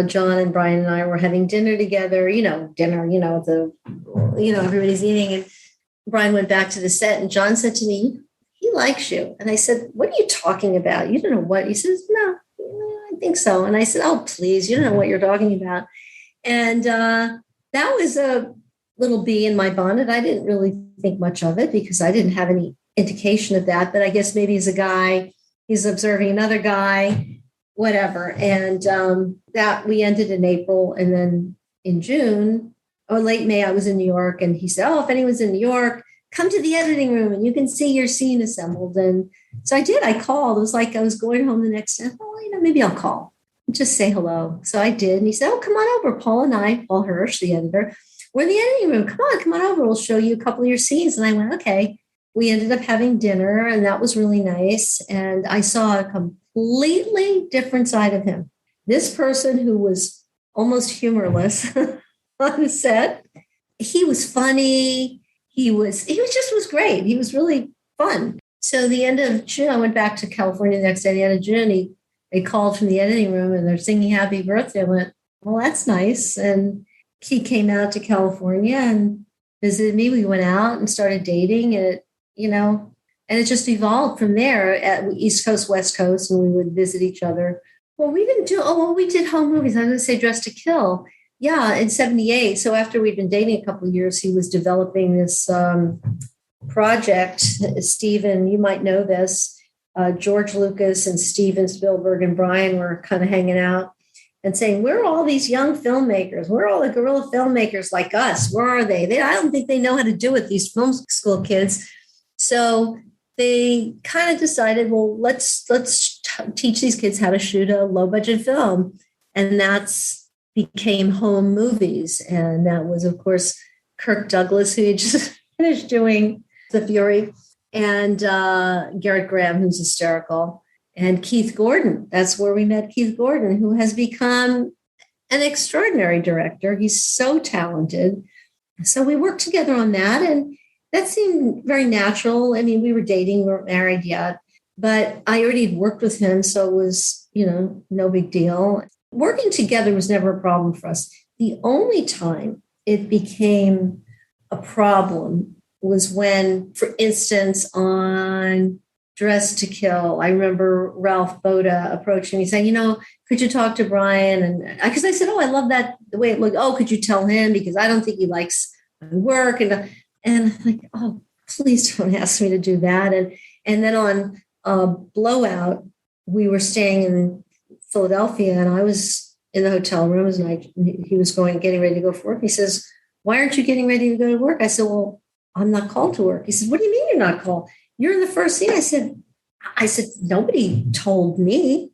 John and Brian and I were having dinner together, everybody's eating. And Brian went back to the set and John said to me, he likes you. And I said, what are you talking about? You don't know what? He says, no, I think so. And I said, oh, please, you don't know what you're talking about. And that was a little bee in my bonnet. I didn't really think much of it because I didn't have any indication of that. But I guess maybe he's a guy, he's observing another guy, whatever. And that we ended in April. And then in June or late May, I was in New York. And he said, oh, if anyone's in New York, come to the editing room and you can see your scene assembled. And so I did. I called. It was like I was going home the next day. Oh, maybe I'll call and just say hello. So I did. And he said, oh, come on over. Paul and I, Paul Hirsch, the editor, we're in the editing room. Come on over. We'll show you a couple of your scenes. And I went, okay. We ended up having dinner and that was really nice. And I saw a completely different side of him. This person who was almost humorless on the set, he was funny. He was great. He was really fun. So the end of June, I went back to California the next day. The end of June, they called from the editing room and they're singing happy birthday. I went, well, that's nice. And he came out to California and visited me. We went out and started dating and it just evolved from there at East Coast, West Coast, and we would visit each other. Well, we did home movies. I was going to say Dressed to Kill. Yeah, in 78. So after we'd been dating a couple of years, he was developing this project. Steven, you might know this. George Lucas and Steven Spielberg and Brian were kind of hanging out and saying, where are all these young filmmakers? Where are all the guerrilla filmmakers like us? Where are they? I don't think they know how to do it, these film school kids. So they kind of decided, well, let's teach these kids how to shoot a low-budget film. And that's became Home Movies. And that was, of course, Kirk Douglas, who had just finished doing The Fury, and Garrett Graham, who's hysterical, and Keith Gordon. That's where we met Keith Gordon, who has become an extraordinary director. He's so talented. So we worked together on that, and that seemed very natural. I mean, we were dating, we weren't married yet, but I already had worked with him, so it was, no big deal. Working together was never a problem for us. The only time it became a problem was when, for instance, on Dressed to Kill, I remember Ralph Boda approaching me saying, could you talk to Brian? And because I said, oh, I love that, the way it looked. Oh, could you tell him? Because I don't think he likes my work. And I'm like, oh, please don't ask me to do that. And then on Blowout, we were staying in Philadelphia, and I was in the hotel rooms, and he was getting ready to go for work. He says, why aren't you getting ready to go to work? I said, well, I'm not called to work. He said, what do you mean you're not called? You're in the first scene. I said, nobody told me.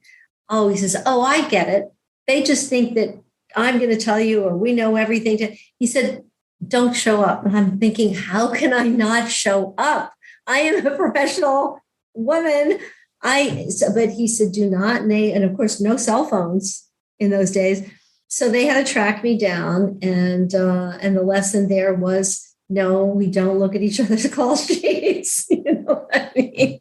Oh, he says, oh, I get it. They just think that I'm going to tell you, or we know everything. He said, don't show up. And I'm thinking, how can I not show up? I am a professional woman. But he said, do not. And of course, no cell phones in those days. So they had to track me down. And the lesson there was, no, we don't look at each other's call sheets. You know what I mean?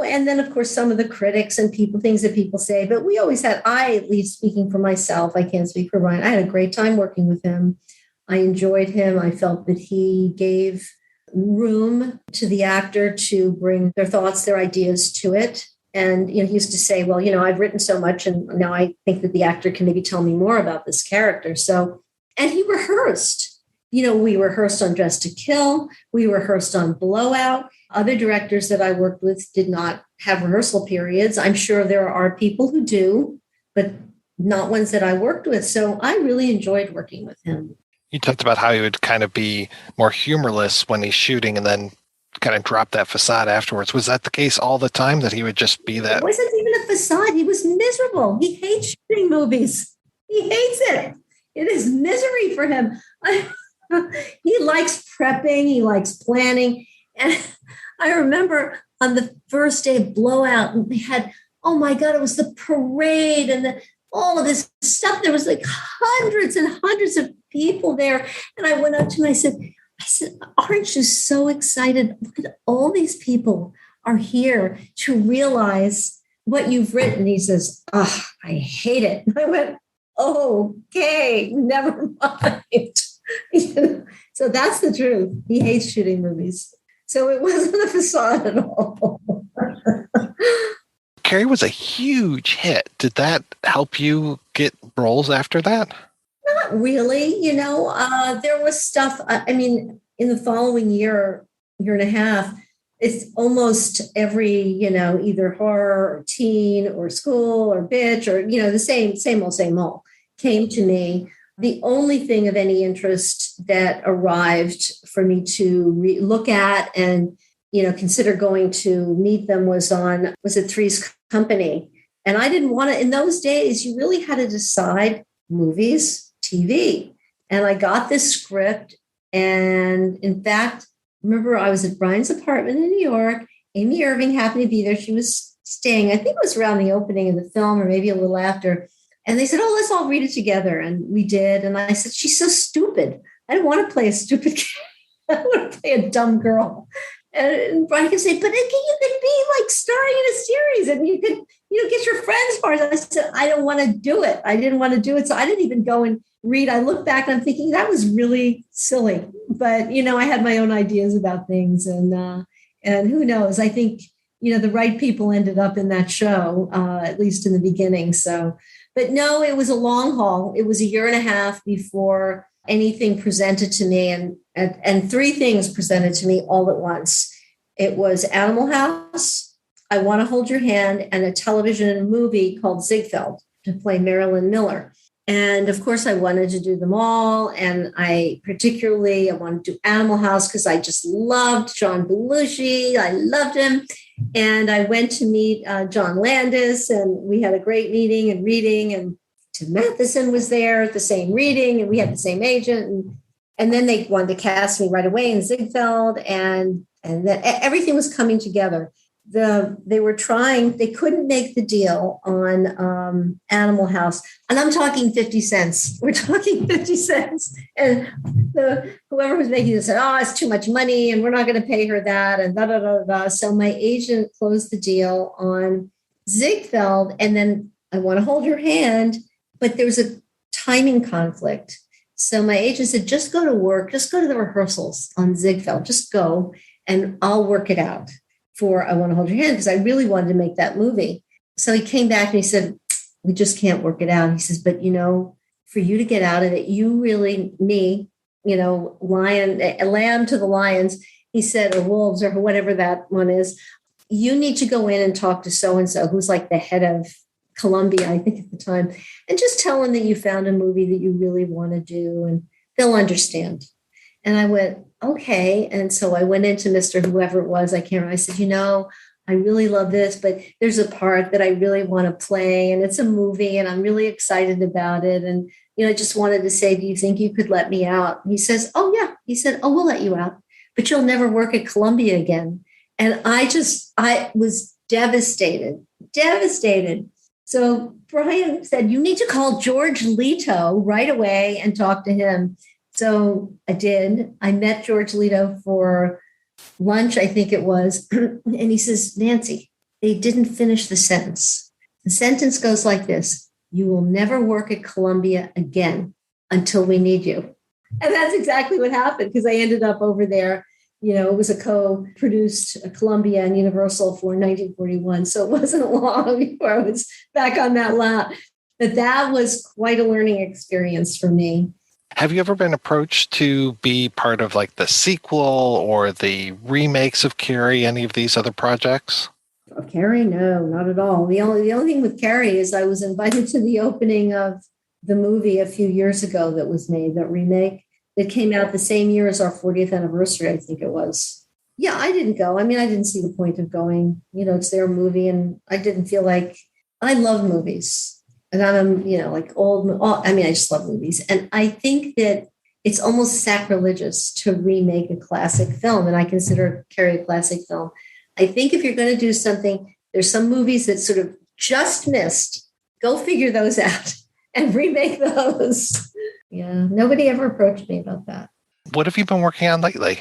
And then, of course, some of the critics and things that people say. But we always had, at least speaking for myself, I can't speak for Brian, I had a great time working with him. I enjoyed him. I felt that he gave room to the actor to bring their thoughts, their ideas to it. And, he used to say, well, I've written so much and now I think that the actor can maybe tell me more about this character. So, and he rehearsed, we rehearsed on Dress to Kill. We rehearsed on Blowout. Other directors that I worked with did not have rehearsal periods. I'm sure there are people who do, but not ones that I worked with. So I really enjoyed working with him. You talked about how he would kind of be more humorless when he's shooting and then kind of drop that facade afterwards. Was that the case all the time, that he would just be that? It wasn't even a facade. He was miserable. He hates shooting movies. He hates it. It is misery for him. He likes prepping. He likes planning. And I remember on the first day of Blowout, we had, oh my God, it was the parade and all of this stuff. There was like hundreds and hundreds of people there. And I went up to him and I said, aren't you so excited? Look at all these people are here to realize what you've written. He says, I hate it. And I went, okay, never mind. So that's the truth. He hates shooting movies. So it wasn't a facade at all. Carrie was a huge hit. Did that help you get roles after that? Not really. There was stuff. In the following year and a half, it's almost every, either horror or teen or school or bitch or, the same old came to me. The only thing of any interest that arrived for me to look at and, consider going to meet them was at Three's Company. And I didn't want to, in those days, you really had to decide movies, TV. And I got this script. And in fact, remember I was at Brian's apartment in New York. Amy Irving happened to be there. She was staying, I think it was around the opening of the film or maybe a little after. And they said, let's all read it together. And we did. And I said, she's so stupid. I don't want to play a stupid kid. I want to play a dumb girl. And Brian could say, but you could be like starring in a series and you could, get your friends for it. I said, I don't want to do it. I didn't want to do it. So I didn't even go and read. I look back and I'm thinking that was really silly. But, I had my own ideas about things. And who knows? I think, the right people ended up in that show, at least in the beginning. So, but no, it was a long haul. It was a year and a half before anything presented to me, and three things presented to me all at once. It was Animal House, I Want to Hold Your Hand, and a television movie called Ziegfeld to play Marilyn Miller. And of course, I wanted to do them all. And I wanted to do Animal House because I just loved John Belushi. I loved him. And I went to meet John Landis, and we had a great meeting and reading. And Tim Matheson was there at the same reading, and we had the same agent. And then they wanted to cast me right away in Ziegfeld, and that everything was coming together. They couldn't make the deal on Animal House. And I'm talking 50 cents. We're talking 50 cents. And whoever was making this said, it's too much money and we're not going to pay her that. And da, da, da, da. So my agent closed the deal on Ziegfeld. And then I Want to Hold Your Hand. But there was a timing conflict. So my agent said, just go to work. Just go to the rehearsals on Ziegfeld. Just go and I'll work it out for I Want to Hold Your Hand, because I really wanted to make that movie. So he came back and he said, we just can't work it out. He says, but for you to get out of it, you really, lamb to the lions, he said, or wolves or whatever that one is, you need to go in and talk to so-and-so, who's like the head of Columbia, I think at the time, and just tell them that you found a movie that you really want to do and they'll understand. And I went, okay. And so I went into Mr. Whoever it was, I can't remember. I said, I really love this, but there's a part that I really want to play and it's a movie and I'm really excited about it. And, I just wanted to say, do you think you could let me out? And he says, oh yeah. He said, oh, we'll let you out, but you'll never work at Columbia again. And I was devastated. So Brian said, you need to call George Leto right away and talk to him. So I did. I met George Leto for lunch, I think it was. And he says, Nancy, they didn't finish the sentence. The sentence goes like this: you will never work at Columbia again until we need you. And that's exactly what happened, because I ended up over there. It was a co-produced Columbia and Universal for 1941. So it wasn't long before I was back on that lot. But that was quite a learning experience for me. Have you ever been approached to be part of like the sequel or the remakes of Carrie, any of these other projects? Of Carrie? No, not at all. The only thing with Carrie is I was invited to the opening of the movie a few years ago that was made, that remake. That came out the same year as our 40th anniversary, I think it was. Yeah, I didn't go. I mean, I didn't see the point of going. It's their movie, and I didn't feel like I love movies. And I'm, like I just love movies. And I think that it's almost sacrilegious to remake a classic film. And I consider Carrie a classic film. I think if you're going to do something, there's some movies that sort of just missed. Go figure those out and remake those. Yeah, nobody ever approached me about that. What have you been working on lately?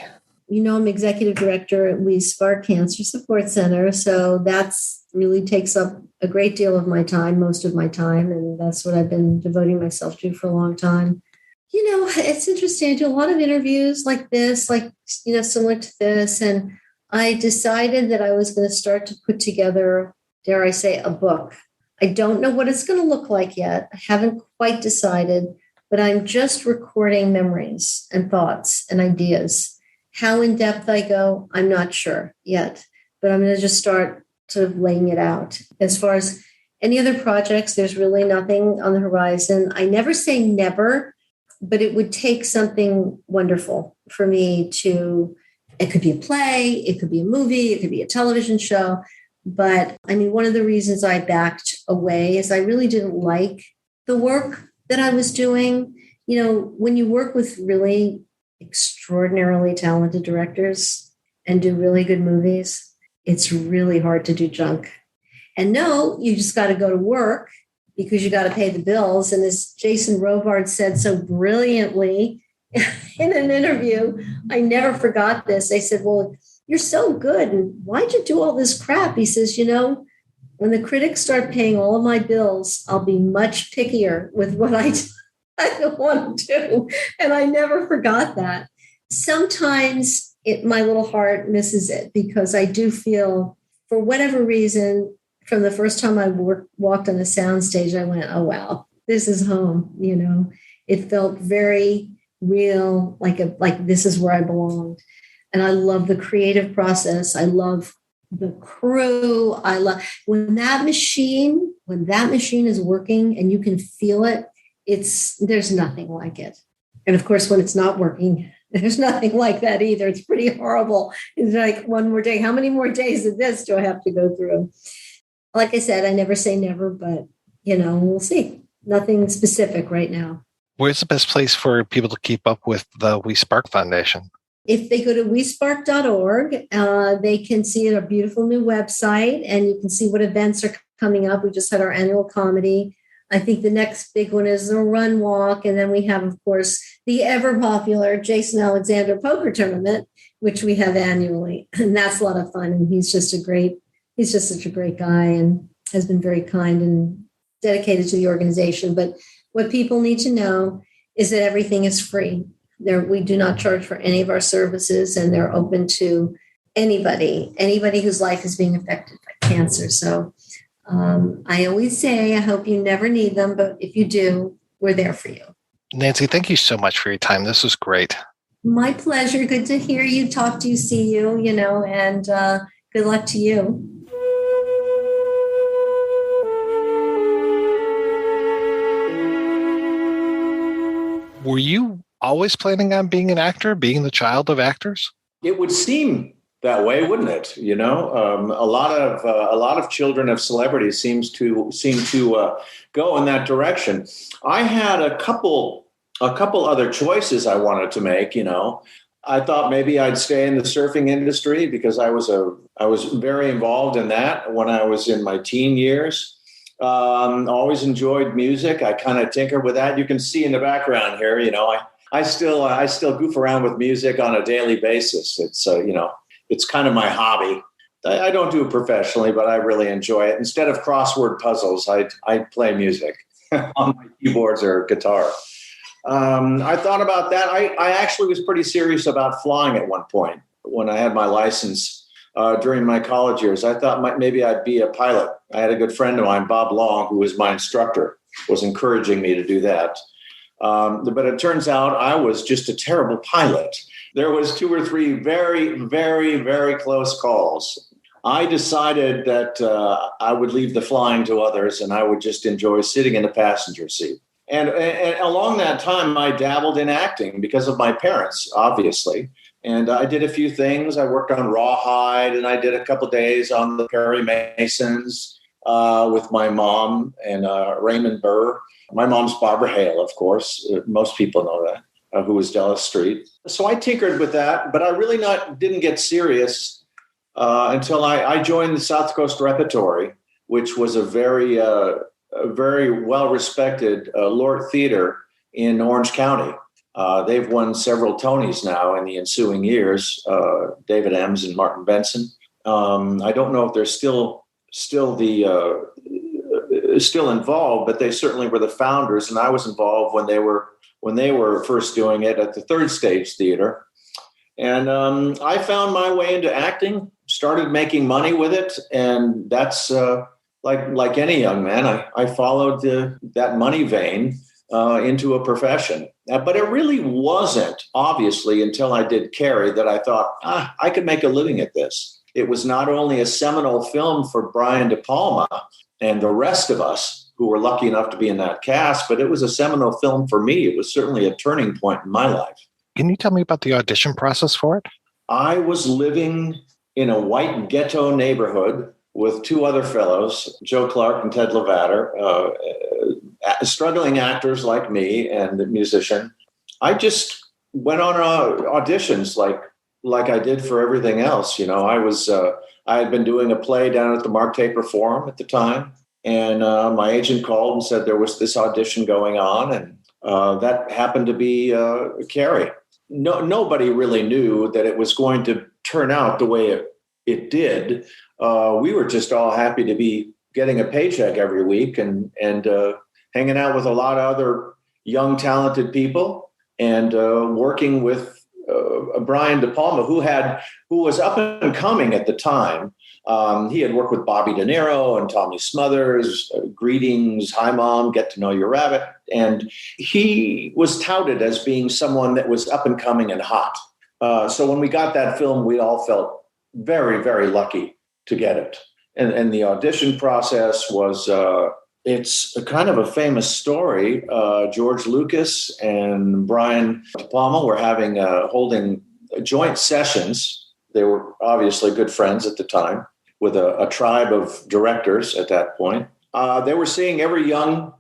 I'm executive director at We Spark Cancer Support Center. So that's really takes up a great deal of my time, most of my time. And that's what I've been devoting myself to for a long time. It's interesting. I do a lot of interviews like this, similar to this. And I decided that I was going to start to put together, dare I say, a book. I don't know what it's going to look like yet. I haven't quite decided. But I'm just recording memories and thoughts and ideas. How in depth I go, I'm not sure yet. But I'm going to just start sort of laying it out. As far as any other projects, there's really nothing on the horizon. I never say never, but it would take something wonderful for me to, it could be a play, it could be a movie, it could be a television show. But I mean, one of the reasons I backed away is I really didn't like the work that I was doing. When you work with really extraordinarily talented directors and do really good movies, it's really hard to do junk. And no, you just got to go to work because you got to pay the bills. And as Jason Rovard said so brilliantly in an interview, I never forgot this. I said, well, you're so good. And why'd you do all this crap? He says, when the critics start paying all of my bills, I'll be much pickier with what I don't want to do. And I never forgot that. Sometimes my little heart misses it because I do feel, for whatever reason, from the first time I walked on the soundstage, I went, oh, wow, this is home. It felt very real, like this is where I belonged. And I love the creative process. I love the crew. I love when that machine is working and you can feel it, there's nothing like it. And of course, when it's not working, there's nothing like that either. It's pretty horrible. It's like one more day. How many more days of this do I have to go through? Like I said, I never say never, but we'll see. Nothing specific right now. Where's the best place for people to keep up with the We Spark Foundation? If they go to wespark.org, they can see a beautiful new website and you can see what events are coming up. We just had our annual comedy. I think the next big one is the Run Walk. And then we have, of course, the ever popular Jason Alexander Poker Tournament, which we have annually. And that's a lot of fun. And he's just such a great guy and has been very kind and dedicated to the organization. But what people need to know is that everything is free. We do not charge for any of our services, and they're open to anybody whose life is being affected by cancer. So I always say, I hope you never need them, but if you do, we're there for you. Nancy, thank you so much for your time. This was great. My pleasure. Good to hear you, talk to you, see you, and good luck to you. Were you always planning on being an actor, being the child of actors? It would seem that way, wouldn't it? A lot of children of celebrities seem to go in that direction. I had a couple other choices I wanted to make. I thought maybe I'd stay in the surfing industry because I was very involved in that when I was in my teen years. Always enjoyed music. I kind of tinker with that. You can see in the background here, I still goof around with music on a daily basis. It's, it's kind of my hobby. I don't do it professionally, but I really enjoy it. Instead of crossword puzzles, I play music on my keyboards or guitar. I thought about that. I actually was pretty serious about flying at one point when I had my license during my college years. I thought maybe I'd be a pilot. I had a good friend of mine, Bob Long, who was my instructor, was encouraging me to do that. But it turns out I was just a terrible pilot. There was 2 or 3 very, very, very close calls. I decided that I would leave the flying to others and I would just enjoy sitting in the passenger seat. And along that time, I dabbled in acting because of my parents, obviously. And I did a few things. I worked on Rawhide, and I did a couple of days on the Perry Masons with my mom and Raymond Burr. My mom's Barbara Hale, of course. Most people know that, who was Dallas Street. So I tinkered with that, but I really didn't get serious until I joined the South Coast Repertory, which was a very well-respected Lort Theater in Orange County. They've won several Tonys now in the ensuing years, David Ems and Martin Benson. I don't know if they're still involved, but they certainly were the founders, and I was involved when they were first doing it at the Third Stage Theater. And I found my way into acting, started making money with it, and that's like any young man, I followed that money vein into a profession. But it really wasn't, obviously, until I did Carrie that I thought, I could make a living at this. It was not only a seminal film for Brian De Palma and the rest of us who were lucky enough to be in that cast, but it was a seminal film for me. It was certainly a turning point in my life. Can you tell me about the audition process for it? I was living in a white ghetto neighborhood with 2 other fellows, Joe Clark and Ted Levater, struggling actors like me and the musician. I just went on auditions like I did for everything else. You know, I had been doing a play down at the Mark Taper Forum at the time, and my agent called and said there was this audition going on, and that happened to be Carrie. Nobody really knew that it was going to turn out the way it did. We were just all happy to be getting a paycheck every week and hanging out with a lot of other young, talented people and working with Brian De Palma, who was up and coming at the time. He had worked with Bobby De Niro and Tommy Smothers, Greetings, Hi Mom, Get to Know Your Rabbit. And he was touted as being someone that was up and coming and hot. So when we got that film, we all felt very, very lucky to get it. And the audition process was, it's a kind of a famous story. George Lucas and Brian De Palma were holding joint sessions. They were obviously good friends at the time with a tribe of directors at that point. They were seeing every young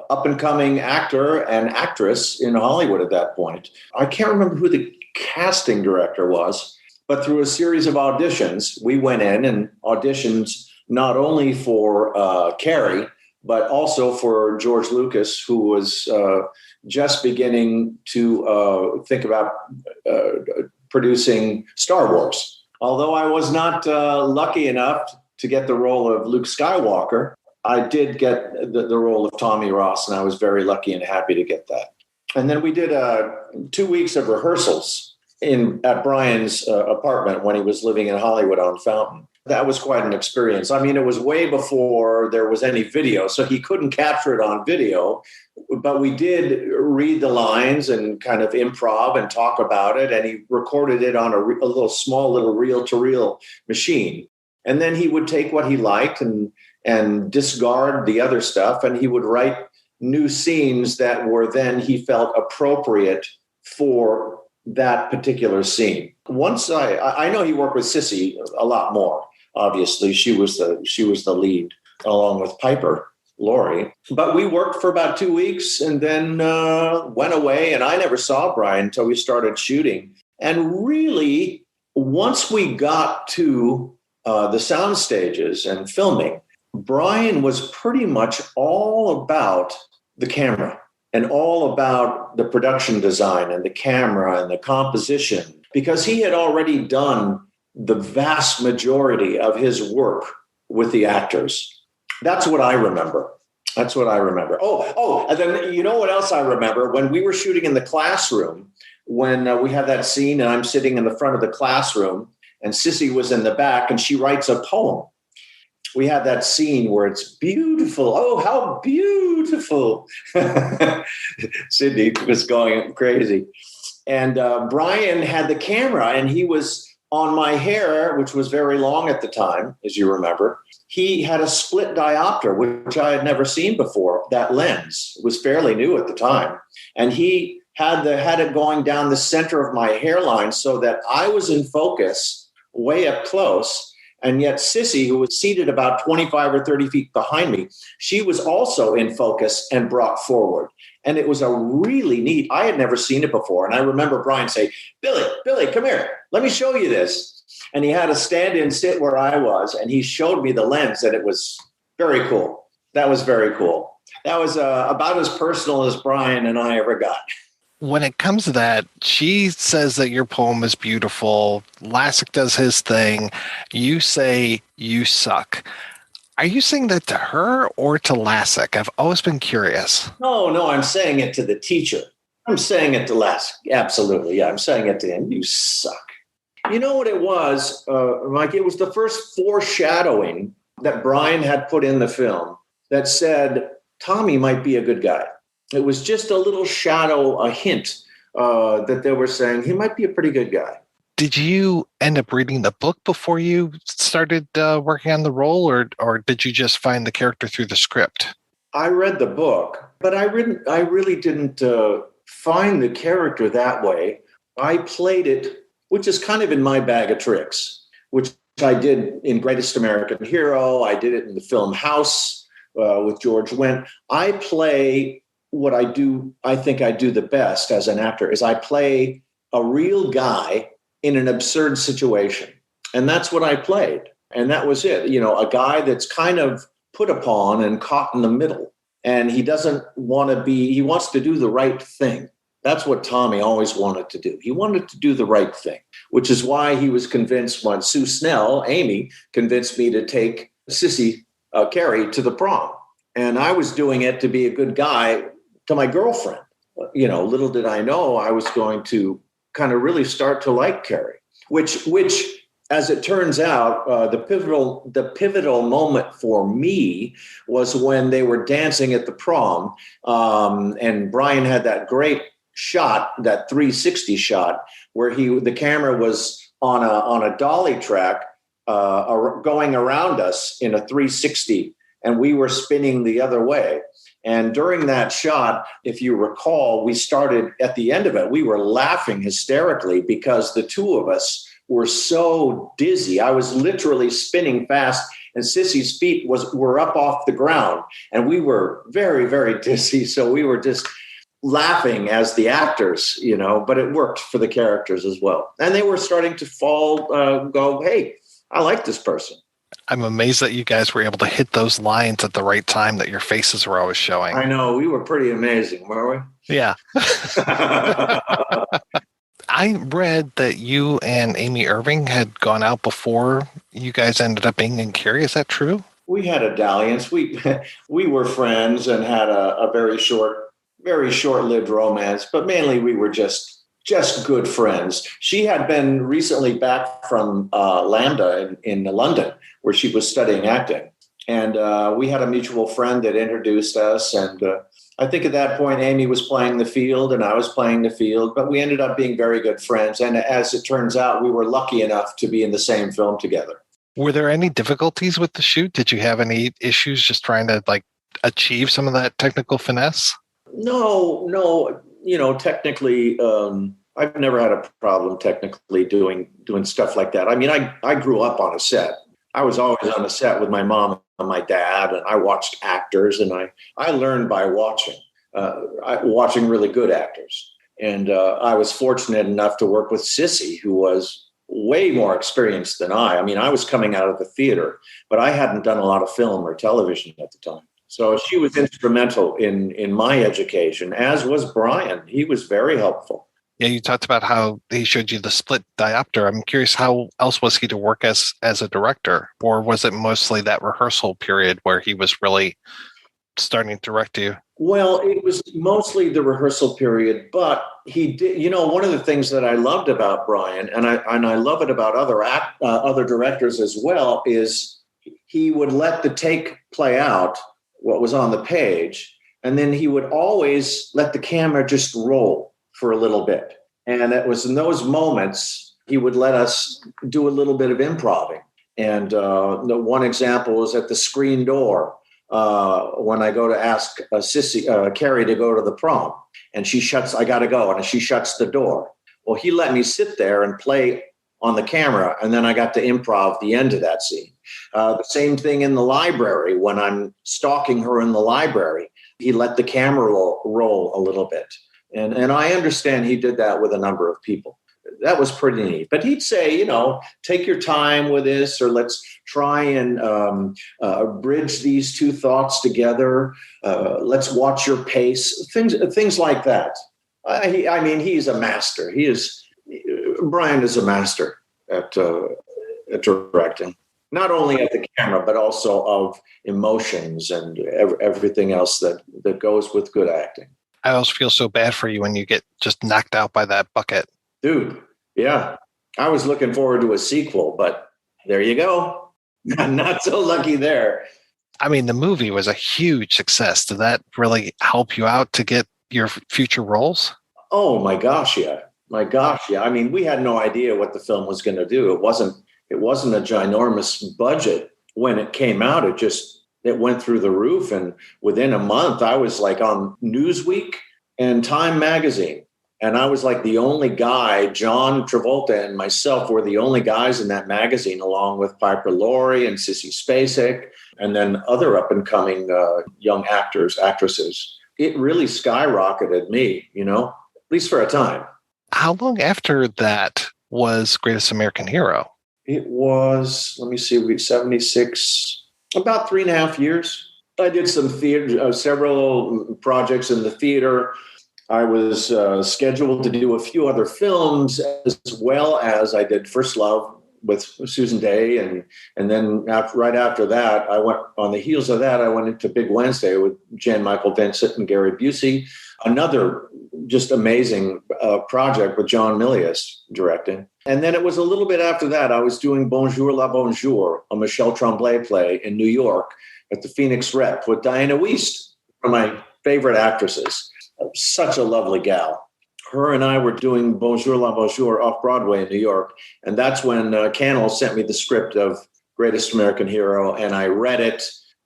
up-and-coming actor and actress in Hollywood at that point. I can't remember who the casting director was, but through a series of auditions, we went in and auditioned not only for Carrie, but also for George Lucas, who was just beginning to think about producing Star Wars. Although I was not lucky enough to get the role of Luke Skywalker, I did get the role of Tommy Ross, and I was very lucky and happy to get that. And then we did 2 weeks of rehearsals at Brian's apartment when he was living in Hollywood on Fountain. That was quite an experience. I mean, it was way before there was any video, so he couldn't capture it on video, but we did read the lines and kind of improv and talk about it, and he recorded it on a small little reel-to-reel machine. And then he would take what he liked and discard the other stuff, and he would write new scenes that were then he felt appropriate for that particular scene. Once I know he worked with Sissy a lot more. Obviously, she was the lead along with Piper, Laurie. But we worked for about 2 weeks and then went away. And I never saw Brian until we started shooting. And really, once we got to the sound stages and filming, Brian was pretty much all about the camera and all about the production design and the camera and the composition, because he had already done the vast majority of his work with the actors. That's what I remember. That's what I remember. And then you know what else I remember? When we were shooting in the classroom, when we had that scene and I'm sitting in the front of the classroom and Sissy was in the back and she writes a poem. We had that scene where it's beautiful. Oh, how beautiful. Sydney was going crazy. And Brian had the camera and he was on my hair, which was very long at the time, as you remember. He had a split diopter, which I had never seen before. That lens was fairly new at the time. And he had it going down the center of my hairline so that I was in focus way up close. And yet Sissy, who was seated about 25 or 30 feet behind me, she was also in focus and brought forward. And it was a really neat, I had never seen it before. And I remember Brian say, Billy, come here. Let me show you this. And he had a stand-in sit where I was, and he showed me the lens, and it was very cool. That was very cool. That was about as personal as Brian and I ever got. When it comes to that, she says that your poem is beautiful. Lassick does his thing. You say you suck. Are you saying that to her or to Lassick? I've always been curious. No, I'm saying it to the teacher. I'm saying it to Lassick. Absolutely. Yeah, I'm saying it to him. You suck. You know what it was, Mike? It was the first foreshadowing that Brian had put in the film that said Tommy might be a good guy. It was just a little shadow, a hint that they were saying he might be a pretty good guy. Did you end up reading the book before you started working on the role, or did you just find the character through the script? I read the book, but I really didn't find the character that way. I played it, which is kind of in my bag of tricks, which I did in Greatest American Hero. I did it in the film House with George Wendt. I play what I do. I think I do the best as an actor is I play a real guy in an absurd situation. And that's what I played. And that was it. You know, a guy that's kind of put upon and caught in the middle. And he doesn't want to be, he wants to do the right thing. That's what Tommy always wanted to do. He wanted to do the right thing, which is why he was convinced when Sue Snell, Amy, convinced me to take Sissy, Carrie, to the prom. And I was doing it to be a good guy to my girlfriend. You know, little did I know I was going to kind of really start to like Carrie, which, as it turns out, the pivotal moment for me was when they were dancing at the prom, and Brian had that great shot, that 360 shot, where the camera was on a dolly track going around us in a 360, and we were spinning the other way. And during that shot, if you recall, we started at the end of it, we were laughing hysterically because the two of us were so dizzy. I was literally spinning fast and Sissy's feet were up off the ground and we were very, very dizzy. So we were just laughing as the actors, you know, but it worked for the characters as well. And they were starting to go, hey, I like this person. I'm amazed that you guys were able to hit those lines at the right time that your faces were always showing. I know. We were pretty amazing, weren't we? Yeah. I read that you and Amy Irving had gone out before you guys ended up being in Carrie. Is that true? We had a dalliance. We were friends and had a very short-lived romance, but mainly we were just good friends. She had been recently back from Lambda in London, where she was studying acting. And we had a mutual friend that introduced us. And I think at that point, Amy was playing the field and I was playing the field, but we ended up being very good friends. And as it turns out, we were lucky enough to be in the same film together. Were there any difficulties with the shoot? Did you have any issues just trying to achieve some of that technical finesse? No, you know, technically, I've never had a problem technically doing stuff like that. I mean, I grew up on a set. I was always on a set with my mom and my dad, and I watched actors, and I learned by watching really good actors. And I was fortunate enough to work with Sissy, who was way more experienced than I. I mean, I was coming out of the theater, but I hadn't done a lot of film or television at the time. So she was instrumental in my education, as was Brian. He was very helpful. Yeah, you talked about how he showed you the split diopter. I'm curious, how else was he to work as a director? Or was it mostly that rehearsal period where he was really starting to direct you? Well, it was mostly the rehearsal period, but he did. One of the things that I loved about Brian, and I love it about other directors as well, is he would let the take play out what was on the page, and then he would always let the camera just roll for a little bit. And it was in those moments he would let us do a little bit of improv. And the one example is at the screen door when I go to ask Carrie to go to the prom, and I got to go, and she shuts the door. Well, he let me sit there and play on the camera, and then I got to improv the end of that scene. The same thing in the library when I'm stalking her in the library. He let the camera roll a little bit. And I understand he did that with a number of people. That was pretty neat. But he'd say, take your time with this, or let's try and bridge these two thoughts together. Let's watch your pace, things like that. He's a master. Brian is a master at directing, not only at the camera, but also of emotions and everything else that goes with good acting. I always feel so bad for you when you get just knocked out by that bucket. Dude, yeah. I was looking forward to a sequel, but there you go. Not so lucky there. I mean, the movie was a huge success. Did that really help you out to get your future roles? Oh, my gosh, yeah. I mean, we had no idea what the film was going to do. It wasn't a ginormous budget when it came out. It went through the roof. And within a month, I was like on Newsweek and Time Magazine. And I was like the only guy. John Travolta and myself were the only guys in that magazine, along with Piper Laurie and Sissy Spacek, and then other up-and-coming young actresses. It really skyrocketed me, at least for a time. How long after that was Greatest American Hero? It was, 76, about 3.5 years. I did some theater, several projects in the theater. I was scheduled to do a few other films, as well as I did First Love with Susan Day. And then right after that, on the heels of that, I went into Big Wednesday with Jan Michael Vincent and Gary Busey. Another just amazing project with John Milius directing. And then it was a little bit after that, I was doing Bonjour la Bonjour, a Michel Tremblay play in New York at the Phoenix Rep with Diana Wiest, one of my favorite actresses. Such a lovely gal. Her and I were doing Bonjour la Bonjour off Broadway in New York. And that's when Cannell sent me the script of Greatest American Hero. And I read it.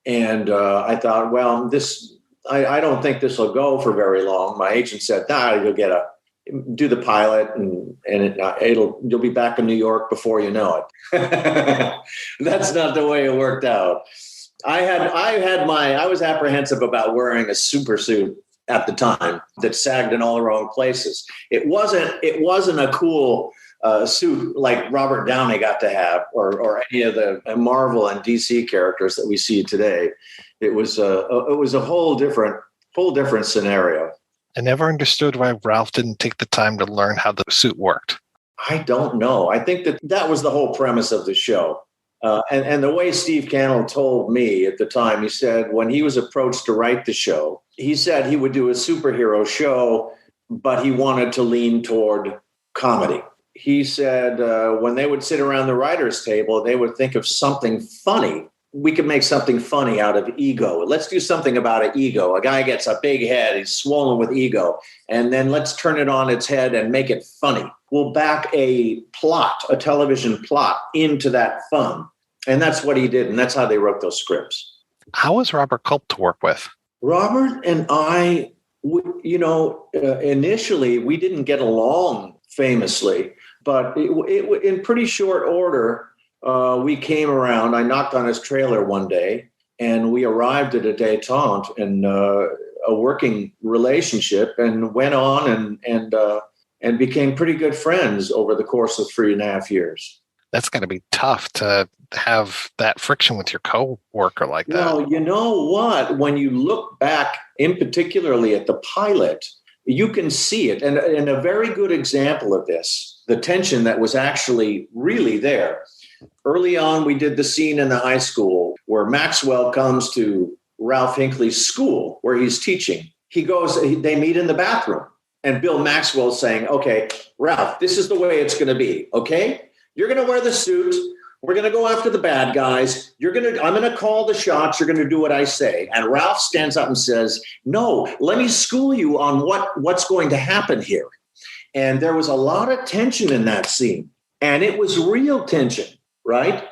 And I thought, well, I don't think this will go for very long. My agent said, you'll do the pilot and you'll be back in New York before you know it. That's not the way it worked out. I was apprehensive about wearing a super suit at the time that sagged in all the wrong places. It wasn't a cool suit like Robert Downey got to have, or any of the Marvel and DC characters that we see today. It was a whole different scenario. I never understood why Ralph didn't take the time to learn how the suit worked. I don't know. I think that was the whole premise of the show. And the way Steve Cannell told me at the time, he said when he was approached to write the show, he said he would do a superhero show, but he wanted to lean toward comedy. He said when they would sit around the writer's table, they would think of something funny. We could make something funny out of ego. Let's do something about an ego. A guy gets a big head, he's swollen with ego, and then let's turn it on its head and make it funny. We'll back a television plot into that fun. And that's what he did, and that's how they wrote those scripts. How was Robert Culp to work with? Robert and I, initially we didn't get along famously, but in pretty short order, we came around. I knocked on his trailer one day, and we arrived at a détente and a working relationship, and went on and became pretty good friends over the course of 3.5 years. That's got to be tough to have that friction with your co-worker like that. Well, you know what? When you look back, in particularly at the pilot, you can see it. And a very good example of this, the tension that was actually really there. Early on, we did the scene in the high school where Maxwell comes to Ralph Hinckley's school where he's teaching. They meet in the bathroom, and Bill Maxwell's saying, okay, Ralph, this is the way it's going to be. Okay. You're going to wear the suit. We're going to go after the bad guys. I'm going to call the shots. You're going to do what I say. And Ralph stands up and says, no, let me school you on what's going to happen here. And there was a lot of tension in that scene. And it was real tension, right?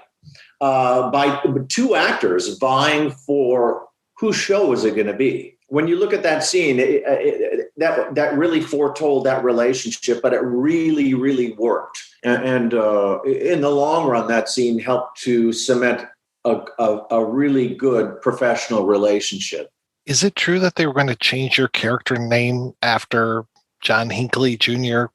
By two actors vying for whose show is it going to be. When you look at that scene, that really foretold that relationship, but it really, really worked. And in the long run, that scene helped to cement a really good professional relationship. Is it true that they were going to change your character name after John Hinckley Jr.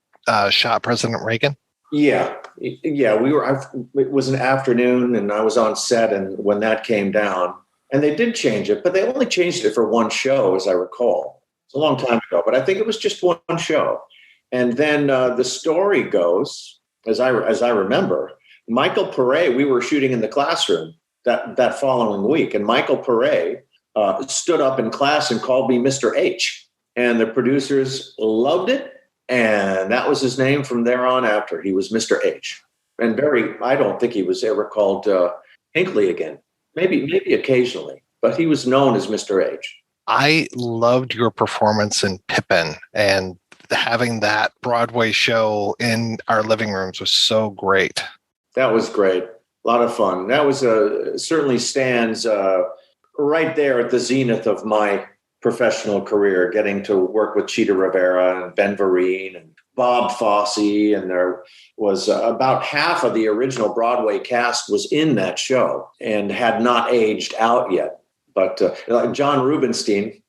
Shot President Reagan? Yeah. It was an afternoon, and I was on set, and when that came down, and they did change it, but they only changed it for one show, as I recall. It's a long time ago, but I think it was just one show. And then the story goes, as I remember, Michael Pare, we were shooting in the classroom that following week, and Michael Pare stood up in class and called me Mr. H. And the producers loved it, and that was his name from there on after. He was Mr. H. And I don't think he was ever called Hinckley again. Maybe occasionally, but he was known as Mr. H. I loved your performance in Pippin, and having that Broadway show in our living rooms was so great. That was great. A lot of fun. That was certainly stands right there at the zenith of my professional career, getting to work with Chita Rivera and Ben Vereen and Bob Fosse, and there was about half of the original Broadway cast was in that show and had not aged out yet. But like John Rubinstein,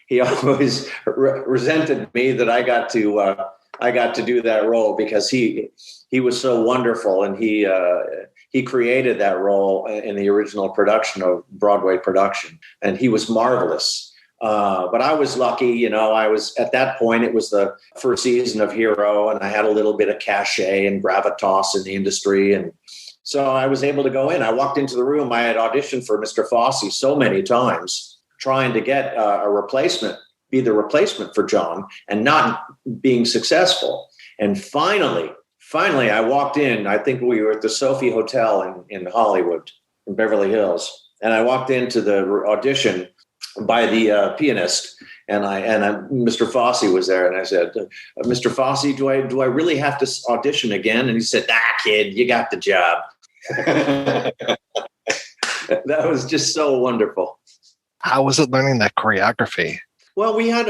he always resented me that I got to do that role because he was so wonderful, and he created that role in the original Broadway production, and he was marvelous. But I was lucky, I was at that point, it was the first season of Hero, and I had a little bit of cachet and gravitas in the industry. And so I was able to go in. I walked into the room. I had auditioned for Mr. Fosse so many times, trying to get be the replacement for John, and not being successful. And finally, I walked in. I think we were at the Sophie Hotel in Hollywood, in Beverly Hills. And I walked into the audition by the pianist, and Mr. Fosse was there, and I said, "Mr. Fosse, do I really have to audition again?" And he said, "Kid, you got the job." That was just so wonderful. How was it learning that choreography? Well, we had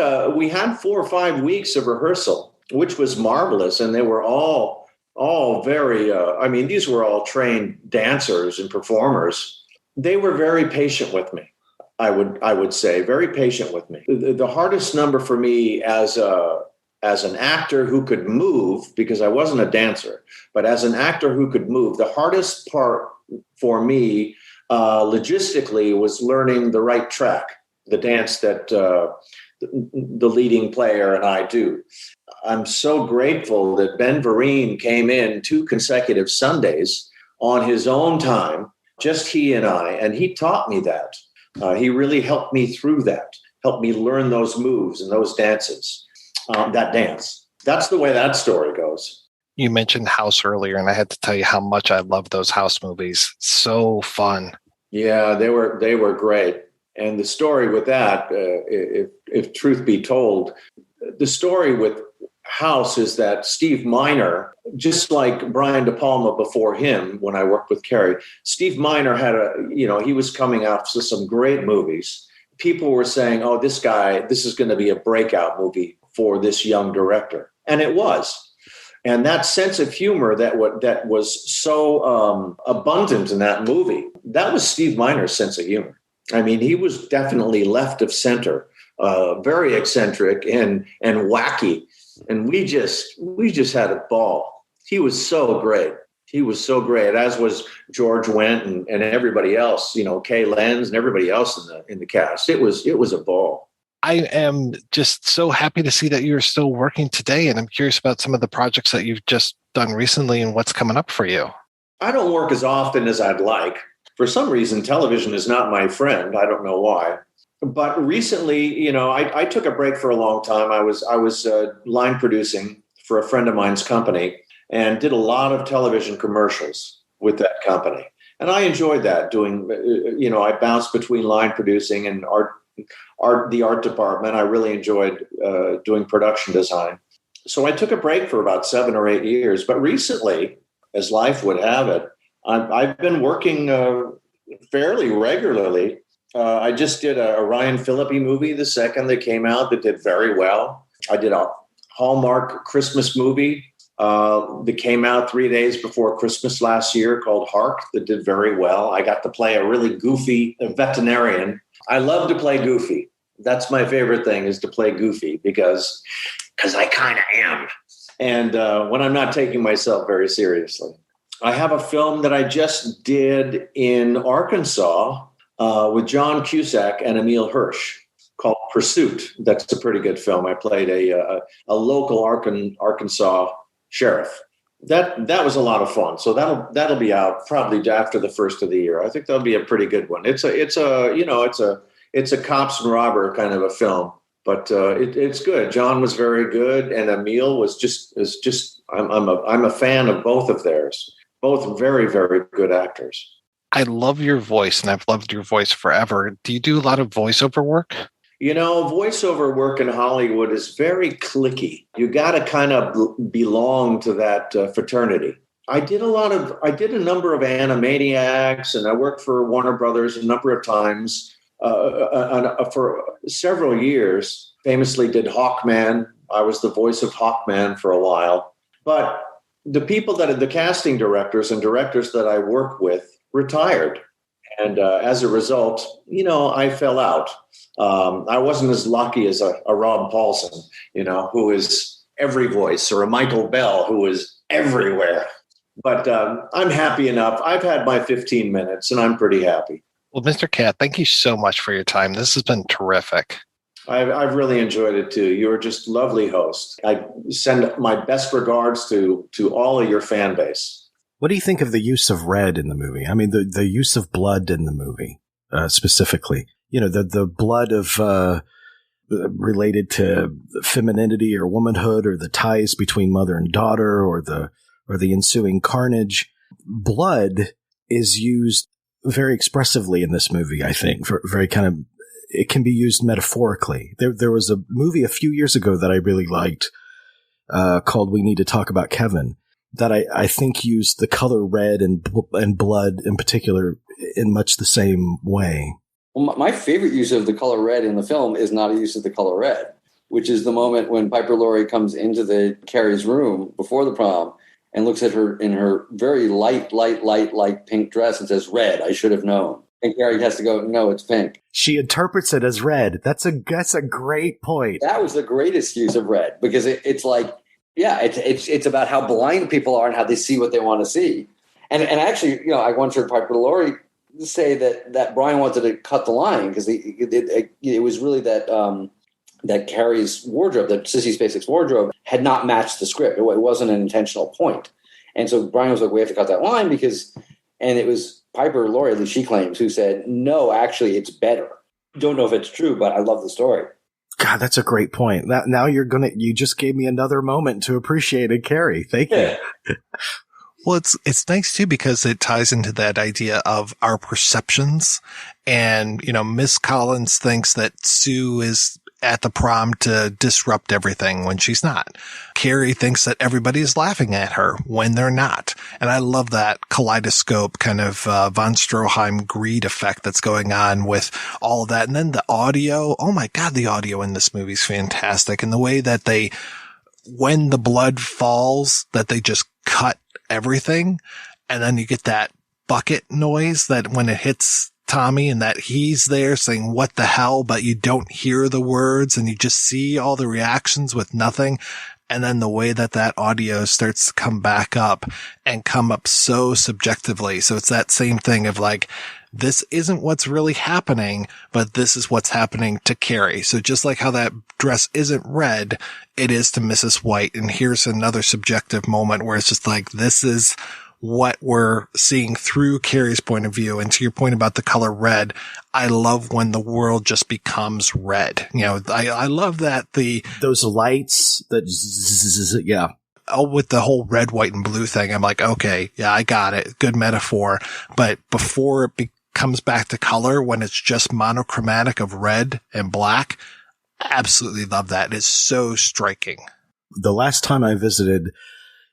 4 or 5 weeks of rehearsal, which was marvelous, and they were all very. These were all trained dancers and performers. They were very patient with me. I would say very patient with me. The hardest number for me as an actor who could move, because I wasn't a dancer, but as an actor who could move, the hardest part for me logistically was learning the right track, the dance that the leading player and I do. I'm so grateful that Ben Vereen came in 2 consecutive Sundays on his own time, just he and I, and he taught me that. He really helped me through that, helped me learn those moves and those dances, that dance. That's the way that story goes. You mentioned House earlier, and I had to tell you how much I love those House movies. So fun. Yeah, they were great. And the story with that, if truth be told, the story with House is that Steve Miner, just like Brian De Palma before him, when I worked with Carrie, Steve Miner had he was coming out with some great movies. People were saying, "Oh, this is going to be a breakout movie for this young director," and it was. And that sense of humor that was so abundant in that movie, that was Steve Miner's sense of humor. He was definitely left of center, very eccentric and wacky. And we just had a ball. He was so great. As was George Wendt and everybody else, Kay Lenz and everybody else in the cast. It was a ball. I am just so happy to see that you're still working today. And I'm curious about some of the projects that you've just done recently and what's coming up for you. I don't work as often as I'd like. For some reason, television is not my friend. I don't know why. But recently, I took a break for a long time. I was line producing for a friend of mine's company and did a lot of television commercials with that company. And I enjoyed that doing, I bounced between line producing and the art department. I really enjoyed doing production design. So I took a break for about 7 or 8 years. But recently, as life would have it, I've been working fairly regularly. I just did a Ryan Phillippe movie, the second that came out, that did very well. I did a Hallmark Christmas movie that came out 3 days before Christmas last year called Hark, that did very well. I got to play a really goofy veterinarian. I love to play goofy. That's my favorite thing, is to play goofy because I kind of am. And when I'm not taking myself very seriously. I have a film that I just did in Arkansas with John Cusack and Emile Hirsch called Pursuit. That's a pretty good film. I played a local Arkansas sheriff. That was a lot of fun. So that'll be out probably after the first of the year. I think that'll be a pretty good one. It's a cops and robber kind of a film, but it's good. John was very good, and Emile is just. I'm a fan of both of theirs. Both very, very good actors. I love your voice, and I've loved your voice forever. Do you do a lot of voiceover work? Voiceover work in Hollywood is very cliquey. You got to kind of belong to that fraternity. I did a number of Animaniacs, and I worked for Warner Brothers a number of times for several years. Famously did Hawkman. I was the voice of Hawkman for a while. But the people the casting directors and directors that I work with retired. And as a result, I fell out. I wasn't as lucky as a Rob Paulson, who is every voice, or a Michael Bell, who is everywhere. But I'm happy enough. I've had my 15 minutes, and I'm pretty happy. Well, Mr. Katt, thank you so much for your time. This has been terrific. I've really enjoyed it, too. You're just lovely host. I send my best regards to all of your fan base. What do you think of the use of red in the movie? I mean, the use of blood in the movie, specifically. The blood of related to femininity or womanhood, or the ties between mother and daughter, or the ensuing carnage. Blood is used very expressively in this movie, I think, for very kind of. It can be used metaphorically. There was a movie a few years ago that I really liked called We Need to Talk About Kevin, that I think used the color red and blood in particular in much the same way. Well, my favorite use of the color red in the film is not a use of the color red, which is the moment when Piper Laurie comes into Carrie's room before the prom and looks at her in her very light pink dress and says, "Red, I should have known." And Carrie has to go, "No, it's pink." She interprets it as red. That's a great point. That was the greatest use of red, because it's like, yeah, it's about how blind people are and how they see what they want to see. And actually, I once heard Piper Laurie say that Brian wanted to cut the line because it was really that Carrie's wardrobe, that Sissy Spacek's wardrobe, had not matched the script. It wasn't an intentional point. And so Brian was like, "We have to cut that line and it was Piper Laurie, at least she claims, who said, "No, actually, it's better." Don't know if it's true, but I love the story. God, that's a great point. Now you just gave me another moment to appreciate it, Carrie. Thank you. Well, it's nice too, because it ties into that idea of our perceptions. And, Miss Collins thinks that Sue is at the prom to disrupt everything when she's not. Carrie thinks that everybody is laughing at her when they're not. And I love that kaleidoscope kind of von Stroheim greed effect that's going on with all of that. And then the audio. Oh my God, the audio in this movie is fantastic. And the way that when the blood falls, that they just cut everything. And then you get that bucket noise that when it hits Tommy, and that he's there saying, "What the hell?" but you don't hear the words, and you just see all the reactions with nothing. And then the way that audio starts to come back up and come up so subjectively. So it's that same thing of like, this isn't what's really happening, but this is what's happening to Carrie. So just like how that dress isn't red, it is to Mrs. White. And here's another subjective moment where it's just like, this is what we're seeing through Carrie's point of view. And to your point about the color red, I love when the world just becomes red. You know, I love that those lights that, yeah. Oh, with the whole red, white, and blue thing, I'm like, okay, yeah, I got it. Good metaphor. But before it comes back to color, when it's just monochromatic of red and black, absolutely love that. It's so striking. The last time I visited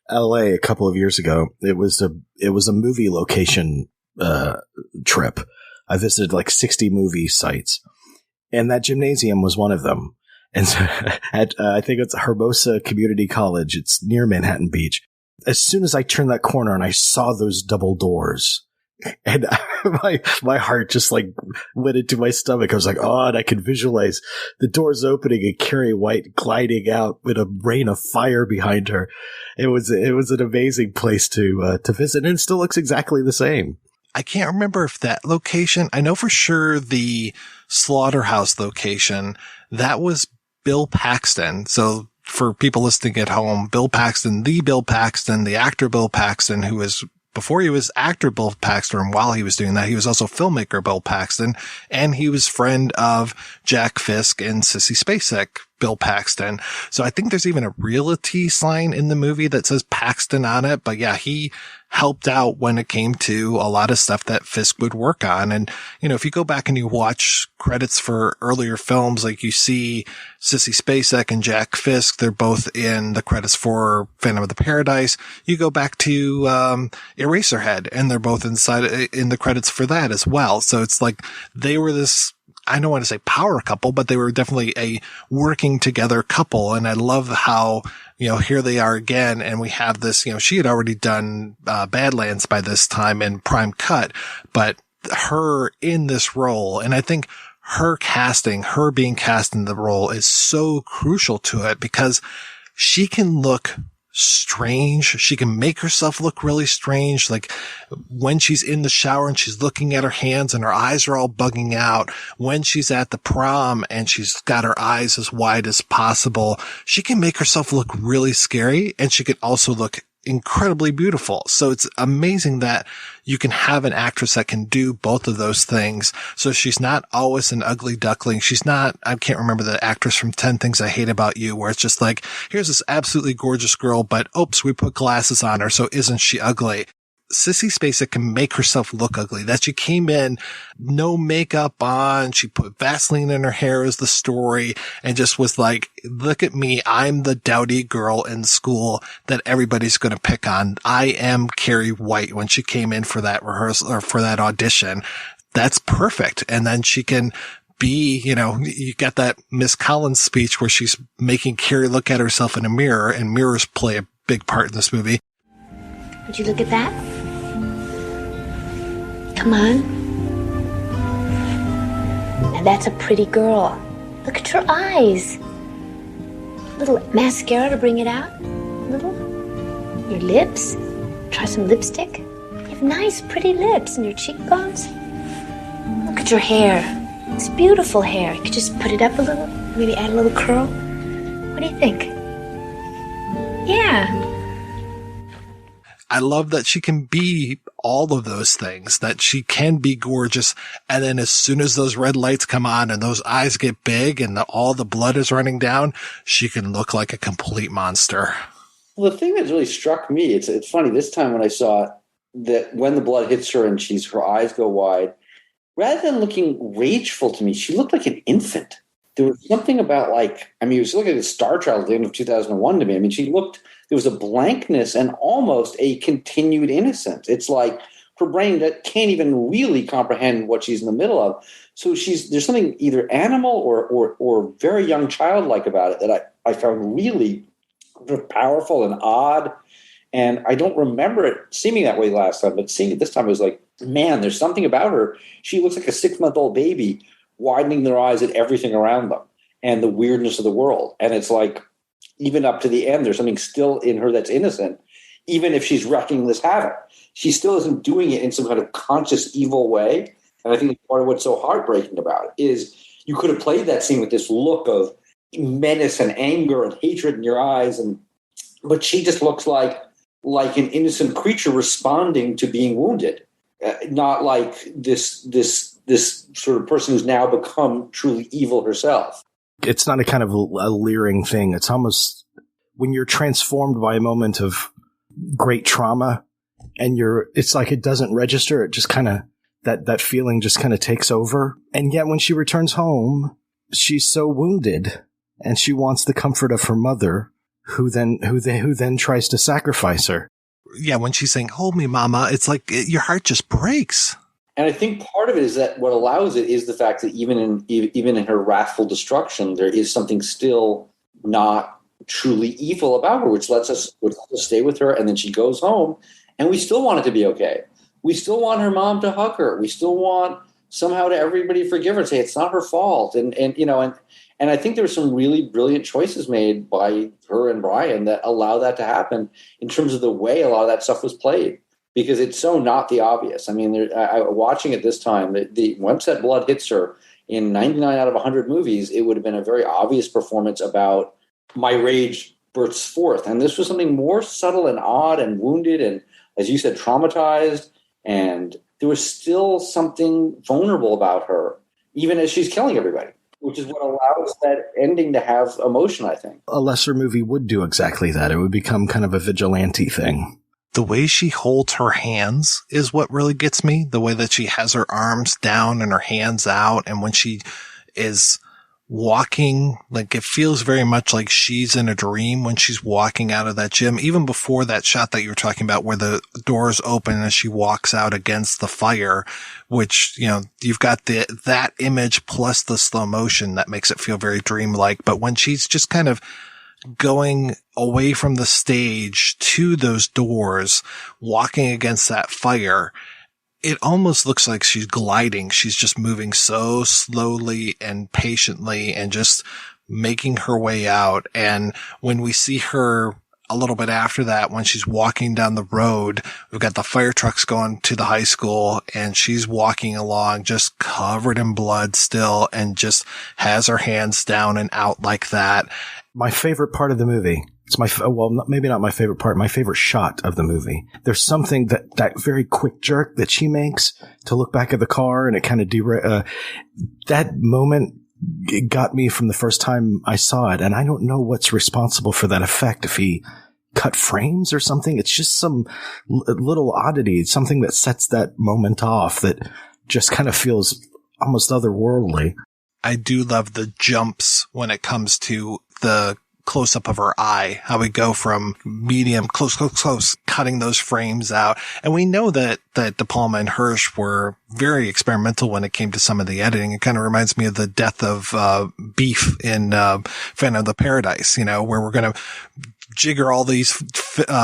LA a couple of years ago, it was a movie location trip. I visited like 60 movie sites, and that gymnasium was one of them. And so at I think it's Hermosa Community College. It's near Manhattan Beach. As soon as I turned that corner and I saw those double doors, and my heart just like went into my stomach. I was like, oh, and I could visualize the doors opening and Carrie White gliding out with a rain of fire behind her. It was an amazing place to visit, and it still looks exactly the same. I can't remember if that location, I know for sure the slaughterhouse location, that was Bill Paxton. So for people listening at home, Bill Paxton, the actor Bill Paxton, who was, before he was actor Bill Paxton, and while he was doing that, he was also filmmaker Bill Paxton, and he was friend of Jack Fisk and Sissy Spacek, Bill Paxton. So I think there's even a realty sign in the movie that says Paxton on it. But yeah, he helped out when it came to a lot of stuff that Fisk would work on. And, you know, if you go back and you watch credits for earlier films, like you see Sissy Spacek and Jack Fisk, they're both in the credits for Phantom of the Paradise. You go back to Eraserhead, and they're both in the credits for that as well. So it's like they were this, I don't want to say power couple, but they were definitely a working together couple. And I love how, you know, here they are again, and we have this, you know, she had already done Badlands by this time in Prime Cut, but her in this role, and I think her being cast in the role is so crucial to it, because she can look strange. She can make herself look really strange. Like when she's in the shower and she's looking at her hands and her eyes are all bugging out. When she's at the prom and she's got her eyes as wide as possible, she can make herself look really scary, and she can also look incredibly beautiful. So it's amazing that you can have an actress that can do both of those things. So she's not always an ugly duckling. She's not, I can't remember the actress from 10 Things I Hate About You, where it's just like, here's this absolutely gorgeous girl, but oops, we put glasses on her, so isn't she ugly? Sissy Spacek can make herself look ugly. That she came in, no makeup on, she put Vaseline in her hair is the story, and just was like, look at me, I'm the dowdy girl in school that everybody's going to pick on. I am Carrie White when she came in for that rehearsal or for that audition. That's perfect. And then she can be, you know, you got that Miss Collins speech where she's making Carrie look at herself in a mirror, and mirrors play a big part in this movie. Would you look at that? Come on. Now that's a pretty girl. Look at her eyes. A little mascara to bring it out. A little. Your lips. Try some lipstick. You have nice, pretty lips, and your cheekbones. Look at your hair. It's beautiful hair. You could just put it up a little. Maybe add a little curl. What do you think? Yeah. I love that she can be all of those things, that she can be gorgeous. And then as soon as those red lights come on and those eyes get big and all the blood is running down, she can look like a complete monster. Well, the thing that really struck me, it's funny, this time when I saw it, that when the blood hits her and her eyes go wide, rather than looking rageful to me, she looked like an infant. There was something about it was looking at a Star Child at the end of 2001 to me. I mean, there was a blankness and almost a continued innocence. It's like her brain that can't even really comprehend what she's in the middle of. So there's something either animal or very young childlike about it that I found really powerful and odd. And I don't remember it seeming that way last time, but seeing it this time, it was like, man, there's something about her. She looks like a 6-month-old baby, widening their eyes at everything around them and the weirdness of the world. And it's like, even up to the end, there's something still in her that's innocent, even if she's wreaking this havoc. She still isn't doing it in some kind of conscious evil way. And I think part of what's so heartbreaking about it is you could have played that scene with this look of menace and anger and hatred in your eyes, but she just looks like like an innocent creature responding to being wounded, not like this sort of person who's now become truly evil herself. It's not a kind of a leering thing. It's almost when you're transformed by a moment of great trauma and it's like it doesn't register. It just kind of, that feeling just kind of takes over. And yet when she returns home, she's so wounded and she wants the comfort of her mother, who then tries to sacrifice her. Yeah, when she's saying, "Hold me, Mama," it's like your heart just breaks. And I think part of it is that what allows it is the fact that even in her wrathful destruction, there is something still not truly evil about her, which lets us stay with her. And then she goes home, and we still want it to be okay. We still want her mom to hug her. We still want somehow to everybody forgive her, say it's not her fault, and I think there were some really brilliant choices made by her and Brian that allow that to happen in terms of the way a lot of that stuff was played, because it's so not the obvious. I mean, watching it this time, once that blood hits her in 99 out of 100 movies, it would have been a very obvious performance about my rage bursts forth. And this was something more subtle and odd and wounded and, as you said, traumatized. And there was still something vulnerable about her, even as she's killing everybody, which is what allows that ending to have emotion, I think. A lesser movie would do exactly that. It would become kind of a vigilante thing. The way she holds her hands is what really gets me. The way that she has her arms down and her hands out. And when she is walking, like it feels very much like she's in a dream when she's walking out of that gym. Even before that shot that you were talking about where the doors open as she walks out against the fire, which, you've got that image plus the slow motion that makes it feel very dreamlike. But when she's just kind of going away from the stage to those doors, walking against that fire, it almost looks like she's gliding. She's just moving so slowly and patiently and just making her way out. And when we see her a little bit after that, when she's walking down the road, we've got the fire trucks going to the high school and she's walking along just covered in blood still and just has her hands down and out like that. My favorite part of the movie. Maybe not my favorite part, my favorite shot of the movie. There's something that very quick jerk that she makes to look back at the car and it kind of that moment, it got me from the first time I saw it. And I don't know what's responsible for that effect. If he cut frames or something, it's just some little oddity, something that sets that moment off that just kind of feels almost otherworldly. I do love the jumps when it comes to the close-up of her eye, how we go from medium, close, cutting those frames out. And we know that De Palma and Hirsch were very experimental when it came to some of the editing. It kind of reminds me of the death of Beef in Phantom of the Paradise, where we're going to jigger all these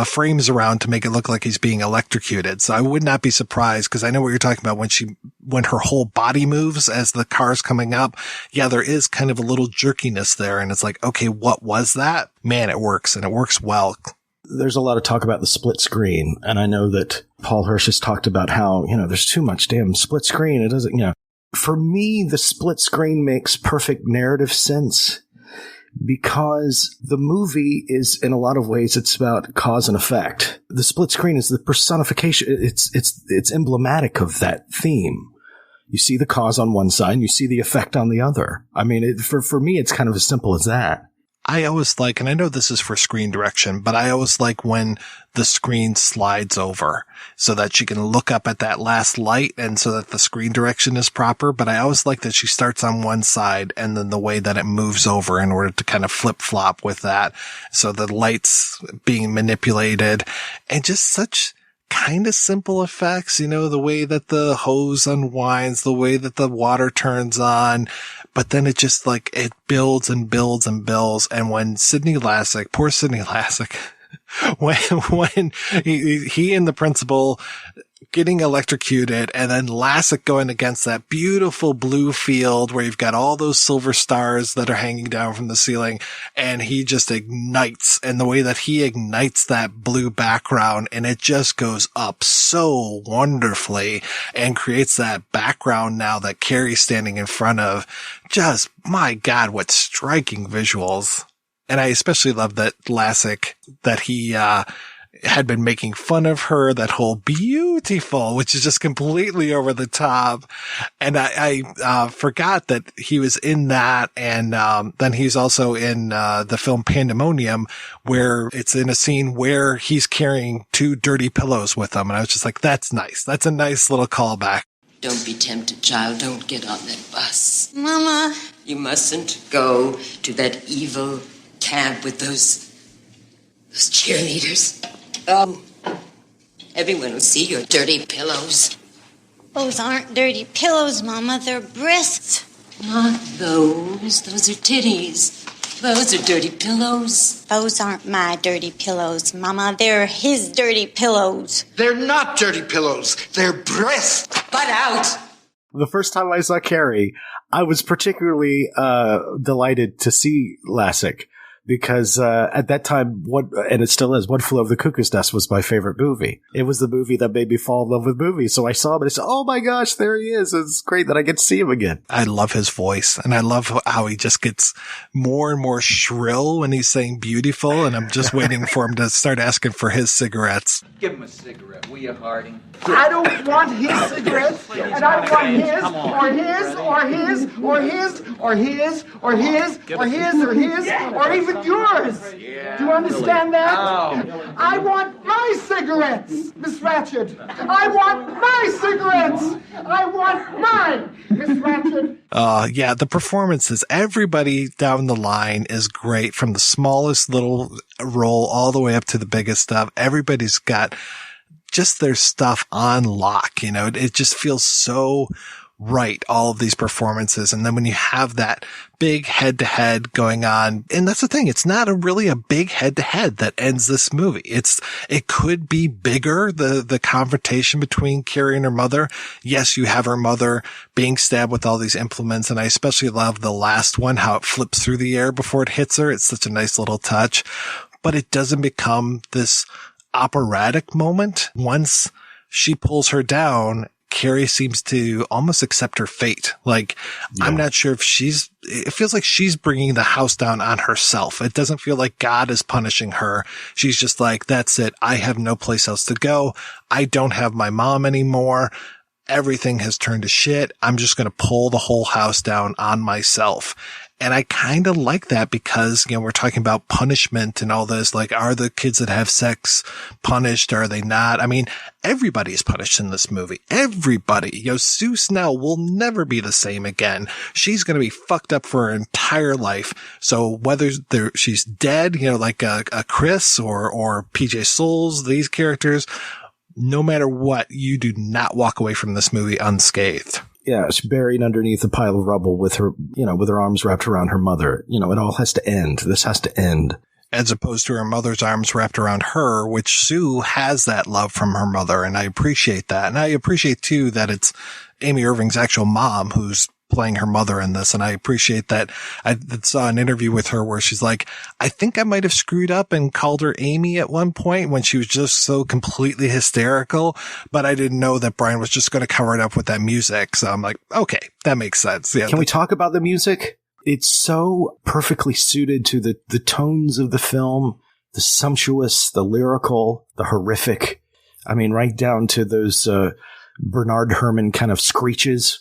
frames around to make it look like he's being electrocuted. So I would not be surprised, because I know what you're talking about when her whole body moves as the car's coming up. Yeah, there is kind of a little jerkiness there. And it's like, okay, what was that? Man, it works, and it works well. There's a lot of talk about the split screen. And I know that Paul Hirsch has talked about how, there's too much damn split screen. It doesn't, For me, the split screen makes perfect narrative sense, because the movie is, in a lot of ways, it's about cause and effect. The split screen is the personification. It's emblematic of that theme. You see the cause on one side, and you see the effect on the other. I mean, for me, it's kind of as simple as that. I always like, and I know this is for screen direction, but I always like when the screen slides over so that she can look up at that last light and so that the screen direction is proper. But I always like that she starts on one side and then the way that it moves over in order to kind of flip flop with that. So the lights being manipulated and just such kind of simple effects, the way that the hose unwinds, the way that the water turns on. But then it just it builds and builds and builds. And when poor Sidney Lassick, when he and the principal getting electrocuted and then Lassick going against that beautiful blue field where you've got all those silver stars that are hanging down from the ceiling, and he just ignites, and the way that he ignites that blue background, and it just goes up so wonderfully and creates that background now that Carrie's standing in front of. Just, my God, what striking visuals. And I especially love that Lassick, that he had been making fun of her, that whole beautiful, which is just completely over the top. And I forgot that he was in that. And then he's also in the film Pandemonium, where it's in a scene where he's carrying 2 dirty pillows with him. And I was just like, that's nice. That's a nice little callback. Don't be tempted, child. Don't get on that bus. Mama. You mustn't go to that evil camp with those cheerleaders. Oh, everyone will see your dirty pillows. Those aren't dirty pillows, Mama. They're breasts. Not those. Those are titties. Those are dirty pillows. Those aren't my dirty pillows, Mama. They're his dirty pillows. They're not dirty pillows. They're breasts. Butt out. The first time I saw Carrie, I was particularly delighted to see Lassick. Because at that time, and it still is, One Flew Over the Cuckoo's Nest was my favorite movie. It was the movie that made me fall in love with movies. So I saw him and I said, oh my gosh, there he is. It's great that I get to see him again. I love his voice, and I love how he just gets more and more shrill when he's saying beautiful, and I'm just waiting for him to start asking for his cigarettes. Give him a cigarette, will you, Harding? I don't want his cigarettes, and I don't want his, or his, or his, or his, or his, or his, or his, or his, or even yours. Do you understand that? I want my cigarettes, Miss Ratched. I want my cigarettes. I want mine, Miss Ratched. Yeah, the performances, everybody down the line is great, from the smallest little role all the way up to the biggest stuff. Everybody's got just their stuff on lock. You know, it just feels so right, all of these performances. And then when you have that big head-to-head going on, and that's the thing, it's not really a big head-to-head that ends this movie. It could be bigger, the confrontation between Carrie and her mother. Yes, you have her mother being stabbed with all these implements, and I especially love the last one, how it flips through the air before it hits her. It's such a nice little touch, but it doesn't become this operatic moment. Once she pulls her down, Carrie seems to almost accept her fate. Like, yeah. I'm not sure if it feels like she's bringing the house down on herself. It doesn't feel like God is punishing her. She's just like, that's it. I have no place else to go. I don't have my mom anymore. Everything has turned to shit. I'm just going to pull the whole house down on myself. And I kind of like that because, you know, we're talking about punishment and all this. Like, are the kids that have sex punished? Are they not? I mean, everybody is punished in this movie. Everybody. You know, Sue Snell will never be the same again. She's going to be fucked up for her entire life. So whether she's dead, you know, like a Chris or PJ Souls, these characters, no matter what, you do not walk away from this movie unscathed. Yeah, she's buried underneath a pile of rubble with her, you know, with her arms wrapped around her mother. You know, it all has to end. This has to end. As opposed to her mother's arms wrapped around her, which Sue has that love from her mother, and I appreciate that. And I appreciate, too, that it's Amy Irving's actual mom who's playing her mother in this, and I appreciate that. I saw an interview with her where she's like, I think I might have screwed up and called her Amy at one point when she was just so completely hysterical, but I didn't know that Brian was just going to cover it up with that music. So I'm like, okay, that makes sense. Yeah. Can we talk about the music? It's so perfectly suited to the tones of the film, the sumptuous, the lyrical, the horrific. I mean, right down to those Bernard Herrmann kind of screeches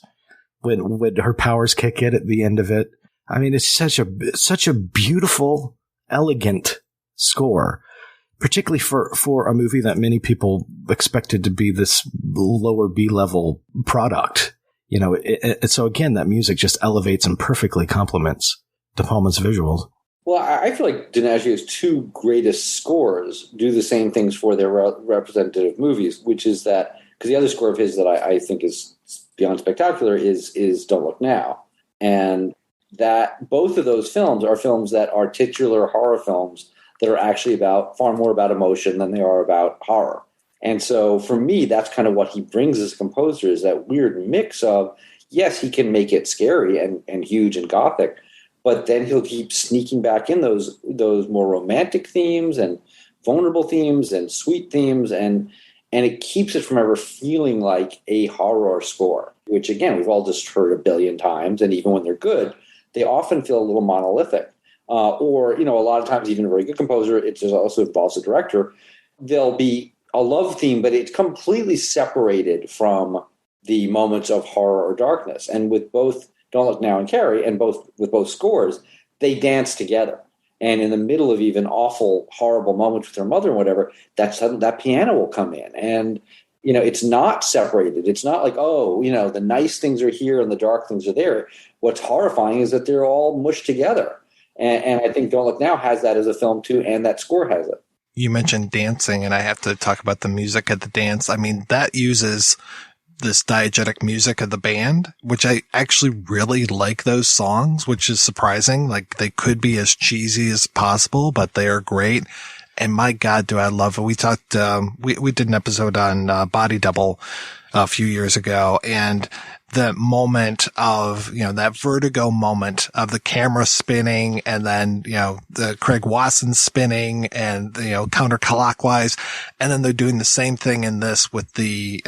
when her powers kick in at the end of it. I mean, it's such a beautiful, elegant score, particularly for a movie that many people expected to be this lower B-level product. You know, so again, that music just elevates and perfectly complements De Palma's visuals. Well, I feel like DiMaggio's two greatest scores do the same things for their representative movies, which is that, because the other score of his that I think is beyond spectacular is Don't Look Now. And that both of those films are films that are titular horror films that are actually far more about emotion than they are about horror. And so for me, that's kind of what he brings as a composer, is that weird mix of, yes, he can make it scary and huge and gothic, but then he'll keep sneaking back in those more romantic themes and vulnerable themes and sweet themes, and it keeps it from ever feeling like a horror score, which, again, we've all just heard a billion times. And even when they're good, they often feel a little monolithic. Or, you know, a lot of times, even a very good composer, it just also involves a director, there'll be a love theme, but it's completely separated from the moments of horror or darkness. And with both Don't Look Now and Carrie, and with both scores, they dance together. And in the middle of even awful, horrible moments with her mother and whatever, that piano will come in. And, it's not separated. It's not like, the nice things are here and the dark things are there. What's horrifying is that they're all mushed together. And I think Don't Look Now has that as a film too, and that score has it. You mentioned dancing, and I have to talk about the music at the dance. I mean, that uses this diegetic music of the band, which I actually really like those songs, which is surprising. Like, they could be as cheesy as possible, but they are great. And my God, do I love it. We talked, we did an episode on Body Double a few years ago, and the moment of, that vertigo moment of the camera spinning and then, the Craig Wasson spinning and, counterclockwise. And then they're doing the same thing in this with the,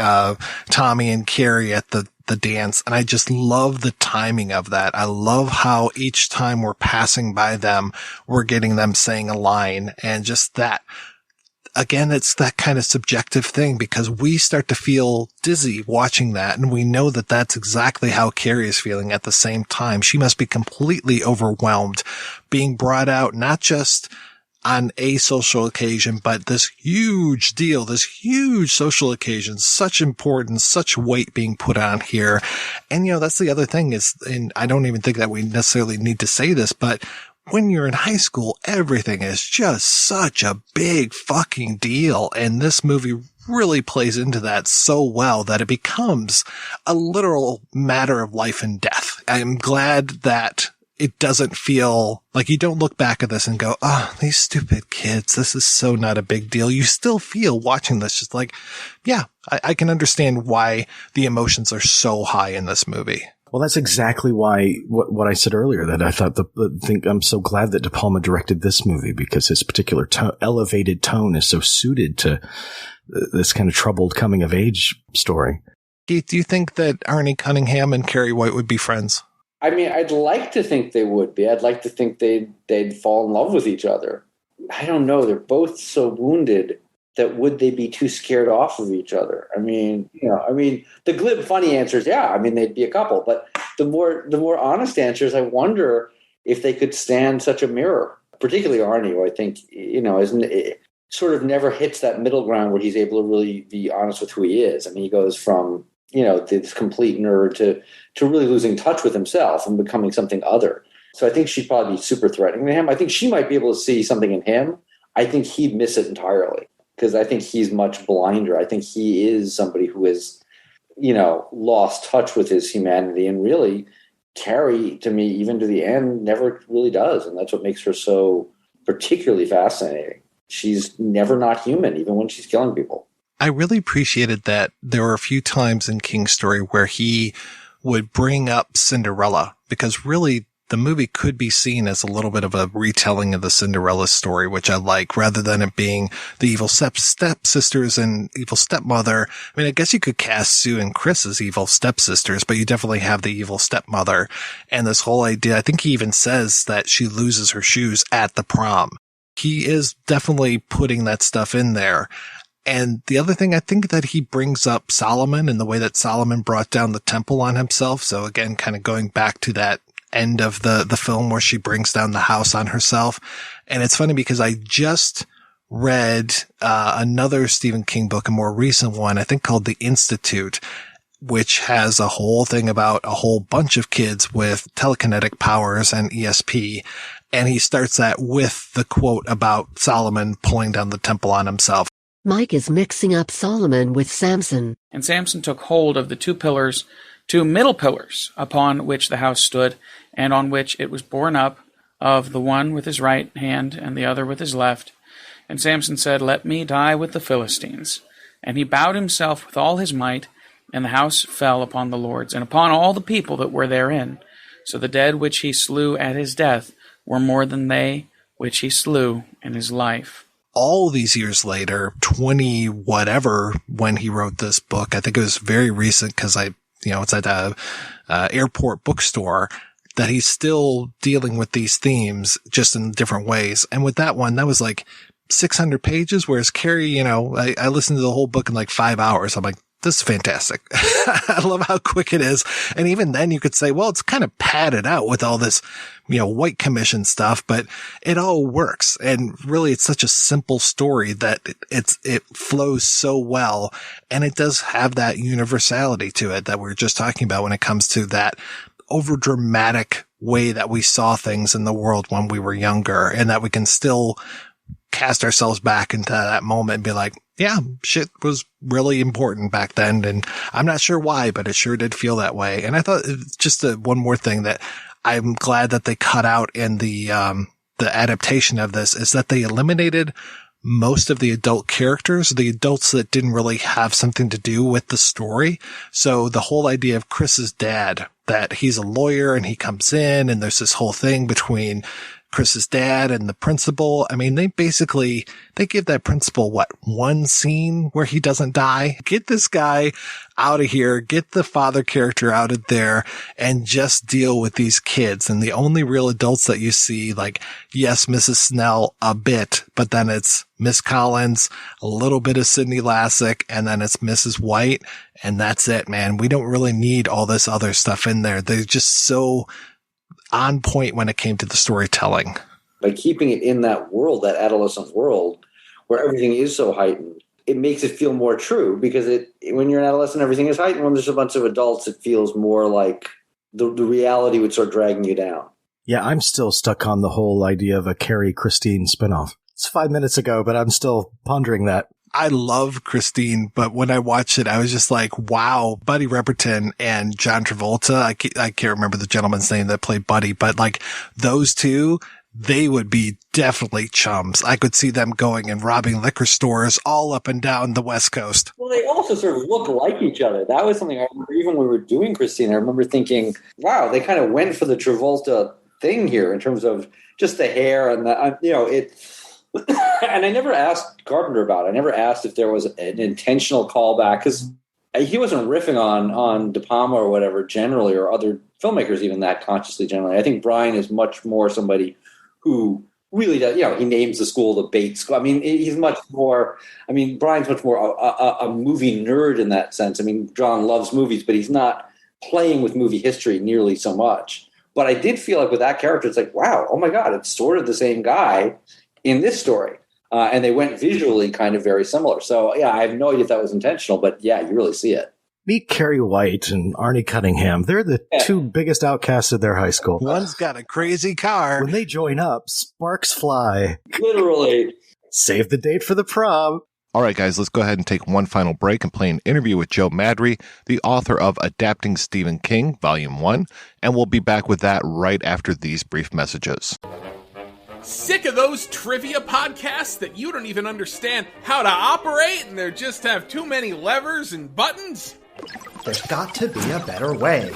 Tommy and Carrie at the dance. And I just love the timing of that. I love how each time we're passing by them, we're getting them saying a line, and just that. Again, it's that kind of subjective thing, because we start to feel dizzy watching that. And we know that that's exactly how Carrie is feeling at the same time. She must be completely overwhelmed, being brought out, not just on a social occasion, but this huge deal, this huge social occasion, such importance, such weight being put on here. And, that's the other thing is, and I don't even think that we necessarily need to say this, but when you're in high school, everything is just such a big fucking deal. And this movie really plays into that so well that it becomes a literal matter of life and death. I'm glad that it doesn't feel like you don't look back at this and go, these stupid kids, this is so not a big deal. You still feel watching this just like, yeah, I can understand why the emotions are so high in this movie. Well, that's exactly why what I said earlier, that I thought I'm so glad that De Palma directed this movie, because his particular elevated tone is so suited to this kind of troubled coming of age story. Keith, do you think that Arnie Cunningham and Carrie White would be friends? I mean, I'd like to think they would be. I'd like to think they'd fall in love with each other. I don't know. They're both so wounded that would they be too scared off of each other? I mean, the glib, funny answer is, yeah, I mean, they'd be a couple. But the more honest answer is, I wonder if they could stand such a mirror, particularly Arnie, who I think, sort of never hits that middle ground where he's able to really be honest with who he is. I mean, he goes from, this complete nerd to really losing touch with himself and becoming something other. So I think she'd probably be super threatening to him. I think she might be able to see something in him. I think he'd miss it entirely, because I think he's much blinder. I think he is somebody who has, lost touch with his humanity, and really Carrie, to me, even to the end, never really does. And that's what makes her so particularly fascinating. She's never not human, even when she's killing people. I really appreciated that there were a few times in King's story where he would bring up Cinderella, because really the movie could be seen as a little bit of a retelling of the Cinderella story, which I like, rather than it being the evil stepsisters and evil stepmother. I mean, I guess you could cast Sue and Chris as evil stepsisters, but you definitely have the evil stepmother. And this whole idea, I think he even says that she loses her shoes at the prom. He is definitely putting that stuff in there. And the other thing, I think that he brings up Solomon and the way that Solomon brought down the temple on himself. So again, kind of going back to that end of the film where she brings down the house on herself. And it's funny because I just read another Stephen King book, a more recent one, I think called The Institute, which has a whole thing about a whole bunch of kids with telekinetic powers and ESP. And he starts that with the quote about Solomon pulling down the temple on himself. Mike is mixing up Solomon with Samson. And Samson took hold of the two middle pillars upon which the house stood, and on which it was borne up, of the one with his right hand and the other with his left. And Samson said, "Let me die with the Philistines." And he bowed himself with all his might, and the house fell upon the lords, and upon all the people that were therein. So the dead which he slew at his death were more than they which he slew in his life. All these years later, 20 whatever, when he wrote this book, I think it was very recent because it's at a airport bookstore, that he's still dealing with these themes just in different ways. And with that one, that was like 600 pages, whereas Carrie, I listened to the whole book in like 5 hours. I'm like, this is fantastic. I love how quick it is. And even then you could say, well, it's kind of padded out with all this, White Commission stuff, but it all works. And really it's such a simple story that it flows so well. And it does have that universality to it that we were just talking about when it comes to that over dramatic way that we saw things in the world when we were younger, and that we can still cast ourselves back into that moment and be like, yeah, shit was really important back then. And I'm not sure why, but it sure did feel that way. And I thought just one more thing that I'm glad that they cut out in the adaptation of this is that they eliminated most of the adult characters, the adults that didn't really have something to do with the story. So the whole idea of Chris's dad, that he's a lawyer and he comes in and there's this whole thing between Chris's dad and the principal. I mean, they give that principal, one scene where he doesn't die? Get this guy out of here, get the father character out of there, and just deal with these kids. And the only real adults that you see, like, yes, Mrs. Snell a bit, but then it's Miss Collins, a little bit of Sidney Lassick, and then it's Mrs. White, and that's it, man. We don't really need all this other stuff in there. They're just so on point when it came to the storytelling. By keeping it in that world, that adolescent world, where everything is so heightened, it makes it feel more true, because when you're an adolescent, everything is heightened. When there's a bunch of adults, it feels more like the reality would start dragging you down. Yeah, I'm still stuck on the whole idea of a Carrie Christine spinoff. It's 5 minutes ago, but I'm still pondering that. I love Christine, but when I watched it, I was just like, wow, Buddy Repperton and John Travolta. I can't remember the gentleman's name that played Buddy, but like those two, they would be definitely chums. I could see them going and robbing liquor stores all up and down the West Coast. Well, they also sort of look like each other. That was something I remember, even when we were doing Christine, I remember thinking, wow, they kind of went for the Travolta thing here in terms of just the hair and and I never asked Carpenter about it. I never asked if there was an intentional callback, because he wasn't riffing on De Palma or whatever generally, or other filmmakers even that consciously generally. I think Brian is much more somebody who really does, he names the school the Bates School. I mean, Brian's much more a movie nerd in that sense. I mean, John loves movies, but he's not playing with movie history nearly so much. But I did feel like with that character, it's like, wow, oh my God, it's sort of the same guy in this story. And they went visually kind of very similar. So, yeah, I have no idea if that was intentional, but yeah, you really see it. Meet Carrie White and Arnie Cunningham. They're the two biggest outcasts of their high school. One's got a crazy car. When they join up, sparks fly. Literally. Save the date for the prom. All right, guys, let's go ahead and take one final break and play an interview with Joe Maddrey, the author of Adapting Stephen King, Volume 1, and we'll be back with that right after these brief messages. Sick of those trivia podcasts that you don't even understand how to operate and they just have too many levers and buttons? There's got to be a better way.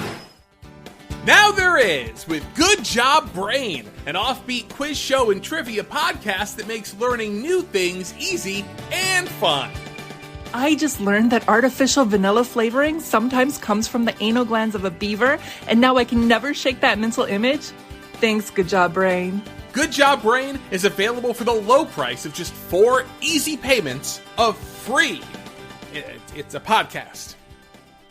Now there is, with Good Job Brain, an offbeat quiz show and trivia podcast that makes learning new things easy and fun. I just learned that artificial vanilla flavoring sometimes comes from the anal glands of a beaver, and now I can never shake that mental image. Thanks, Good Job Brain. Good Job Brain is available for the low price of just 4 easy payments of free. It's a podcast.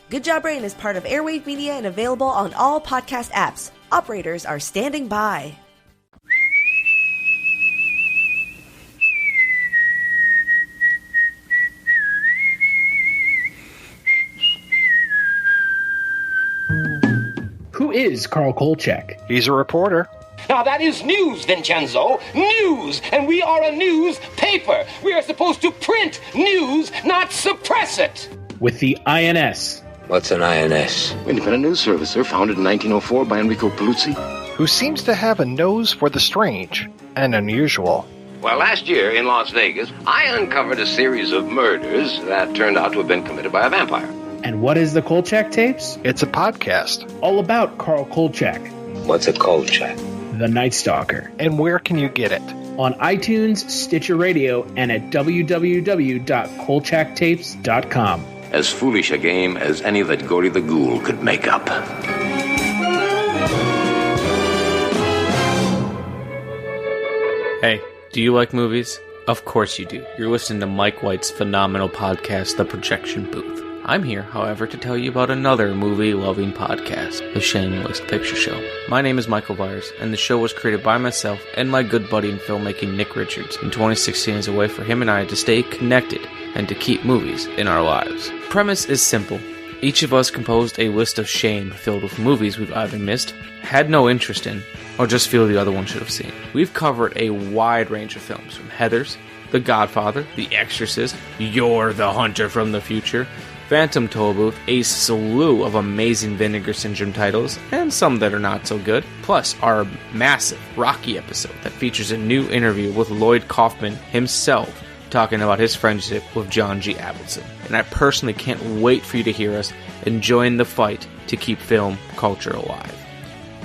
Good Job Brain is part of Airwave Media and available on all podcast apps. Operators are standing by. Who is Carl Kolchak? He's a reporter. Now that is news, Vincenzo. News! And we are a newspaper. We are supposed to print news, not suppress it. With the INS. What's an INS? Independent News Service, sir. Founded in 1904 by Enrico Paluzzi. Who seems to have a nose for the strange and unusual. Well, last year in Las Vegas, I uncovered a series of murders that turned out to have been committed by a vampire. And what is the Kolchak Tapes? It's a podcast. All about Carl Kolchak. What's a Kolchak? The Night Stalker. And where can you get it? On iTunes, Stitcher Radio, and at www.kolchaktapes.com. As foolish a game as any that Gory the Ghoul could make up. Hey, do you like movies? Of course you do. You're listening to Mike White's phenomenal podcast, The Projection Booth. I'm here, however, to tell you about another movie-loving podcast, The Shameless Picture Show. My name is Michael Byers, and the show was created by myself and my good buddy in filmmaking, Nick Richards, in 2016 as a way for him and I to stay connected and to keep movies in our lives. Premise is simple. Each of us composed a list of shame filled with movies we've either missed, had no interest in, or just feel the other one should have seen. We've covered a wide range of films, from Heathers, The Godfather, The Exorcist, You're the Hunter from the Future, Phantom Tollbooth, a slew of amazing Vinegar Syndrome titles, and some that are not so good, plus our massive Rocky episode that features a new interview with Lloyd Kaufman himself talking about his friendship with John G. Avildsen. And I personally can't wait for you to hear us and join the fight to keep film culture alive.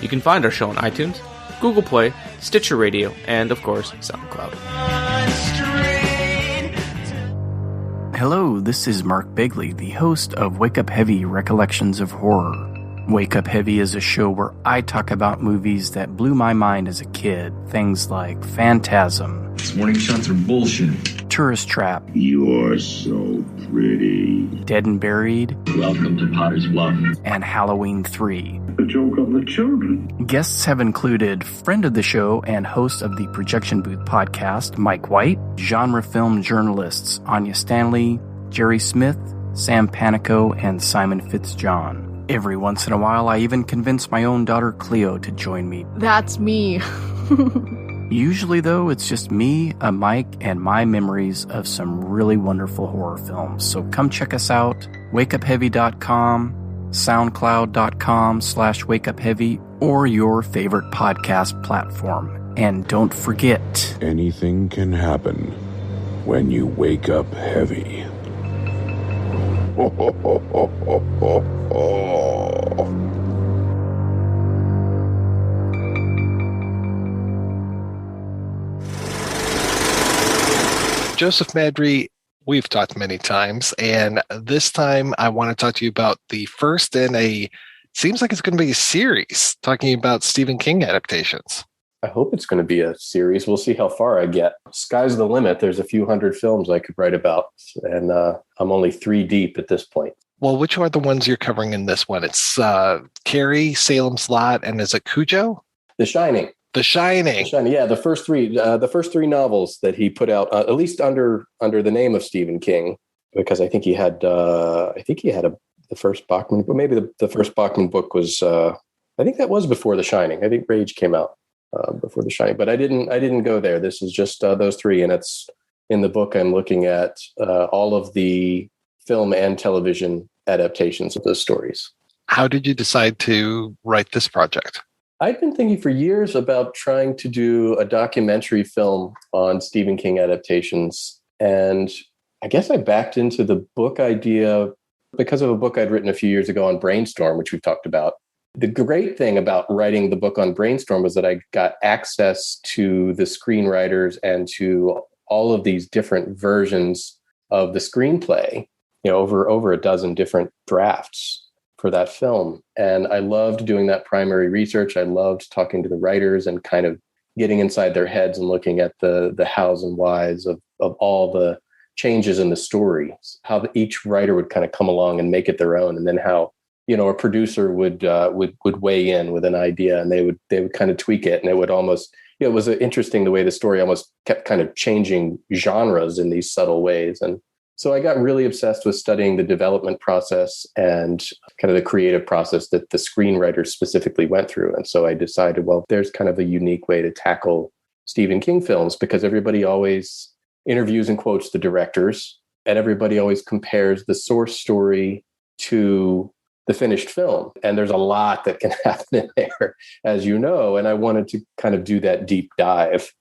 You can find our show on iTunes, Google Play, Stitcher Radio, and of course, SoundCloud. Hello, this is Mark Begley, the host of Wake Up Heavy Recollections of Horror. Wake Up Heavy is a show where I talk about movies that blew my mind as a kid. Things like Phantasm. Warning shots are bullshit. Tourist Trap. You're so pretty. Dead and Buried. Welcome to Potter's Bluff. And Halloween 3. The joke of the children. Guests have included friend of the show and host of the Projection Booth podcast, Mike White, genre film journalists Anya Stanley, Jerry Smith, Sam Panico, and Simon Fitzjohn. Every once in a while, I even convince my own daughter Cleo to join me. That's me. Usually, though, it's just me, a mic, and my memories of some really wonderful horror films. So come check us out, wakeupheavy.com, soundcloud.com/wakeupheavy, or your favorite podcast platform. And don't forget, anything can happen when you wake up heavy. Joseph Maddrey, we've talked many times, and this time I want to talk to you about the first in seems like it's going to be a series, talking about Stephen King adaptations. I hope it's going to be a series. We'll see how far I get. Sky's the limit. There's a few hundred films I could write about, and I'm only 3 deep at this point. Well, which are the ones you're covering in this one? It's Carrie, Salem's Lot, and is it Cujo? The Shining. The Shining. Yeah, the first three novels that he put out, at least under the name of Stephen King, because I think he had the first Bachman, but maybe the first Bachman book was I think that was before The Shining. I think Rage came out before The Shining, but I didn't go there. This is just those three, and it's in the book. I'm looking at all of the film and television adaptations of those stories. How did you decide to write this project? I've been thinking for years about trying to do a documentary film on Stephen King adaptations. And I guess I backed into the book idea because of a book I'd written a few years ago on Brainstorm, which we've talked about. The great thing about writing the book on Brainstorm was that I got access to the screenwriters and to all of these different versions of the screenplay, over a dozen different drafts for that film. And I loved doing that primary research. I loved talking to the writers and kind of getting inside their heads and looking at the hows and whys of all the changes in the story, how each writer would kind of come along and make it their own. And then how, a producer would weigh in with an idea, and they would kind of tweak it. And it would almost, it was interesting the way the story almost kept kind of changing genres in these subtle ways. And so I got really obsessed with studying the development process and kind of the creative process that the screenwriters specifically went through. And so I decided, well, there's kind of a unique way to tackle Stephen King films, because everybody always interviews and quotes the directors, and everybody always compares the source story to the finished film. And there's a lot that can happen in there, as you know, and I wanted to kind of do that deep dive.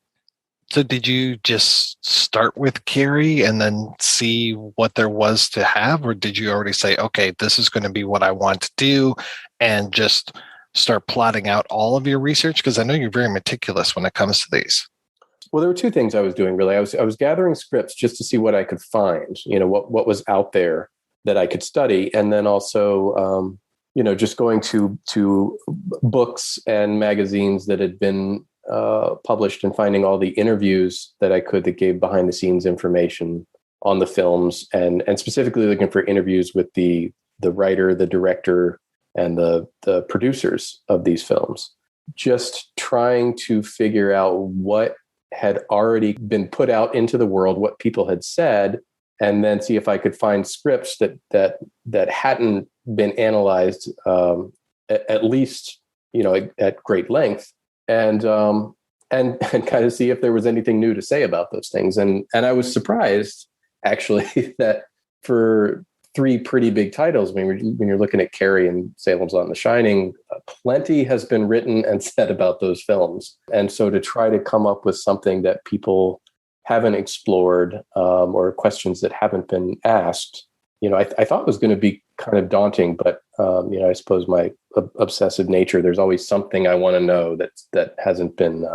So did you just start with Carrie and then see what there was to have? Or did you already say, okay, this is going to be what I want to do, and just start plotting out all of your research? Because I know you're very meticulous when it comes to these. Well, there were two things I was doing, really. I was gathering scripts just to see what I could find, what was out there that I could study. And then also, just going to books and magazines that had been published and finding all the interviews that I could that gave behind the scenes information on the films, and specifically looking for interviews with the writer, the director, and the producers of these films. Just trying to figure out what had already been put out into the world, what people had said, and then see if I could find scripts that hadn't been analyzed at least, at great length, and kind of see if there was anything new to say about those things. And I was surprised, actually, that for three pretty big titles, when you're looking at Carrie and Salem's Lot and The Shining, plenty has been written and said about those films. And so to try to come up with something that people haven't explored, or questions that haven't been asked, I thought was going to be kind of daunting, but I suppose my obsessive nature, there's always something I want to know that hasn't been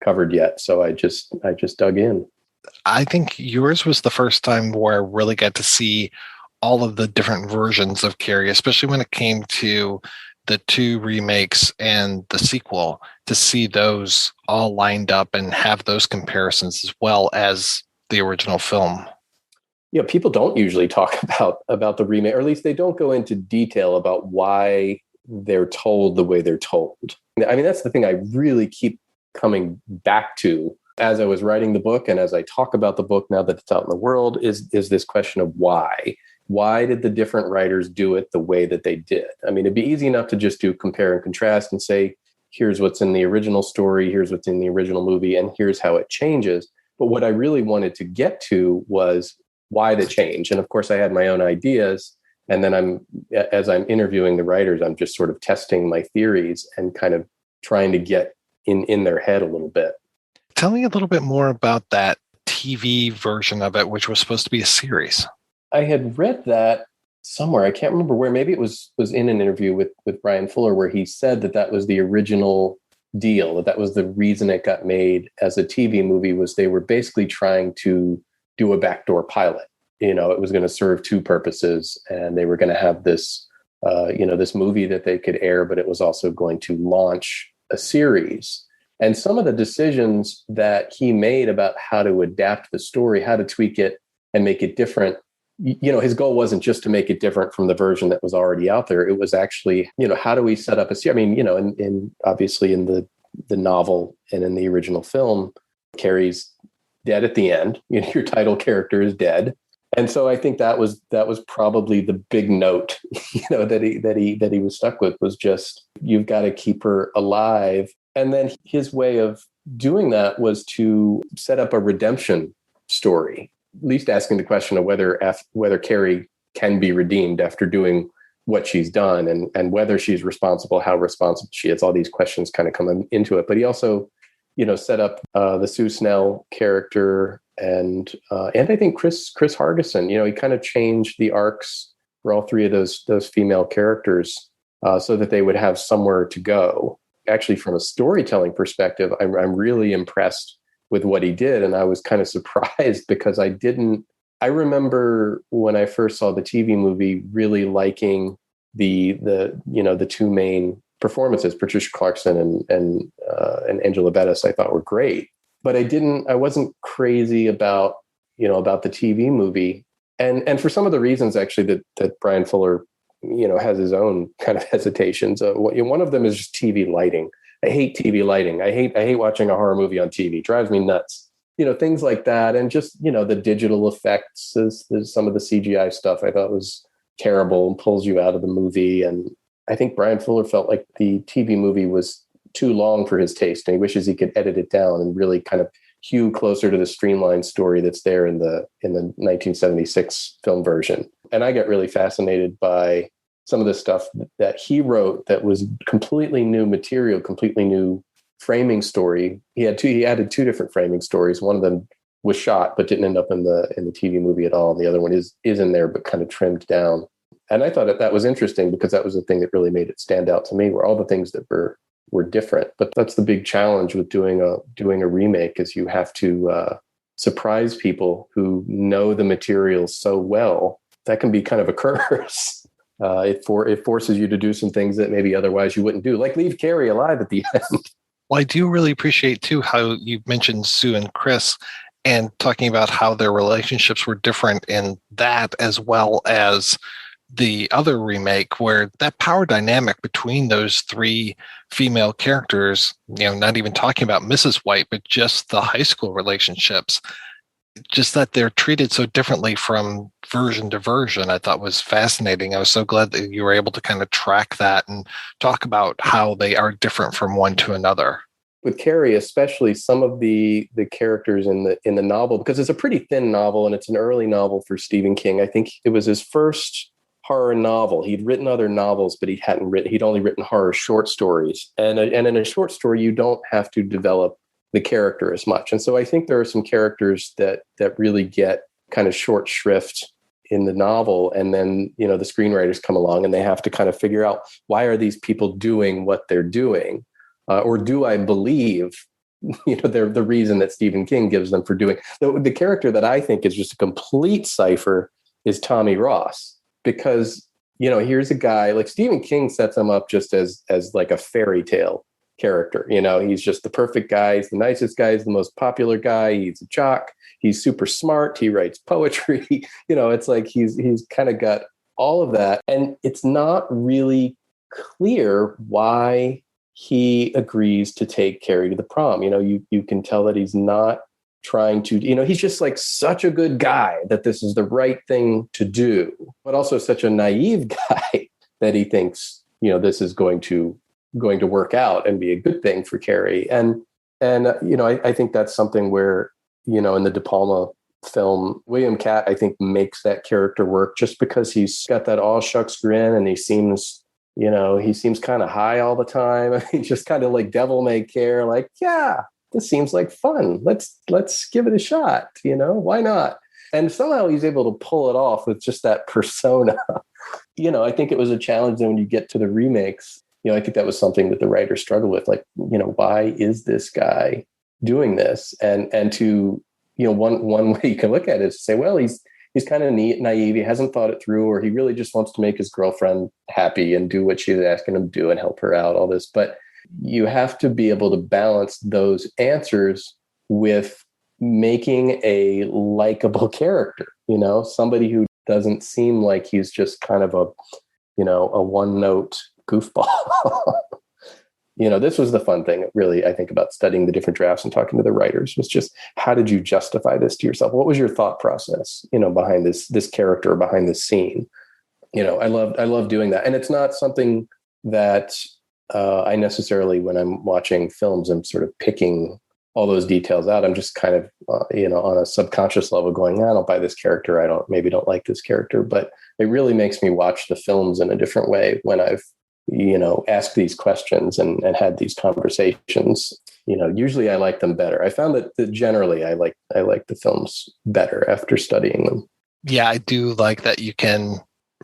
covered yet. So I just dug in. I think yours was the first time where I really got to see all of the different versions of Carrie, especially when it came to the two remakes and the sequel, to see those all lined up and have those comparisons as well as the original film. People don't usually talk about the remake, or at least they don't go into detail about why they're told the way they're told. I mean, that's the thing I really keep coming back to as I was writing the book, and as I talk about the book now that it's out in the world, is this question of why. Why did the different writers do it the way that they did? I mean, it'd be easy enough to just do compare and contrast and say, here's what's in the original story, here's what's in the original movie, and here's how it changes. But what I really wanted to get to was why the change. And of course, I had my own ideas. And then as I'm interviewing the writers, I'm just sort of testing my theories and kind of trying to get in their head a little bit. Tell me a little bit more about that TV version of it, which was supposed to be a series. I had read that somewhere. I can't remember where. Maybe it was in an interview with Bryan Fuller, where he said that was the original deal, that was the reason it got made as a TV movie, was they were basically trying to do a backdoor pilot. It was going to serve two purposes, and they were going to have this, this movie that they could air, but it was also going to launch a series. And some of the decisions that he made about how to adapt the story, how to tweak it and make it different, his goal wasn't just to make it different from the version that was already out there. It was actually, how do we set up a series? I mean, obviously in the novel and in the original film, Carrie's dead at the end. Your title character is dead. And so I think that was probably the big note, that he was stuck with, was just, you've got to keep her alive. And then his way of doing that was to set up a redemption story, at least asking the question of whether Carrie can be redeemed after doing what she's done, and whether she's responsible, how responsible she is. All these questions kind of come into it. But he also, set up the Sue Snell character, and I think Chris Hargison. He kind of changed the arcs for all three of those female characters so that they would have somewhere to go. Actually, from a storytelling perspective, I'm really impressed with what he did, and I was kind of surprised because I remember when I first saw the TV movie really liking the two main performances, Patricia Clarkson and Angela Bettis. I thought were great, but I wasn't crazy about the TV movie, and for some of the reasons actually that Bryan Fuller has his own kind of hesitations. One of them is just TV lighting. I hate TV lighting. I hate watching a horror movie on TV. It drives me nuts. Things like that. And just, the digital effects, some of the CGI stuff I thought was terrible and pulls you out of the movie. And I think Bryan Fuller felt like the TV movie was too long for his taste, and he wishes he could edit it down and really kind of hew closer to the streamlined story that's there in the 1976 film version. And I got really fascinated by some of the stuff that he wrote that was completely new material, completely new framing story. He added two different framing stories. One of them was shot but didn't end up in the TV movie at all. And the other one is in there but kind of trimmed down. And I thought that was interesting because that was the thing that really made it stand out to me, were all the things that were different. But that's the big challenge with doing a remake, is you have to surprise people who know the material so well. That can be kind of a curse. It forces you to do some things that maybe otherwise you wouldn't do, like leave Carrie alive at the end. Well, I do really appreciate, too, how you mentioned Sue and Chris and talking about how their relationships were different in that, as well as the other remake, where that power dynamic between those three female characters, not even talking about Mrs. White, but just the high school relationships, just that they're treated so differently from version to version, I thought was fascinating. I was so glad that you were able to kind of track that and talk about how they are different from one to another. With Carrie, especially some of the characters in the novel, because it's a pretty thin novel and it's an early novel for Stephen King. I think it was his first horror novel. He'd written other novels, but he'd only written horror short stories. And in a short story, you don't have to develop the character as much. And so I think there are some characters that really get kind of short shrift in the novel. And then, the screenwriters come along and they have to kind of figure out, why are these people doing what they're doing? Or do I believe, they're the reason that Stephen King gives them for doing. The character that I think is just a complete cipher is Tommy Ross. Because, here's a guy like Stephen King sets him up just as like a fairy tale character. He's just the perfect guy. He's the nicest guy. He's the most popular guy. He's a jock. He's super smart. He writes poetry. It's like he's kind of got all of that. And it's not really clear why he agrees to take Carrie to the prom. You can tell that he's not trying to, he's just like such a good guy that this is the right thing to do, but also such a naive guy that he thinks, this is going to work out and be a good thing for Carrie. And I think that's something where, in the De Palma film, William Katt, I think, makes that character work just because he's got that all shucks grin and he seems kind of high all the time. He's just kind of like devil may care, like, yeah, this seems like fun. Let's give it a shot. Why not? And somehow he's able to pull it off with just that persona. I think it was a challenge then when you get to the remakes. I think that was something that the writers struggled with. Like, why is this guy doing this? And to, one way you can look at it is to say, well, he's kind of naive. He hasn't thought it through, or he really just wants to make his girlfriend happy and do what she's asking him to do and help her out, all this. But you have to be able to balance those answers with making a likable character, somebody who doesn't seem like he's just kind of a one-note goofball. This was the fun thing, really, I think, about studying the different drafts and talking to the writers, was just, how did you justify this to yourself? What was your thought process, behind this character, behind this scene? I love doing that. And it's not something that I necessarily, when I'm watching films, I'm sort of picking all those details out. I'm just kind of, on a subconscious level going, I don't buy this character. I don't like this character, but it really makes me watch the films in a different way when I've, asked these questions and had these conversations. Usually I like them better. I found that generally I like the films better after studying them. Yeah, I do like that you can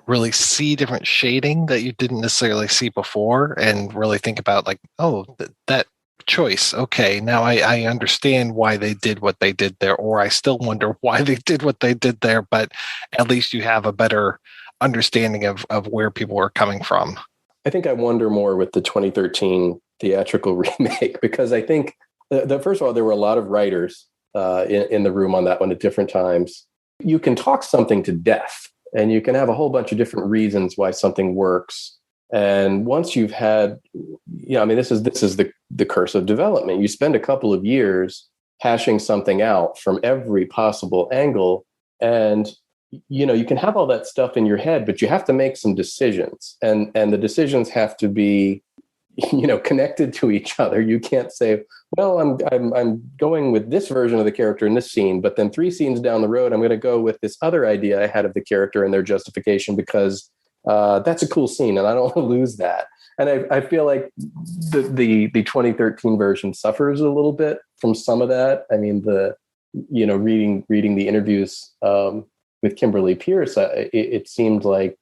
really see different shading that you didn't necessarily see before, and really think about like, oh, that choice. Okay, now I understand why they did what they did there, or I still wonder why they did what they did there, but at least you have a better understanding of where people are coming from. I think I wonder more with the 2013 theatrical remake, because I think that first of all, there were a lot of writers in the room on that one at different times. You can talk something to death, and you can have a whole bunch of different reasons why something works. And once you've had, this is the curse of development. You spend a couple of years hashing something out from every possible angle, and you can have all that stuff in your head, but you have to make some decisions, and the decisions have to be, connected to each other. You can't say, well, I'm going with this version of the character in this scene, but then 3 scenes down the road, I'm going to go with this other idea I had of the character and their justification because that's a cool scene, and I don't want to lose that. And I feel like the 2013 version suffers a little bit from some of that. I mean, reading the interviews with Kimberly Pierce, it seemed like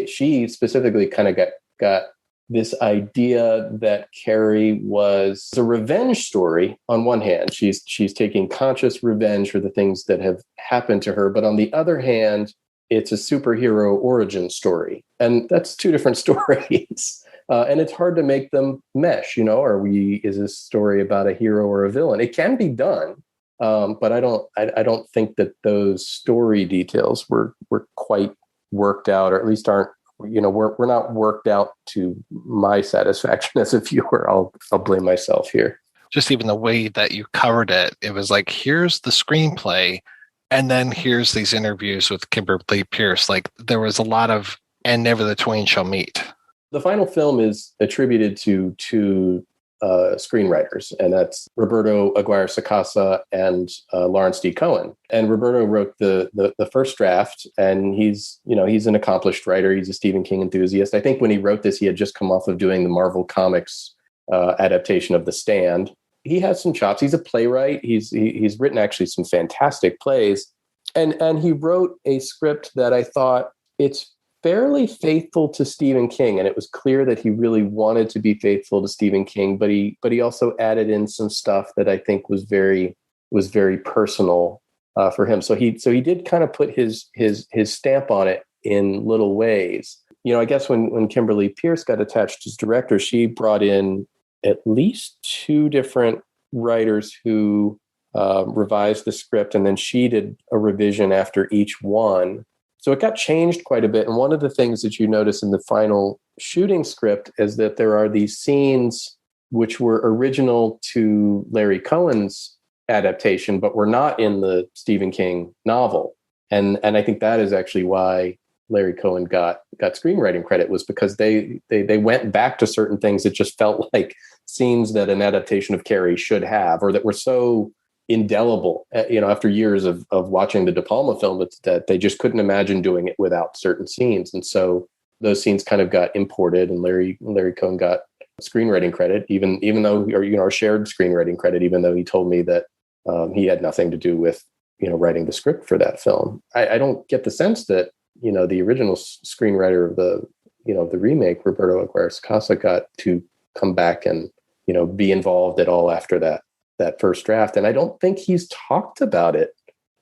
she specifically kind of got this idea that Carrie was a revenge story. On one hand, she's taking conscious revenge for the things that have happened to her, but on the other hand, it's a superhero origin story, and that's 2 different stories. And it's hard to make them mesh. Is this story about a hero or a villain? It can be done, but I don't think that those story details were quite worked out, or at least aren't. We're not worked out to my satisfaction as a viewer. I'll blame myself here. Just even the way that you covered it, it was like, here's the screenplay, and then here's these interviews with Kimberly Pierce. Like, there was a lot of, and never the twain shall meet. The final film is attributed to two screenwriters, and that's Roberto Aguirre-Sacasa and Lawrence D. Cohen. And Roberto wrote the first draft, and he's an accomplished writer. He's a Stephen King enthusiast. I think when he wrote this, he had just come off of doing the Marvel Comics adaptation of The Stand. He has some chops. He's a playwright. He's written actually some fantastic plays, and he wrote a script that I thought it's fairly faithful to Stephen King, and it was clear that he really wanted to be faithful to Stephen King, but he also added in some stuff that I think was very personal for him. So he did kind of put his stamp on it in little ways. I guess when Kimberly Pierce got attached as director, she brought in at least two different writers who revised the script, and then she did a revision after each one. So it got changed quite a bit. And one of the things that you notice in the final shooting script is that there are these scenes which were original to Larry Cohen's adaptation, but were not in the Stephen King novel. And I think that is actually why Larry Cohen got screenwriting credit, was because they went back to certain things that just felt like scenes that an adaptation of Carrie should have, or that were so indelible, after years of watching the De Palma film, that they just couldn't imagine doing it without certain scenes. And so those scenes kind of got imported, and Larry Cohen got screenwriting credit, even though, or shared screenwriting credit, even though he told me that he had nothing to do with, writing the script for that film. I don't get the sense that, the original screenwriter of the remake, Roberto Aguirre-Sacasa, got to come back and, be involved at all after that first draft. And I don't think he's talked about it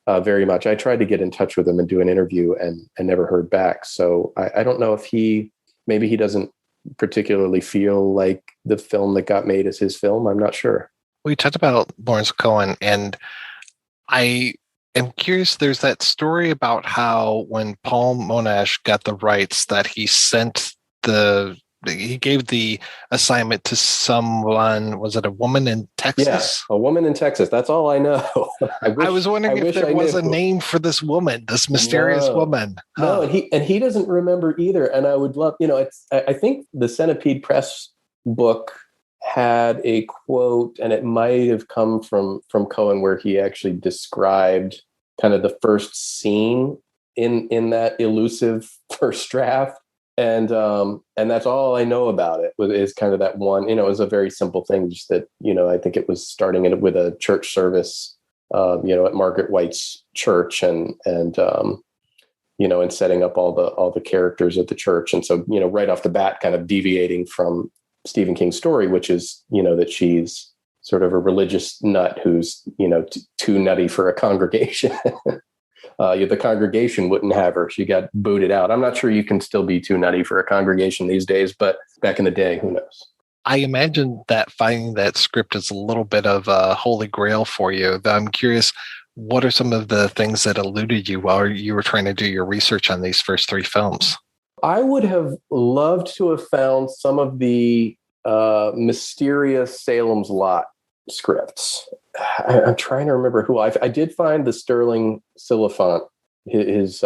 very much. I tried to get in touch with him and do an interview and never heard back. So I don't know if maybe he doesn't particularly feel like the film that got made is his film. I'm not sure. We talked about Lawrence Cohen, and I am curious, there's that story about how when Paul Monash got the rights, that he gave the assignment to someone. Was it a woman in Texas? Yeah, a woman in Texas. That's all I know. I was wondering if there was a name for this woman, this mysterious woman. No, and he doesn't remember either. And I would love, I think the Centipede Press book had a quote, and it might have come from Cohen, where he actually described kind of the first scene in that elusive first draft. And that's all I know about it, is kind of that one, it was a very simple thing, just that, I think it was starting it with a church service, at Margaret White's church, and setting up all the characters at the church. And so, right off the bat, kind of deviating from Stephen King's story, which is, that she's sort of a religious nut who's, too nutty for a congregation. The congregation wouldn't have her. She got booted out. I'm not sure you can still be too nutty for a congregation these days, but back in the day, who knows? I imagine that finding that script is a little bit of a holy grail for you. I'm curious, what are some of the things that eluded you while you were trying to do your research on these first three films? I would have loved to have found some of the mysterious Salem's Lot scripts. I'm trying to remember who I did find the Sterling Silliphant, his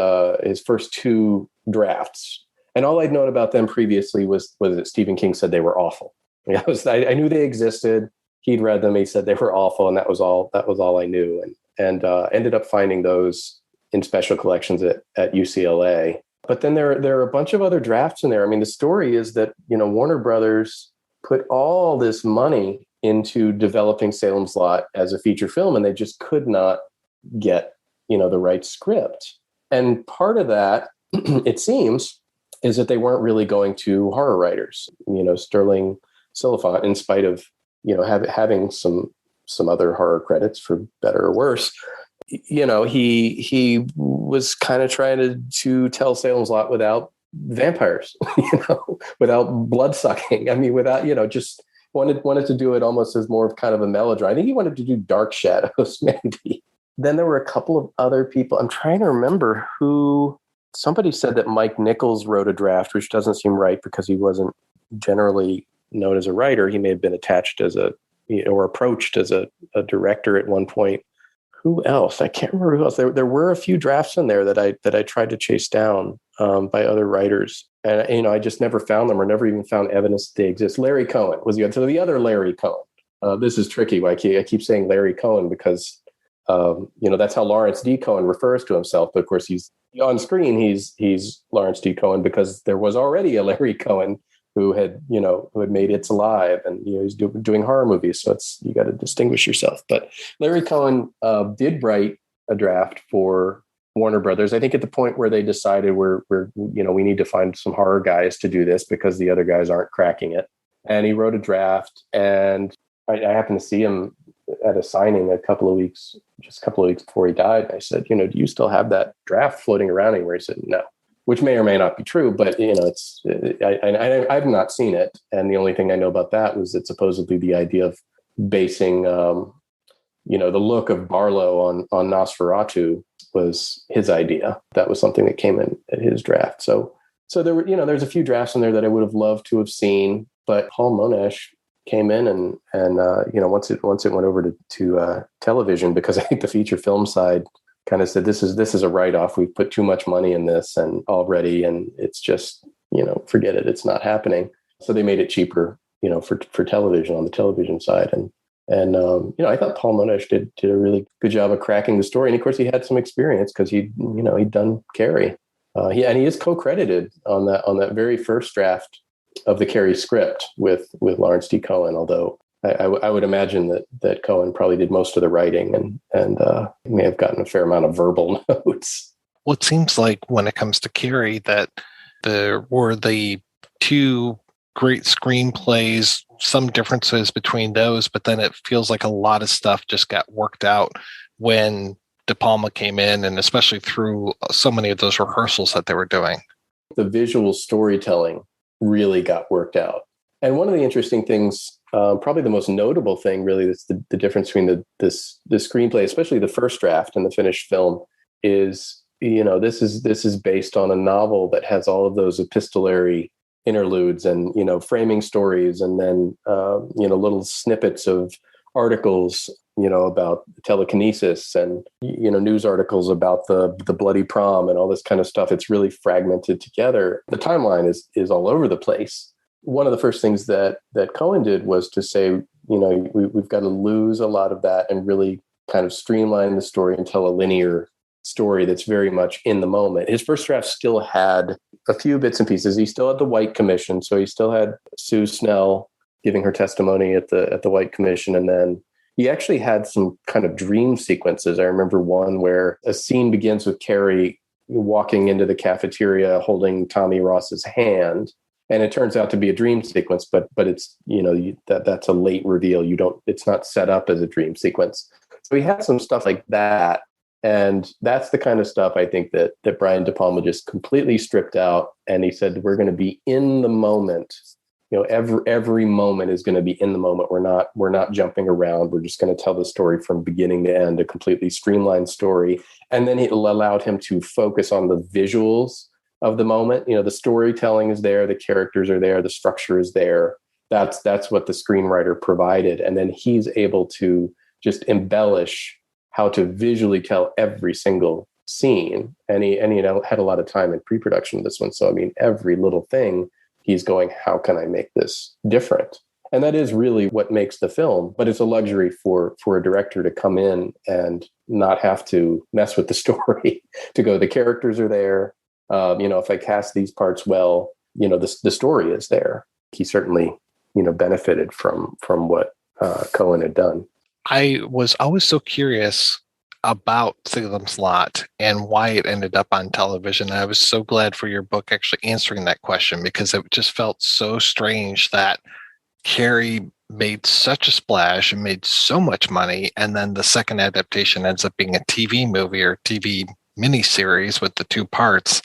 first two drafts, and all I'd known about them previously was that Stephen King said they were awful. I knew they existed. He'd read them. He said they were awful, and that was all I knew. And ended up finding those in special collections at UCLA. But then there are a bunch of other drafts in there. I mean, the story is that Warner Brothers put all this money into developing Salem's Lot as a feature film, and they just could not get, the right script. And part of that, it seems, is that they weren't really going to horror writers. Sterling Silliphant, in spite of, having some other horror credits, for better or worse, he was kind of trying to tell Salem's Lot without vampires, without blood sucking. I mean, without, just wanted to do it almost as more of kind of a melodrama. I think he wanted to do Dark Shadows, maybe. Then there were a couple of other people. I'm trying to remember who. Somebody said that Mike Nichols wrote a draft, which doesn't seem right because he wasn't generally known as a writer. He may have been attached as or approached as a director at one point. Who else? I can't remember who else. There were a few drafts in there that I tried to chase down by other writers, and I just never found them, or never even found evidence that they exist. Larry Cohen was the other Larry Cohen. This is tricky. I keep saying Larry Cohen because that's how Lawrence D. Cohen refers to himself. But of course, he's on screen. He's Lawrence D. Cohen because there was already a Larry Cohen who had made It's Alive, and he's doing horror movies. So you got to distinguish yourself. But Larry Cohen did write a draft for Warner Brothers. I think at the point where they decided we need to find some horror guys to do this because the other guys aren't cracking it. And he wrote a draft, and I happened to see him at a signing just a couple of weeks before he died. I said, do you still have that draft floating around anywhere? He said, no. Which may or may not be true, but I've not seen it, and the only thing I know about that was that supposedly the idea of basing, the look of Barlow on Nosferatu was his idea. That was something that came in at his draft. So there were, there's a few drafts in there that I would have loved to have seen, but Paul Monash came in and once it went over to television, because I think the feature film side kind of said, this is a write-off. We've put too much money in this and it's just, forget it. It's not happening. So they made it cheaper, for television, on the television side. And I thought Paul Monash did a really good job of cracking the story. And of course he had some experience because he'd done Carrie. He is co-credited on that very first draft of the Carrie script with Lawrence D. Cohen, although I would imagine that Cohen probably did most of the writing and may have gotten a fair amount of verbal notes. Well, it seems like when it comes to Carrie that there were the two great screenplays, some differences between those, but then it feels like a lot of stuff just got worked out when De Palma came in, and especially through so many of those rehearsals that they were doing. The visual storytelling really got worked out. And one of the interesting things, probably the most notable thing really, that's the difference between the screenplay, especially the first draft and the finished film, is, this is based on a novel that has all of those epistolary interludes and, framing stories, and then, little snippets of articles, about telekinesis and, news articles about the bloody prom and all this kind of stuff. It's really fragmented together. The timeline is all over the place. One of the first things that Cohen did was to say, we've got to lose a lot of that and really kind of streamline the story and tell a linear story that's very much in the moment. His first draft still had a few bits and pieces. He still had the White Commission, so he still had Sue Snell giving her testimony at the White Commission, and then he actually had some kind of dream sequences. I remember one where a scene begins with Carrie walking into the cafeteria holding Tommy Ross's hand, and it turns out to be a dream sequence, but it's, that's a late reveal. It's not set up as a dream sequence. So he had some stuff like that. And that's the kind of stuff I think that Brian De Palma just completely stripped out. And he said, we're going to be in the moment. Every moment is going to be in the moment. We're not jumping around. We're just going to tell the story from beginning to end, a completely streamlined story. And then it allowed him to focus on the visuals of the moment. The storytelling is there, the characters are there, the structure is there. That's what the screenwriter provided. And then he's able to just embellish how to visually tell every single scene. And he had a lot of time in pre-production of this one. So, every little thing he's going, how can I make this different? And that is really what makes the film, but it's a luxury for a director to come in and not have to mess with the story, to go, the characters are there. If I cast these parts well, the story is there. He certainly, benefited from what Cohen had done. I was always so curious about Salem's Lot and why it ended up on television. I was so glad for your book actually answering that question, because it just felt so strange that Carrie made such a splash and made so much money, and then the second adaptation ends up being a TV movie or TV miniseries with the two parts.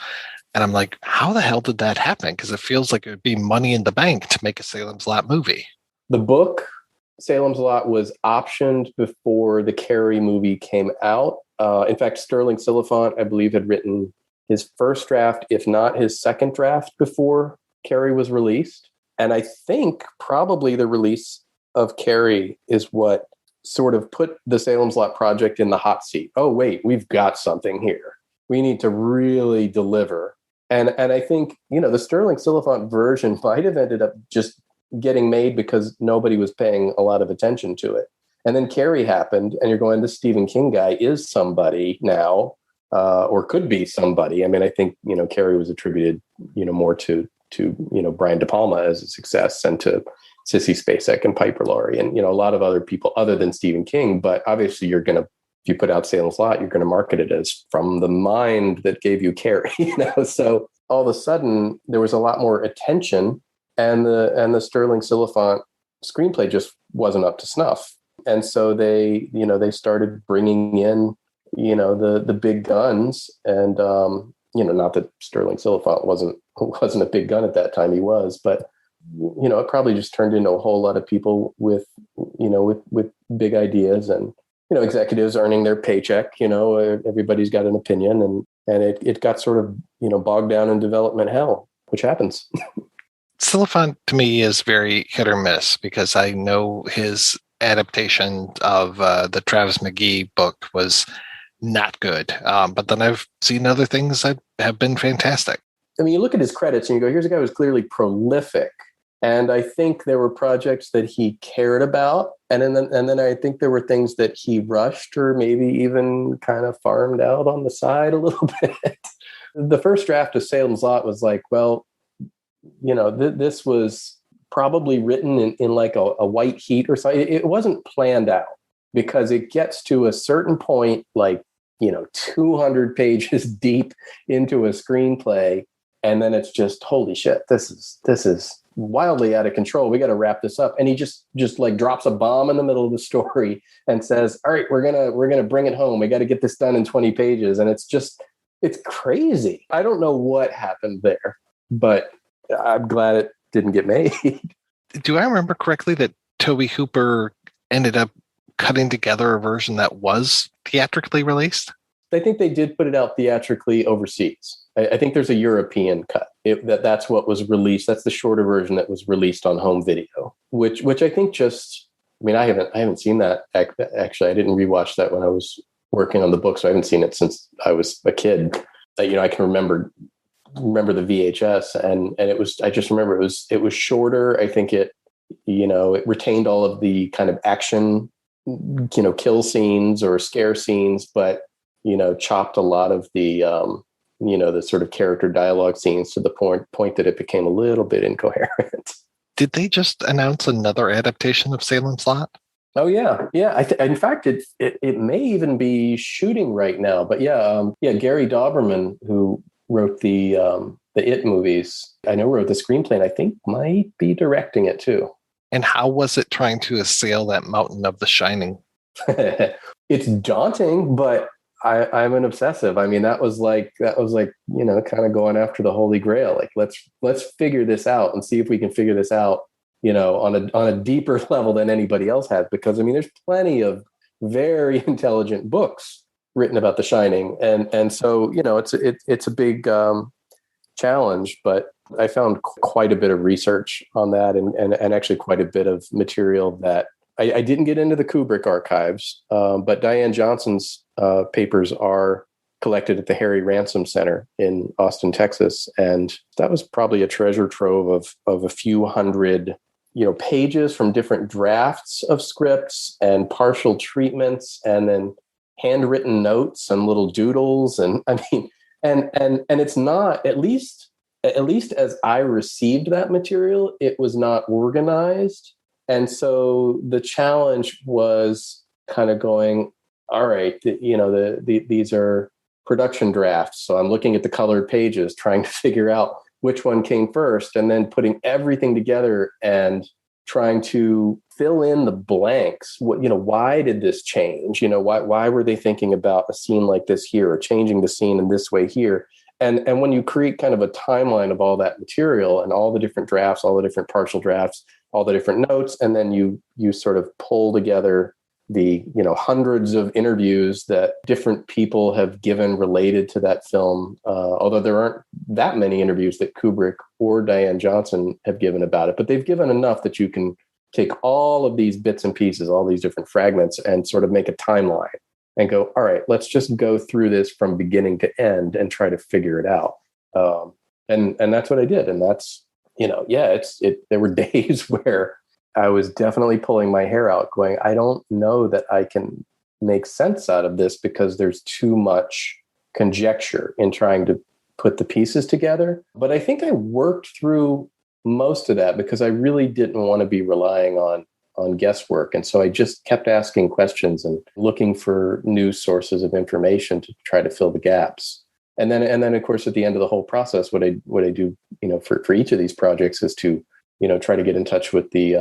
And I'm like, how the hell did that happen? Because it feels like it would be money in the bank to make a Salem's Lot movie. The book, Salem's Lot, was optioned before the Carrie movie came out. In fact, Sterling Silliphant, I believe, had written his first draft, if not his second draft, before Carrie was released. And I think probably the release of Carrie is what sort of put the Salem's Lot project in the hot seat. Oh, wait, we've got something here. We need to really deliver. And I think, the Sterling Silliphant version might have ended up just getting made because nobody was paying a lot of attention to it. And then Carrie happened, and you're going, this Stephen King guy is somebody now, or could be somebody. I mean, I think, Carrie was attributed, more to Brian De Palma as a success, and to Sissy Spacek and Piper Laurie, and, a lot of other people other than Stephen King. But obviously if you put out Salem's Lot, you're going to market it as from the mind that gave you Carrie, So all of a sudden there was a lot more attention, and the Sterling Silliphant screenplay just wasn't up to snuff. And so they started bringing in, the big guns, and, not that Sterling Silliphant wasn't a big gun at that time. He was, but, it probably just turned into a whole lot of people with big ideas, and, executives earning their paycheck. Everybody's got an opinion, and it got sort of, bogged down in development hell, which happens. Silliphant to me is very hit or miss, because I know his adaptation of the Travis McGee book was not good. But then I've seen other things that have been fantastic. I mean, you look at his credits and you go, here's a guy who was clearly prolific. And I think there were projects that he cared about. And then I think there were things that he rushed, or maybe even kind of farmed out on the side a little bit. The first draft of Salem's Lot was like, well, this was probably written in like a white heat or something. It wasn't planned out, because it gets to a certain point, like, 200 pages deep into a screenplay. And then it's just, holy shit, this is wildly out of control. We got to wrap this up. And he just like drops a bomb in the middle of the story and says, all right, we're going to bring it home. We got to get this done in 20 pages. And it's crazy. I don't know what happened there, but I'm glad it didn't get made. Do I remember correctly that Tobe Hooper ended up cutting together a version that was theatrically released? I think they did put it out theatrically overseas. I think there's a European cut. That's what was released. That's the shorter version that was released on home video, which I think I haven't seen that. Actually, I didn't rewatch that when I was working on the book, so I haven't seen it since I was a kid. I can remember the VHS, and I just remember it was shorter. I think it retained all of the kind of action, kill scenes or scare scenes, but, chopped a lot of the, the sort of character dialogue scenes to the point that it became a little bit incoherent. Did they just announce another adaptation of Salem's Lot? Oh yeah. Yeah. In fact, it may even be shooting right now, but Gary Dauberman, who wrote the It movies, I know wrote the screenplay, and I think might be directing it too. And how was it trying to assail that mountain of The Shining? It's daunting, but I'm an obsessive. I mean, that was like, kind of going after the Holy Grail. Like, let's figure this out and see if we can figure this out, on a deeper level than anybody else has. Because, I mean, there's plenty of very intelligent books written about The Shining. And so, it's a big challenge, but I found quite a bit of research on that, and actually quite a bit of material that I didn't get into the Kubrick archives, but Diane Johnson's papers are collected at the Harry Ransom Center in Austin, Texas. And that was probably a treasure trove of a few hundred, pages from different drafts of scripts and partial treatments, and then handwritten notes and little doodles. And I mean, and it's not, at least as I received that material, it was not organized. And so the challenge was kind of going, all right, these are production drafts. So I'm looking at the colored pages, trying to figure out which one came first, and then putting everything together and trying to fill in the blanks. Why did this change? Why were they thinking about a scene like this here, or changing the scene in this way here? And when you create kind of a timeline of all that material and all the different drafts, all the different partial drafts, all the different notes, and then you sort of pull together the hundreds of interviews that different people have given related to that film, although there aren't that many interviews that Kubrick or Diane Johnson have given about it, but they've given enough that you can take all of these bits and pieces, all these different fragments, and sort of make a timeline and go, all right, let's just go through this from beginning to end and try to figure it out. And that's what I did. And that's, there were days where I was definitely pulling my hair out going, I don't know that I can make sense out of this because there's too much conjecture in trying to put the pieces together. But I think I worked through most of that because I really didn't want to be relying on guesswork. And so I just kept asking questions and looking for new sources of information to try to fill the gaps. And then of course, at the end of the whole process, what I do, for each of these projects is to, try to get in touch with the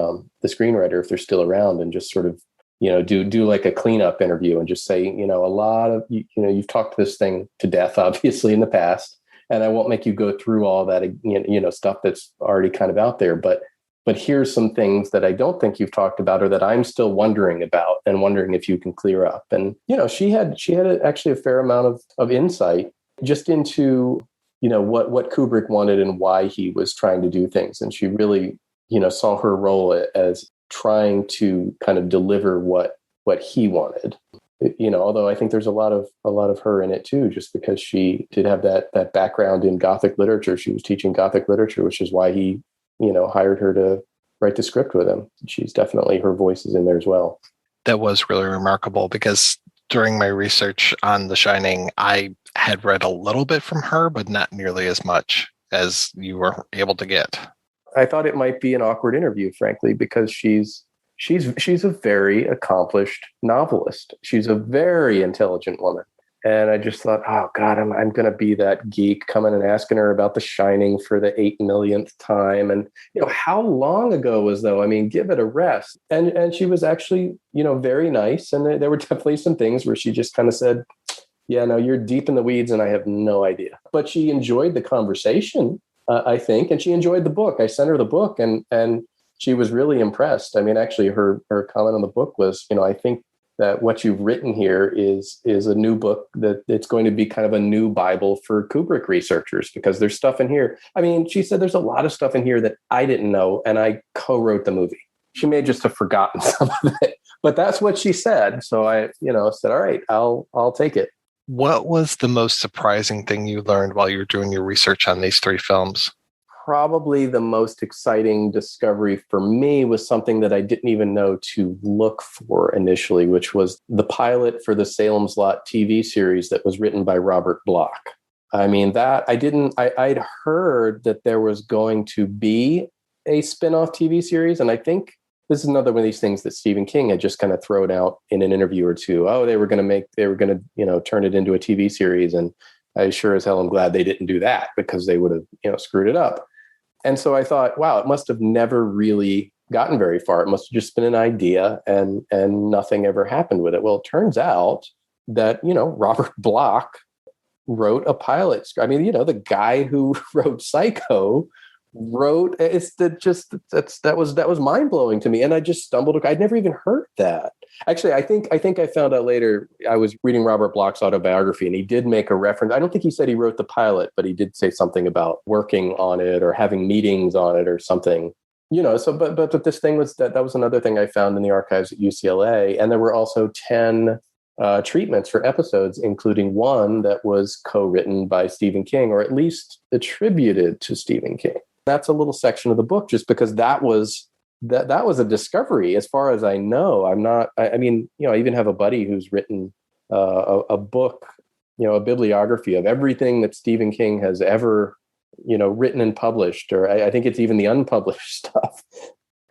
screenwriter if they're still around and just sort of, do like a cleanup interview and just say, a lot of, you've talked this thing to death, obviously, in the past, and I won't make you go through all that, stuff that's already kind of out there. But here's some things that I don't think you've talked about or that I'm still wondering about and wondering if you can clear up. And, she had actually a fair amount of insight just into, what Kubrick wanted and why he was trying to do things. And she really, saw her role as trying to kind of deliver what he wanted. Although I think there's a lot of her in it too, just because she did have that background in Gothic literature. She was teaching Gothic literature, which is why he, hired her to write the script with him. She's definitely, her voice is in there as well. That was really remarkable because during my research on The Shining, I had read a little bit from her, but not nearly as much as you were able to get. I thought it might be an awkward interview, frankly, because she's a very accomplished novelist. She's a very intelligent woman. And I just thought, oh God, I'm going to be that geek coming and asking her about The Shining for the 8 millionth time. And, how long ago was though? I mean, give it a rest. And she was actually, very nice. And there were definitely some things where she just kind of said, yeah, no, you're deep in the weeds and I have no idea. But she enjoyed the conversation, I think, and she enjoyed the book. I sent her the book and she was really impressed. I mean, actually, her comment on the book was, I think that what you've written here is a new book, that it's going to be kind of a new Bible for Kubrick researchers, because there's stuff in here. I mean, she said there's a lot of stuff in here that I didn't know, and I co-wrote the movie. She may just have forgotten some of it, but that's what she said. So I, said, all right, I'll take it. What was the most surprising thing you learned while you were doing your research on these 3 films? Probably the most exciting discovery for me was something that I didn't even know to look for initially, which was the pilot for the Salem's Lot TV series that was written by Robert Bloch. I mean, I'd heard that there was going to be a spin-off TV series. And I think this is another one of these things that Stephen King had just kind of thrown out in an interview or two. Oh, they were going to, turn it into a TV series. And I sure as hell am glad they didn't do that, because they would have, screwed it up. And so I thought, wow, it must have never really gotten very far. It must have just been an idea and nothing ever happened with it. Well, it turns out that, Robert Bloch wrote a pilot. I mean, the guy who wrote Psycho wrote, that was mind blowing to me. And I just stumbled. I'd never even heard that. Actually, I think I found out later. I was reading Robert Bloch's autobiography, and he did make a reference. I don't think he said he wrote the pilot, but he did say something about working on it or having meetings on it or something. So, but this thing was that was another thing I found in the archives at UCLA, and there were also 10 treatments for episodes, including one that was co-written by Stephen King, or at least attributed to Stephen King. That's a little section of the book, just because that was a discovery. As far as I know, I even have a buddy who's written a book, a bibliography of everything that Stephen King has ever, written and published, or I think it's even the unpublished stuff.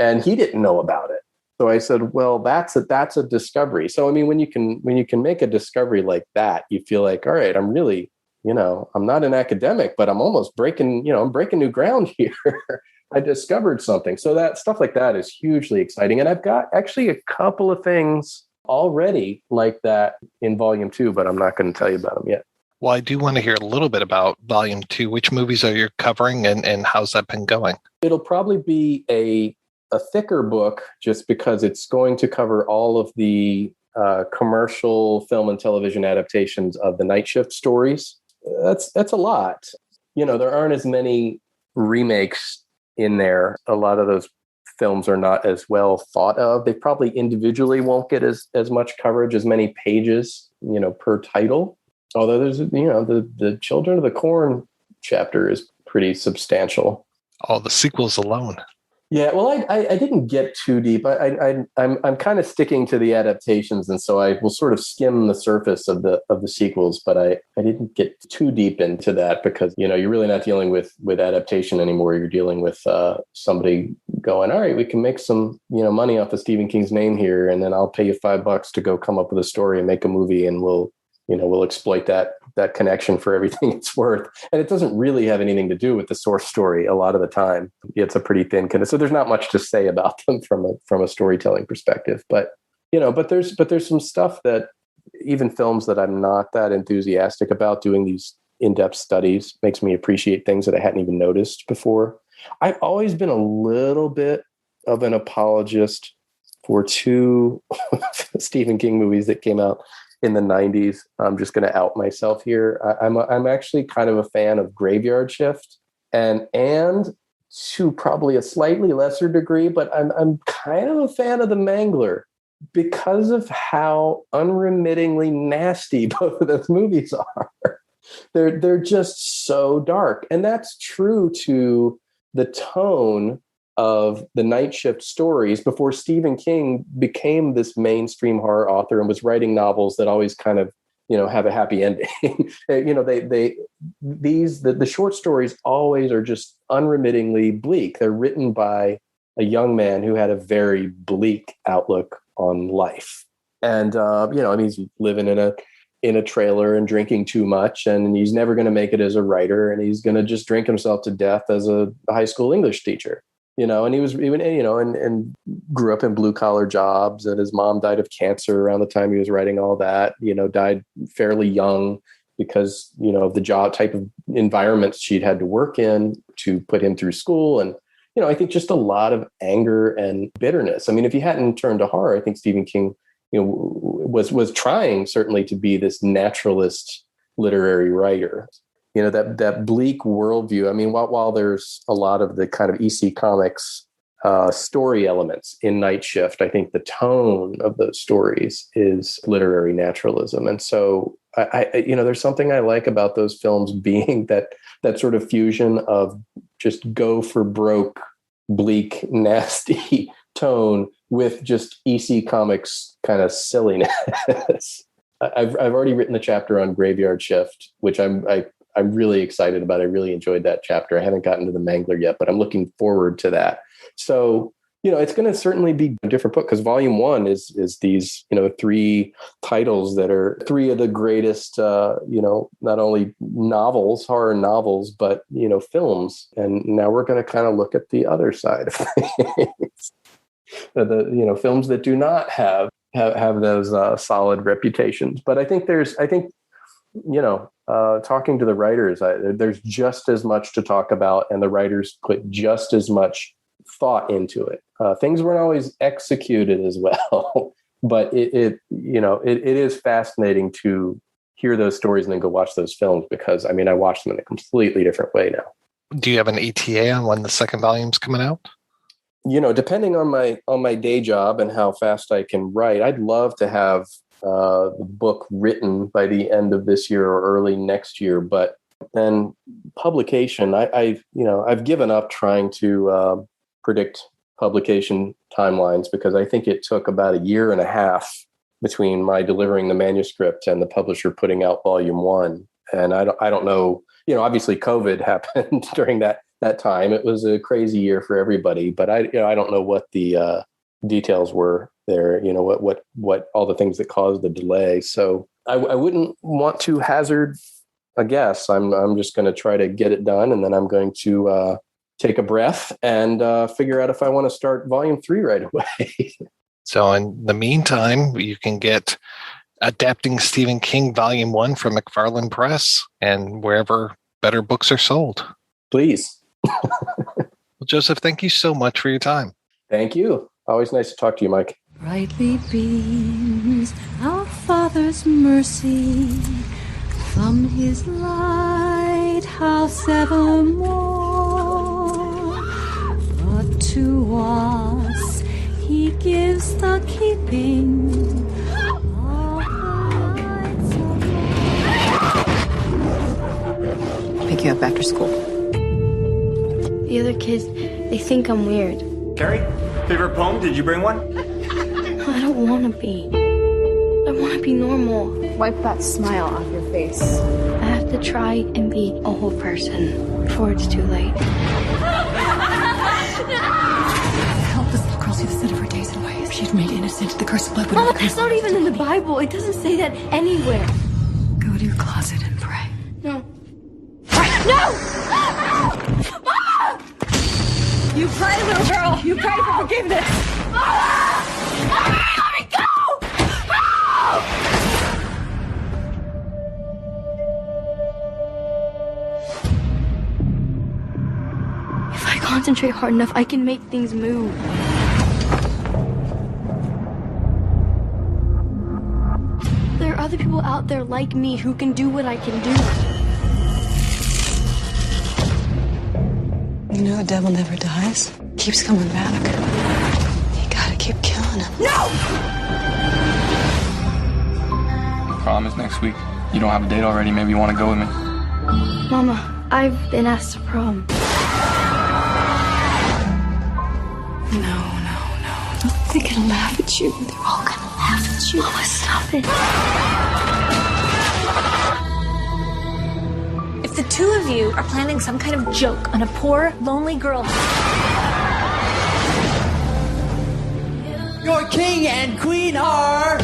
And he didn't know about it. So I said, well, that's a discovery. So, I mean, when you can make a discovery like that, you feel like, all right, I'm really, I'm not an academic, but I'm almost breaking new ground here. I discovered something. So that stuff like that is hugely exciting. And I've got actually a couple of things already like that in volume 2, but I'm not going to tell you about them yet. Well, I do want to hear a little bit about Volume 2. Which movies are you covering, and how's that been going? It'll probably be a thicker book just because it's going to cover all of the commercial film and television adaptations of the Night Shift stories. That's a lot. There aren't as many remakes in there. A lot of those films are not as well thought of. They probably individually won't get as much coverage, as many pages, per title. Although there's, the Children of the Corn chapter is pretty substantial. Oh, the sequels alone. Yeah, well, I didn't get too deep. I'm kind of sticking to the adaptations, and so I will sort of skim the surface of the sequels, but I didn't get too deep into that because you're really not dealing with adaptation anymore. You're dealing with somebody going, all right, we can make some money off of Stephen King's name here, and then I'll pay you $5 to go come up with a story and make a movie, and we'll exploit that connection for everything it's worth. And it doesn't really have anything to do with the source story a lot of the time. It's a pretty thin kind of, so there's not much to say about them from a storytelling perspective. But there's some stuff that even films that I'm not that enthusiastic about, doing these in-depth studies makes me appreciate things that I hadn't even noticed before. I've always been a little bit of an apologist for 2 Stephen King movies that came out in the 90s. I'm just going to out myself here. I'm actually kind of a fan of Graveyard Shift and to probably a slightly lesser degree, but I'm kind of a fan of The Mangler because of how unremittingly nasty both of those movies are. They're just so dark. And that's true to the tone of the Night Shift stories before Stephen King became this mainstream horror author and was writing novels that always kind of, have a happy ending. The short stories always are just unremittingly bleak. They're written by a young man who had a very bleak outlook on life. And, he's living in a trailer and drinking too much, and he's never going to make it as a writer, and he's going to just drink himself to death as a high school English teacher. And he was even, and grew up in blue collar jobs, and his mom died of cancer around the time he was writing all that, died fairly young because, of the job type of environments she'd had to work in to put him through school. And, I think just a lot of anger and bitterness. I mean, if he hadn't turned to horror, I think Stephen King, was trying certainly to be this naturalist literary writer. That bleak worldview. I mean, while there's a lot of the kind of EC Comics story elements in Night Shift, I think the tone of those stories is literary naturalism. And so, there's something I like about those films being that sort of fusion of just go for broke, bleak, nasty tone with just EC Comics kind of silliness. I've already written a chapter on Graveyard Shift, which I'm really excited about. I really enjoyed that chapter. I haven't gotten to The Mangler yet, but I'm looking forward to that. So, it's going to certainly be a different book because Volume 1 is these, 3 titles that are 3 of the greatest, not only novels, horror novels, but, films. And now we're going to kind of look at the other side of things. The films that do not have those solid reputations. But I think talking to the writers, there's just as much to talk about, and the writers put just as much thought into it. Things weren't always executed as well, but it is fascinating to hear those stories and then go watch those films because, I mean, I watch them in a completely different way now. Do you have an ETA on when the second volume's coming out? Depending on my day job and how fast I can write, I'd love to have the book written by the end of this year or early next year. But then publication, I've given up trying to predict publication timelines because I think it took about 1.5 years between my delivering the manuscript and the publisher putting out Volume 1. And I don't know, obviously COVID happened during that time. It was a crazy year for everybody, but I don't know what the details were there, what all the things that caused the delay. So I wouldn't want to hazard a guess. I'm just going to try to get it done. And then I'm going to take a breath and figure out if I want to start Volume 3 right away. So in the meantime, you can get adapting Stephen King Volume 1 from McFarlane Press and wherever better books are sold. Please. Well, Joseph, thank you so much for your time. Thank you. Always nice to talk to you, Mike. Brightly beams our Father's mercy from his lighthouse evermore. But to us he gives the keeping of the lights of Pick you up after school. The other kids, they think I'm weird. Carrie, favorite poem? Did you bring one? I don't want to be. I want to be normal. Wipe that smile off your face. I have to try and be a whole person before it's too late. Help this little girl see the sin of her days and ways. She's made innocent. The curse of blood would Mama, that's not even in the Bible. It doesn't say that anywhere. Go to your closet and pray. No. No! Mama! You pray, little girl. You pray for forgiveness. Mama! Let me go! Help! If I concentrate hard enough, I can make things move. There are other people out there like me who can do what I can do. You know the devil never dies. Keeps coming back. You gotta keep killing him. No! Prom is next week. You don't have a date already. Maybe you want to go with me. Mama, I've been asked to prom. No. They're gonna laugh at you. They're all gonna laugh at you. Mama, stop it. If the two of you are planning some kind of joke on a poor, lonely girl, your king and queen are...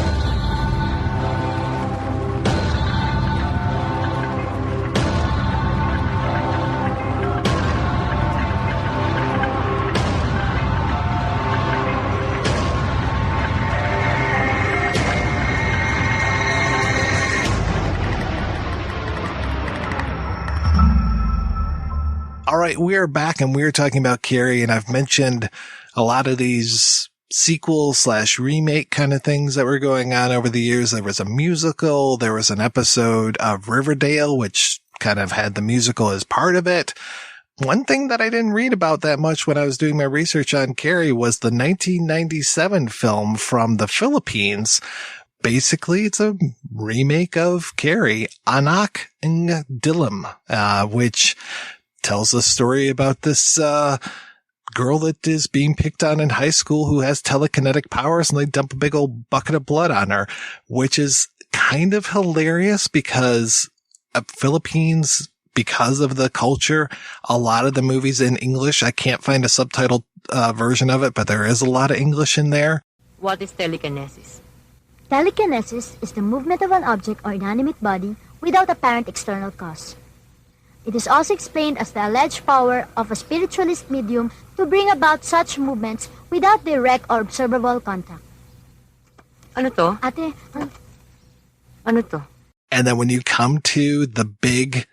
All right, we are back and we're talking about Carrie, and I've mentioned a lot of these sequel/remake kind of things that were going on over the years. There was a musical, there was an episode of Riverdale, which kind of had the musical as part of it. One thing that I didn't read about that much when I was doing my research on Carrie was the 1997 film from the Philippines. Basically, it's a remake of Carrie, Anak ng Dilim, which tells a story about this girl that is being picked on in high school who has telekinetic powers, and they dump a big old bucket of blood on her, which is kind of hilarious because Philippines, because of the culture, a lot of the movies in English. I can't find a subtitled version of it, but there is a lot of English in there. What is telekinesis? Telekinesis is the movement of an object or inanimate body without apparent external cause. It is also explained as the alleged power of a spiritualist medium to bring about such movements without direct or observable contact. Ano to? Ate, ano to? And then when you come to the big,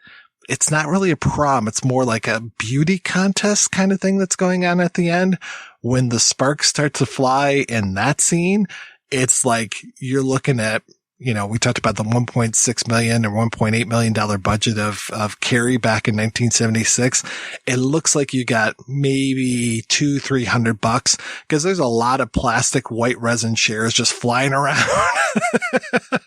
it's not really a prom, it's more like a beauty contest kind of thing that's going on at the end. When the sparks start to fly in that scene, it's like you're looking at, you know, we talked about the $1.6 million or $1.8 million budget of Carrie back in 1976. It looks like you got maybe $200-300 because there's a lot of plastic white resin chairs just flying around.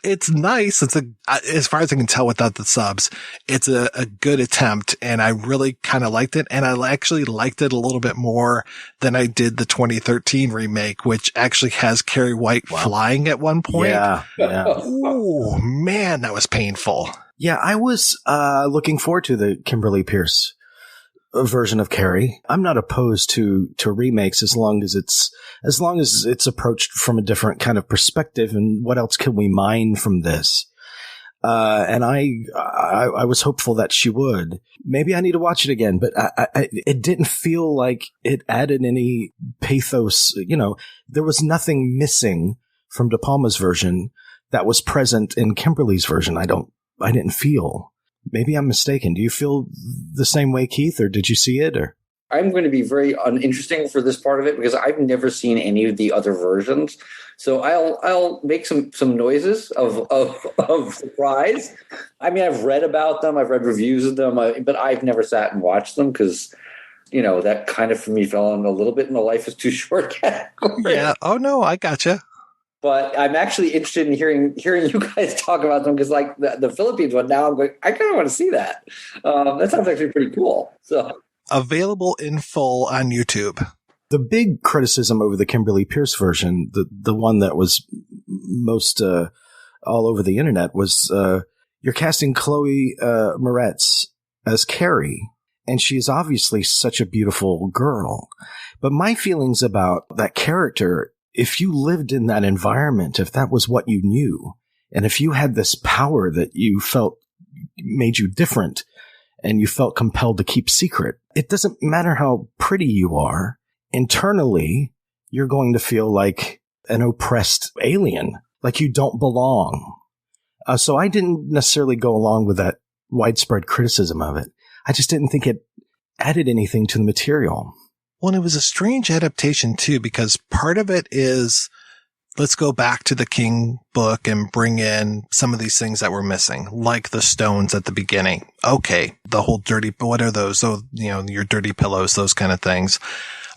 It's nice. It's as far as I can tell without the subs, it's a good attempt, and I really kind of liked it. And I actually liked it a little bit more than I did the 2013 remake, which actually has Carrie White flying at one point. Yeah. Oh man, that was painful. Yeah, I was looking forward to the Kimberly Pierce version of Carrie. I'm not opposed to remakes as long as it's approached from a different kind of perspective. And what else can we mine from this? And I was hopeful that she would. Maybe I need to watch it again, but it didn't feel like it added any pathos. You know, there was nothing missing from De Palma's version that was present in Kimberly's version. I didn't feel. Maybe I'm mistaken. Do you feel the same way, Keith, or did you see it? Or I'm going to be very uninteresting for this part of it because I've never seen any of the other versions. So I'll make some noises of surprise. I mean, I've read about them, I've read reviews of them, but I've never sat and watched them because, you know, that kind of for me fell in a little bit in the life is too short category. Yeah. Oh no, I gotcha. But I'm actually interested in hearing you guys talk about them because, like the Philippines one, now I'm going, I kind of want to see that. That sounds actually pretty cool. So. Available in full on YouTube. The big criticism over the Kimberly Pierce version, the one that was most all over the internet, was you're casting Chloe Moretz as Carrie, and she is obviously such a beautiful girl. But my feelings about that character, if you lived in that environment, if that was what you knew, and if you had this power that you felt made you different, and you felt compelled to keep secret, it doesn't matter how pretty you are. Internally, you're going to feel like an oppressed alien, like you don't belong. So I didn't necessarily go along with that widespread criticism of it. I just didn't think it added anything to the material. Well, it was a strange adaptation, too, because part of it is, let's go back to the King book and bring in some of these things that were missing, like the stones at the beginning. Okay, the whole dirty, what are those? So, you know, your dirty pillows, those kind of things.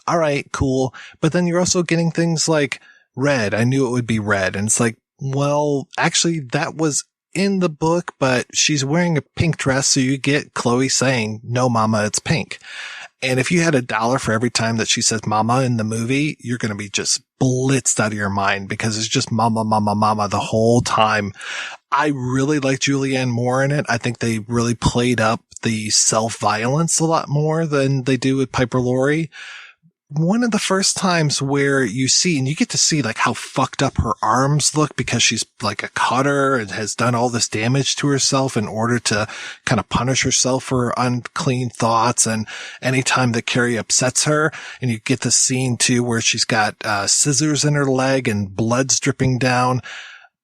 All right, cool. But then you're also getting things like red. I knew it would be red. And it's like, well, actually, that was in the book, but she's wearing a pink dress. So you get Chloe saying, no, mama, it's pink. And if you had $1 for every time that she says mama in the movie, you're going to be just blitzed out of your mind because it's just mama, mama, mama the whole time. I really like Julianne Moore in it. I think they really played up the self-violence a lot more than they do with Piper Laurie. One of the first times where you see, and you get to see like how fucked up her arms look because she's like a cutter and has done all this damage to herself in order to kind of punish herself for unclean thoughts. And anytime that Carrie upsets her, and you get the scene too where she's got scissors in her leg and blood's dripping down.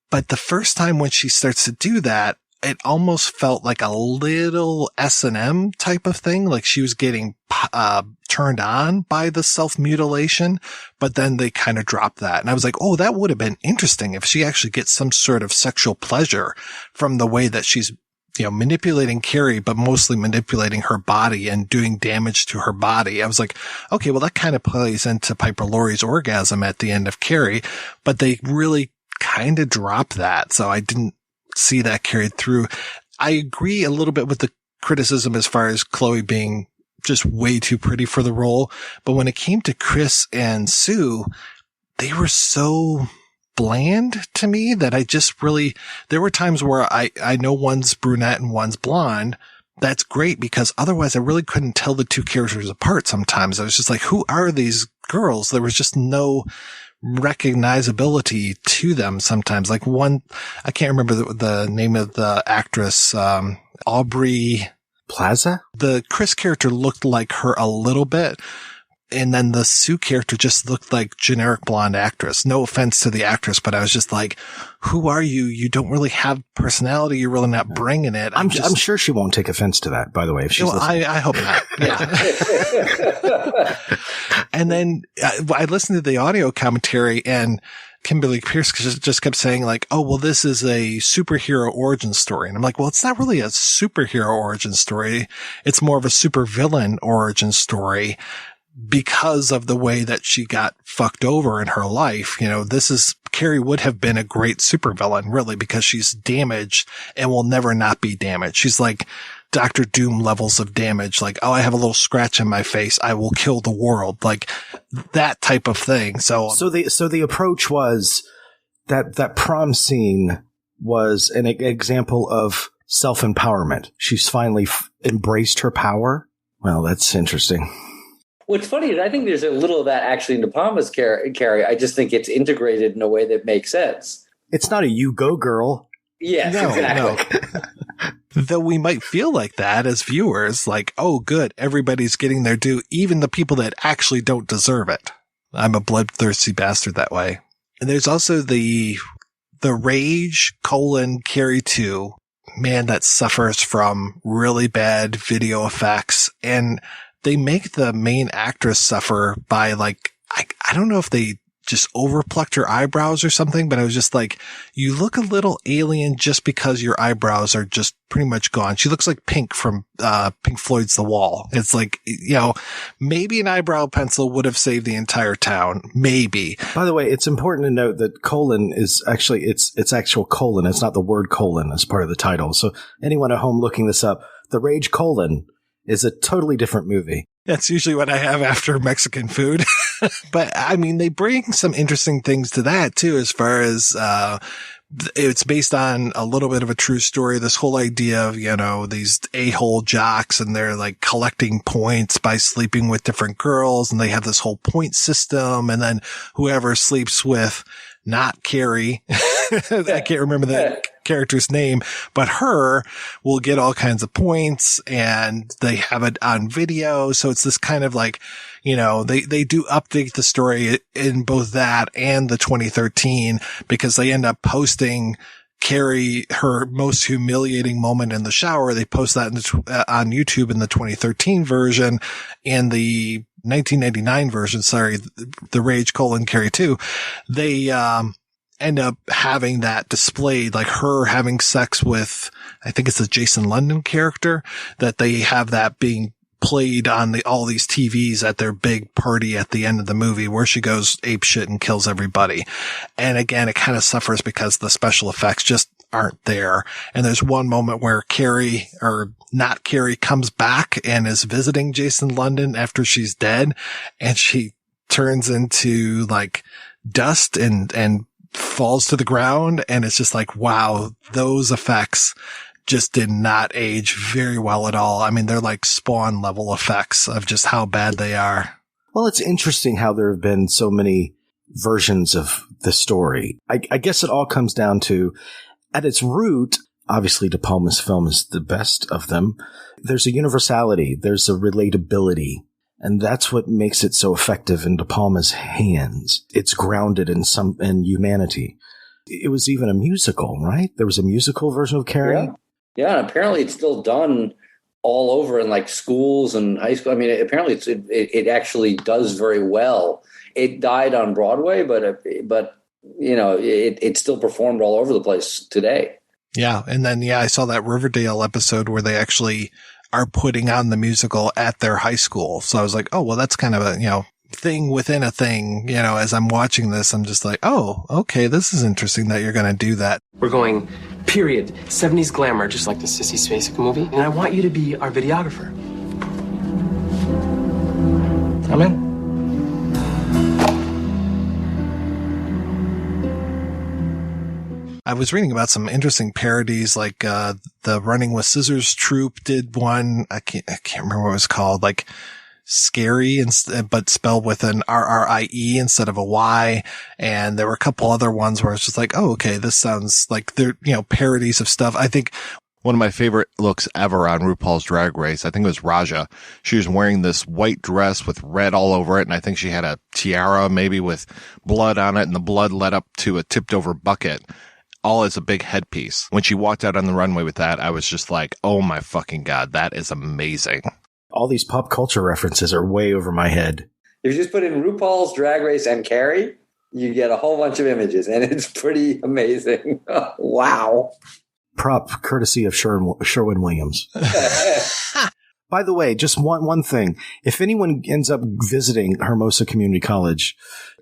But the first time when she starts to do that, it almost felt like a little S&M type of thing. Like she was getting turned on by the self-mutilation, but then they kind of dropped that. And I was like, oh, that would have been interesting if she actually gets some sort of sexual pleasure from the way that she's, you know, manipulating Carrie, but mostly manipulating her body and doing damage to her body. I was like, okay, well, that kind of plays into Piper Laurie's orgasm at the end of Carrie, but they really kind of dropped that. So I didn't see that carried through. I agree a little bit with the criticism as far as Chloe being just way too pretty for the role. But when it came to Chris and Sue, they were so bland to me that I just really, there were times where I know one's brunette and one's blonde. That's great because otherwise I really couldn't tell the two characters apart sometimes. I was just like, who are these girls? There was just no recognizability to them sometimes. Like one, I can't remember the name of the actress, Aubrey Plaza. The Chris character looked like her a little bit. And then the Sue character just looked like generic blonde actress. No offense to the actress, but I was just like, who are you? You don't really have personality. You're really not bringing it. I'm sure she won't take offense to that, by the way. If she's I hope not. Yeah. And then I listened to the audio commentary and Kimberly Pierce just kept saying like, oh, well, this is a superhero origin story. And I'm like, well, it's not really a superhero origin story. It's more of a supervillain origin story. Because of the way that she got fucked over in her life, you know, Carrie would have been a great supervillain, really, because she's damaged and will never not be damaged. She's like Dr. Doom levels of damage. Like, oh, I have a little scratch in my face. I will kill the world. Like that type of thing. So the approach was that prom scene was an example of self-empowerment. She's finally embraced her power. Well, that's interesting. What's funny is I think there's a little of that actually in De Palma's Carrie. I just think it's integrated in a way that makes sense. It's not a you go girl. Yes, exactly. No. Though we might feel like that as viewers, like, oh, good, everybody's getting their due, even the people that actually don't deserve it. I'm a bloodthirsty bastard that way. And there's also the The Rage, Carrie 2, man, that suffers from really bad video effects. And they make the main actress suffer by like, I don't know if they just overplucked her eyebrows or something, but I was just like, you look a little alien just because your eyebrows are just pretty much gone. She looks like Pink from Pink Floyd's The Wall. It's like, maybe an eyebrow pencil would have saved the entire town. Maybe. By the way, it's important to note that colon is actually, it's actual colon. It's not the word colon as part of the title. So anyone at home looking this up, The Rage colon is a totally different movie. That's usually what I have after Mexican food. But I mean, they bring some interesting things to that too, as far as, it's based on a little bit of a true story. This whole idea of, these a-hole jocks and they're like collecting points by sleeping with different girls, and they have this whole point system. And then whoever sleeps with not Carrie, I can't remember the character's name, but her will get all kinds of points, and they have it on video. So it's this kind of like, they do update the story in both that and the 2013, because they end up posting Carrie, her most humiliating moment in the shower. They post that on YouTube in the 2013 version, and the 1989 version, The Rage Carrie 2. They, end up having that displayed, like her having sex with, I think it's a Jason London character, that they have that being played on all these TVs at their big party at the end of the movie, where she goes apeshit and kills everybody. And again, it kind of suffers because the special effects just aren't there. And there's one moment where Carrie, or not Carrie, comes back and is visiting Jason London after she's dead, and she turns into like dust and falls to the ground. And it's just like, wow, those effects just did not age very well at all. I mean, they're like Spawn level effects of just how bad they are. Well, it's interesting how there have been so many versions of the story. I guess it all comes down to, at its root, obviously De Palma's film is the best of them. There's a universality. There's a relatability. And that's what makes it so effective in De Palma's hands. It's grounded in humanity. It was even a musical, right? There was a musical version of Carrie. Yeah, and apparently it's still done all over in like schools and high school. I mean, apparently it actually does very well. It died on Broadway, but it's still performed all over the place today. Yeah, and then I saw that Riverdale episode where they actually are putting on the musical at their high school. So I was like, oh, well, that's kind of a, thing within a thing. As I'm watching this, I'm just like, oh, okay, this is interesting that you're going to do that. We're going, period, 70s glamour, just like the Sissy Spacek movie. And I want you to be our videographer. I'm in. I was reading about some interesting parodies, like the Running with Scissors troupe did one. I can't remember what it was called, like Scary, but spelled with an R-R-I-E instead of a Y. And there were a couple other ones where it's just like, oh, okay, this sounds like they're, parodies of stuff. I think one of my favorite looks ever on RuPaul's Drag Race, I think it was Raja. She was wearing this white dress with red all over it, and I think she had a tiara maybe with blood on it, and the blood led up to a tipped over bucket, all as a big headpiece. When she walked out on the runway with that, I was just like, oh my fucking God, that is amazing. All these pop culture references are way over my head. If you just put in RuPaul's Drag Race and Carrie, you get a whole bunch of images, and it's pretty amazing. Wow. Prop courtesy of Sherwin Williams. By the way, just one thing. If anyone ends up visiting Hermosa Community College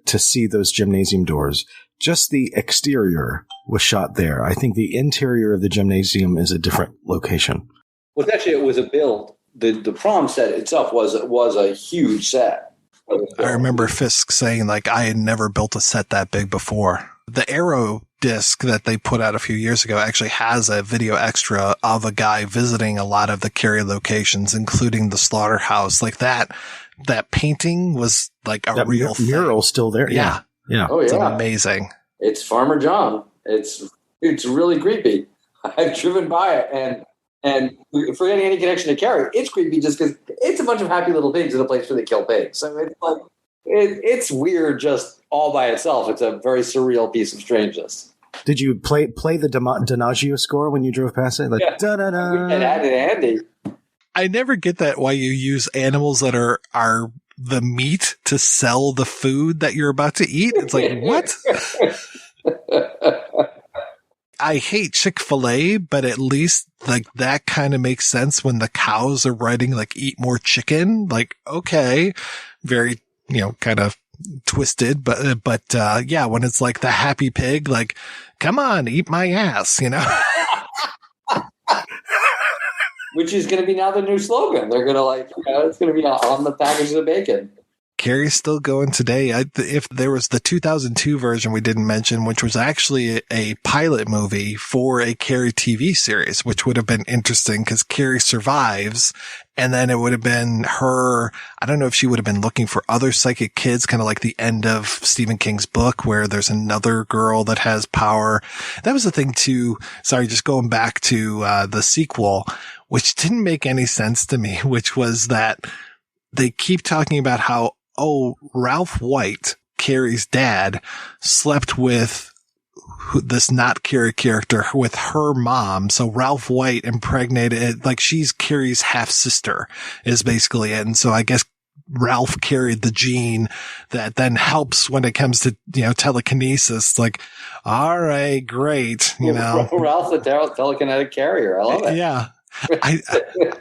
to see those gymnasium doors, just the exterior was shot there. I think the interior of the gymnasium is a different location. Well, actually, it was a build. The prom set itself was a huge set. I remember Fisk saying, like, I had never built a set that big before. The Arrow disc that they put out a few years ago actually has a video extra of a guy visiting a lot of the Carrie locations, including the slaughterhouse. Like that painting was like that real mural still there. Yeah. Oh, yeah. It's amazing. It's Farmer John. It's really creepy. I've driven by it, and forgetting any connection to Carrie, it's creepy just because it's a bunch of happy little pigs in a place where they kill pigs. So it's like it's weird just all by itself. It's a very surreal piece of strangeness. Did you play the DiMaggio score when you drove past it? Like, da-da-da. It had it handy. I never get that why you use animals that are the meat to sell the food that you're about to eat. It's like, what? I hate Chick-fil-A, but at least like that kind of makes sense when the cows are writing like eat more chicken. Like, okay, very, kind of twisted, but yeah, when it's like the happy pig, like, come on, eat my ass, Which is going to be now the new slogan. They're going to it's going to be on the package of bacon. Carrie's still going today. If there was the 2002 version we didn't mention, which was actually a pilot movie for a Carrie TV series, which would have been interesting because Carrie survives. And then it would have been her. I don't know if she would have been looking for other psychic kids, kind of like the end of Stephen King's book where there's another girl that has power. That was the thing too. Sorry, just going back to the sequel, which didn't make any sense to me, which was that they keep talking about how, Ralph White, Carrie's dad, slept with this not Carrie character with her mom. So Ralph White impregnated, like she's Carrie's half sister is basically it. And so I guess Ralph carried the gene that then helps when it comes to, telekinesis. Like, all right, great. Ralph the telekinetic carrier. I love it. Yeah.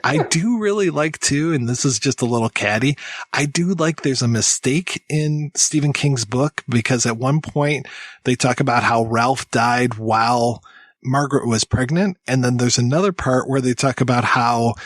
I do really like too, and this is just a little catty, I do like there's a mistake in Stephen King's book because at one point they talk about how Ralph died while Margaret was pregnant. And then there's another part where they talk about how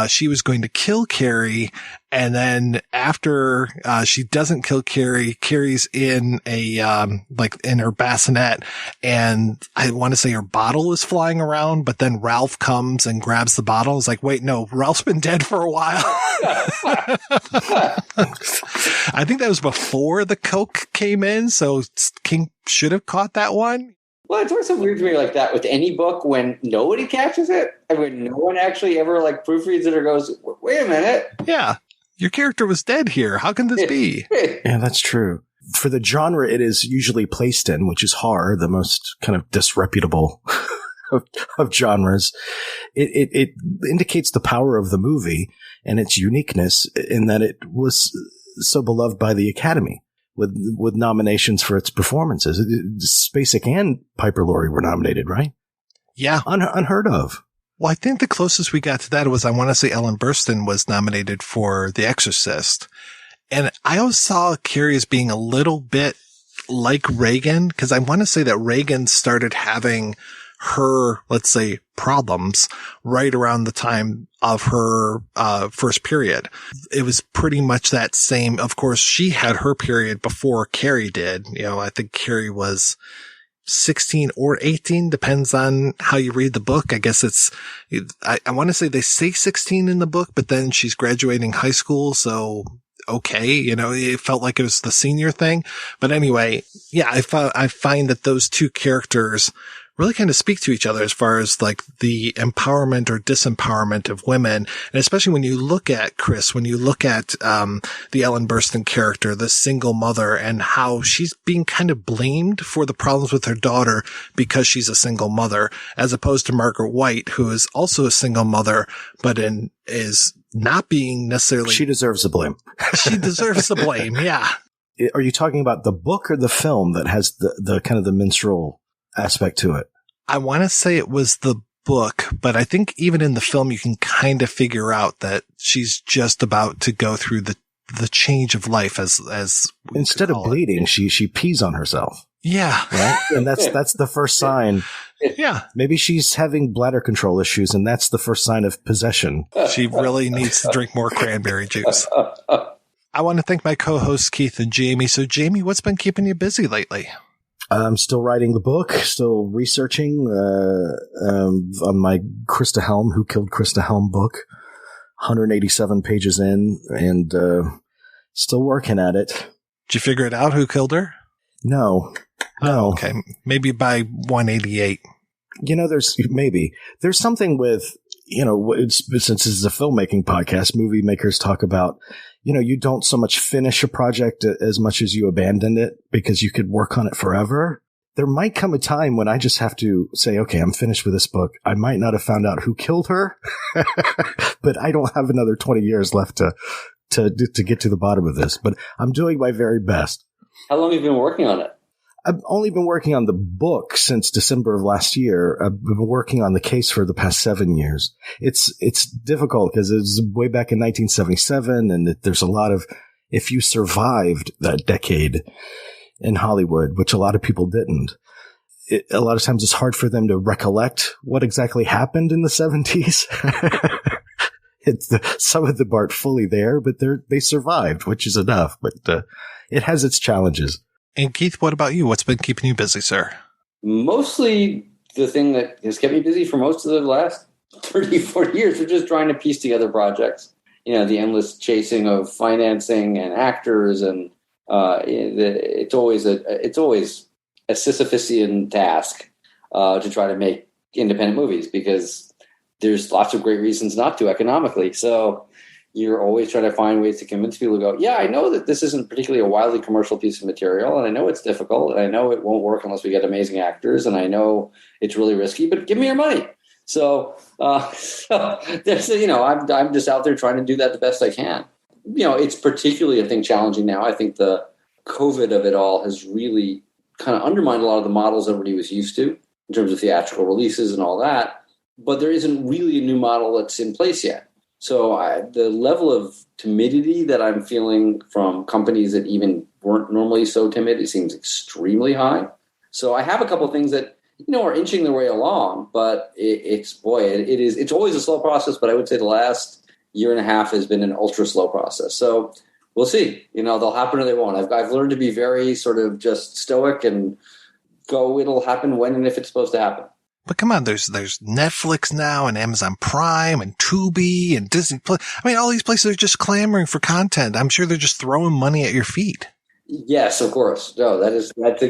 she was going to kill Carrie. And then after she doesn't kill Carrie, Carrie's in in her bassinet. And I want to say her bottle is flying around, but then Ralph comes and grabs the bottle. It's like, wait, no, Ralph's been dead for a while. I think that was before the Coke came in. So King should have caught that one. Well, it's always so weird to me like that with any book when nobody catches it. I mean, no one actually ever proofreads it or goes, wait a minute. Yeah. Your character was dead here. How can this be? Yeah, that's true. For the genre it is usually placed in, which is horror, the most kind of disreputable of genres, it indicates the power of the movie and its uniqueness in that it was so beloved by the Academy. With nominations for its performances. Spacek and Piper Laurie were nominated, right? Yeah. Unheard of. Well, I think the closest we got to that was, I want to say Ellen Burstyn was nominated for The Exorcist. And I always saw Carrie as being a little bit like Reagan, because I want to say that Reagan started having her, let's say, problems right around the time of her first period. It was pretty much that same. Of course, she had her period before Carrie did. I think Carrie was 16 or 18, depends on how you read the book. I guess I want to say they say 16 in the book, but then she's graduating high school. So, okay, it felt like it was the senior thing. But anyway, yeah, I find that those two characters really kind of speak to each other as far as like the empowerment or disempowerment of women. And especially when you look at Chris, when you look at the Ellen Burstyn character, the single mother, and how she's being kind of blamed for the problems with her daughter because she's a single mother, as opposed to Margaret White, who is also a single mother, but is not being necessarily. She deserves the blame. She deserves the blame. Yeah. Are you talking about the book or the film that has the kind of the minstrel aspect to it? I want to say it was the book, but I think even in the film, you can kind of figure out that she's just about to go through the change of life as instead of bleeding, she pees on herself. Yeah. Right. And that's the first sign. Yeah. Maybe she's having bladder control issues and that's the first sign of possession. She really needs to drink more cranberry juice. I want to thank my co-hosts, Keith and Jamey. So Jamey, what's been keeping you busy lately? I'm still writing the book, still researching on my Krista Helm, Who Killed Krista Helm book, 187 pages in, and still working at it. Did you figure it out who killed her? No. Oh, okay. Maybe by 188. There's something with, since this is a filmmaking podcast, movie makers talk about, you don't so much finish a project as much as you abandon it because you could work on it forever. there might come a time when I just have to say, okay, I'm finished with this book. I might not have found out who killed her, but I don't have another 20 years left to get to the bottom of this. But I'm doing my very best. How long have you been working on it? I've only been working on the book since December of last year. I've been working on the case for the past 7 years. It's difficult because it was way back in 1977, and there's a lot of, if you survived that decade in Hollywood, which a lot of people didn't, a lot of times it's hard for them to recollect what exactly happened in the 70s. Some of them aren't fully there, but they survived, which is enough. But it has its challenges. And Keith, what about you? What's been keeping you busy, sir? Mostly the thing that has kept me busy for most of the last 30, 40 years, we're just trying to piece together projects. You know, the endless chasing of financing and actors, and it's always a Sisyphusian task to try to make independent movies, because there's lots of great reasons not to economically. So you're always trying to find ways to convince people to go, yeah, I know that this isn't particularly a wildly commercial piece of material, and I know it's difficult, and I know it won't work unless we get amazing actors, and I know it's really risky, but give me your money. So there's, I'm just out there trying to do that the best I can. You know, it's particularly, I think, challenging now. I think the COVID of it all has really kind of undermined a lot of the models everybody was used to in terms of theatrical releases and all that. But there isn't really a new model that's in place yet. So the level of timidity that I'm feeling from companies that even weren't normally so timid, it seems extremely high. So I have a couple of things that, are inching their way along, but it's always a slow process. But I would say the last year and a half has been an ultra slow process. So we'll see. They'll happen or they won't. I've learned to be very sort of just stoic and go. It'll happen when and if it's supposed to happen. But come on, there's Netflix now and Amazon Prime and Tubi and Disney Plus. I mean, all these places are just clamoring for content. I'm sure they're just throwing money at your feet. Yes, of course. No, that's what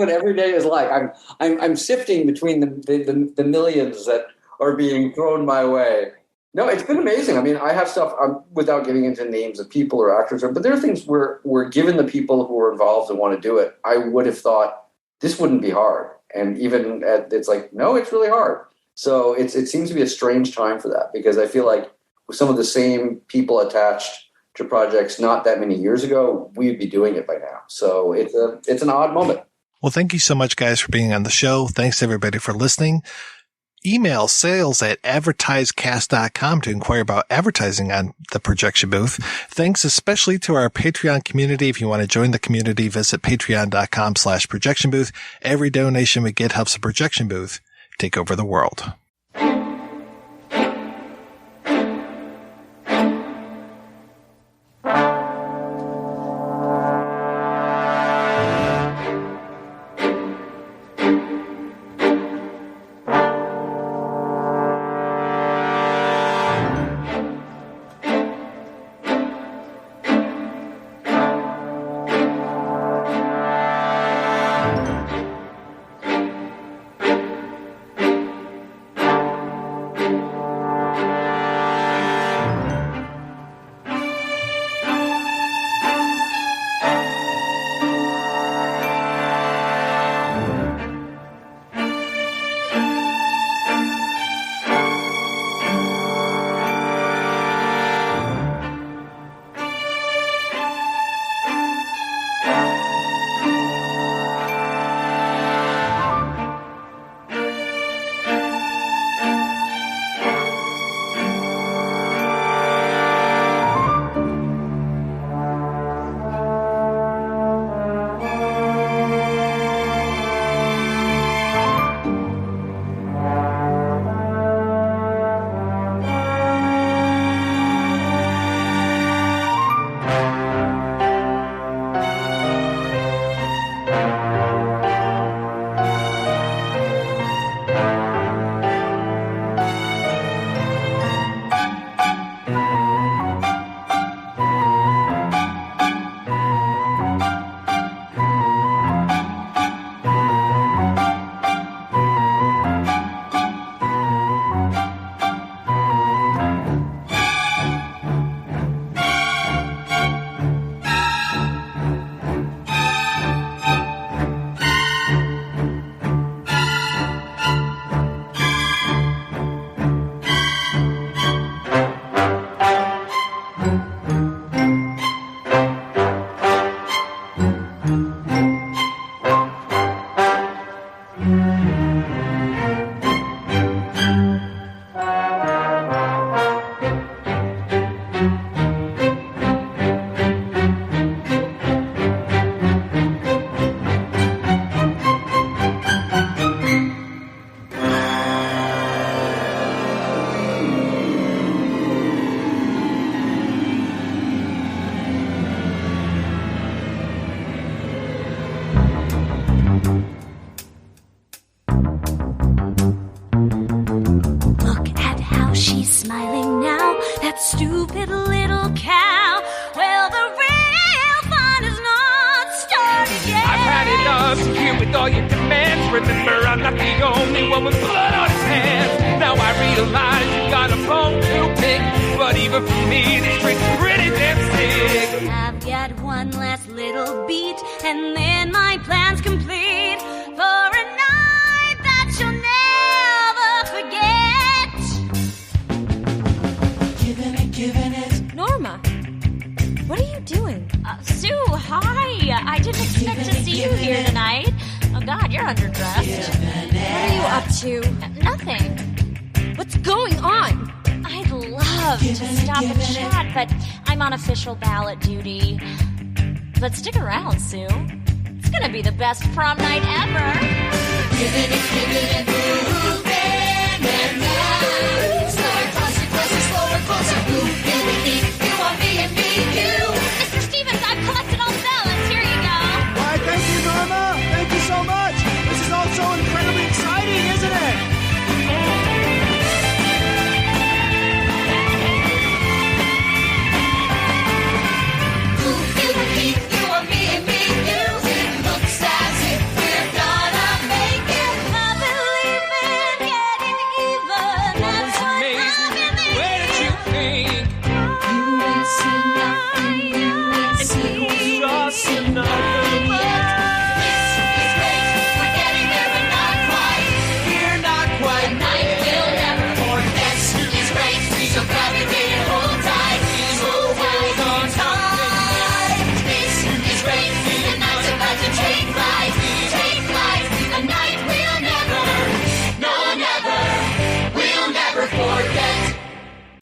every day is like. I'm sifting between the millions that are being thrown my way. No, it's been amazing. I mean, I have stuff without getting into names of people or actors, but there are things where given the people who are involved and want to do it, I would have thought this wouldn't be hard. And even it's like, no, it's really hard. So it seems to be a strange time for that, because I feel like with some of the same people attached to projects not that many years ago, we'd be doing it by now. So it's an odd moment. Well, thank you so much, guys, for being on the show. Thanks, everybody, for listening. Email sales@advertisecast.com to inquire about advertising on the projection booth. Thanks especially to our Patreon community. If you want to join the community, visit patreon.com/projection booth. Every donation we get helps the projection booth take over the world. stupid little cow. Well, the real fun is not started yet. I've had enough to hear with all your demands. Remember, I'm not the only one with blood on his hands. Now I realize you got a bone to pick, but even for me, this drink's pretty damn sick. I've got one last little beat, and then my plan's complete for a night that you'll never forget. Giving it. Norma, what are you doing? Sue, hi. I didn't expect to see you here tonight. Oh, God, you're underdressed. What are you up to? Nothing. What's going on? I'd love to stop and chat, but I'm on official ballot duty. But stick around, Sue. It's gonna be the best prom night ever. Giving it, moving, and now. Slower, closer, slower, closer, moving.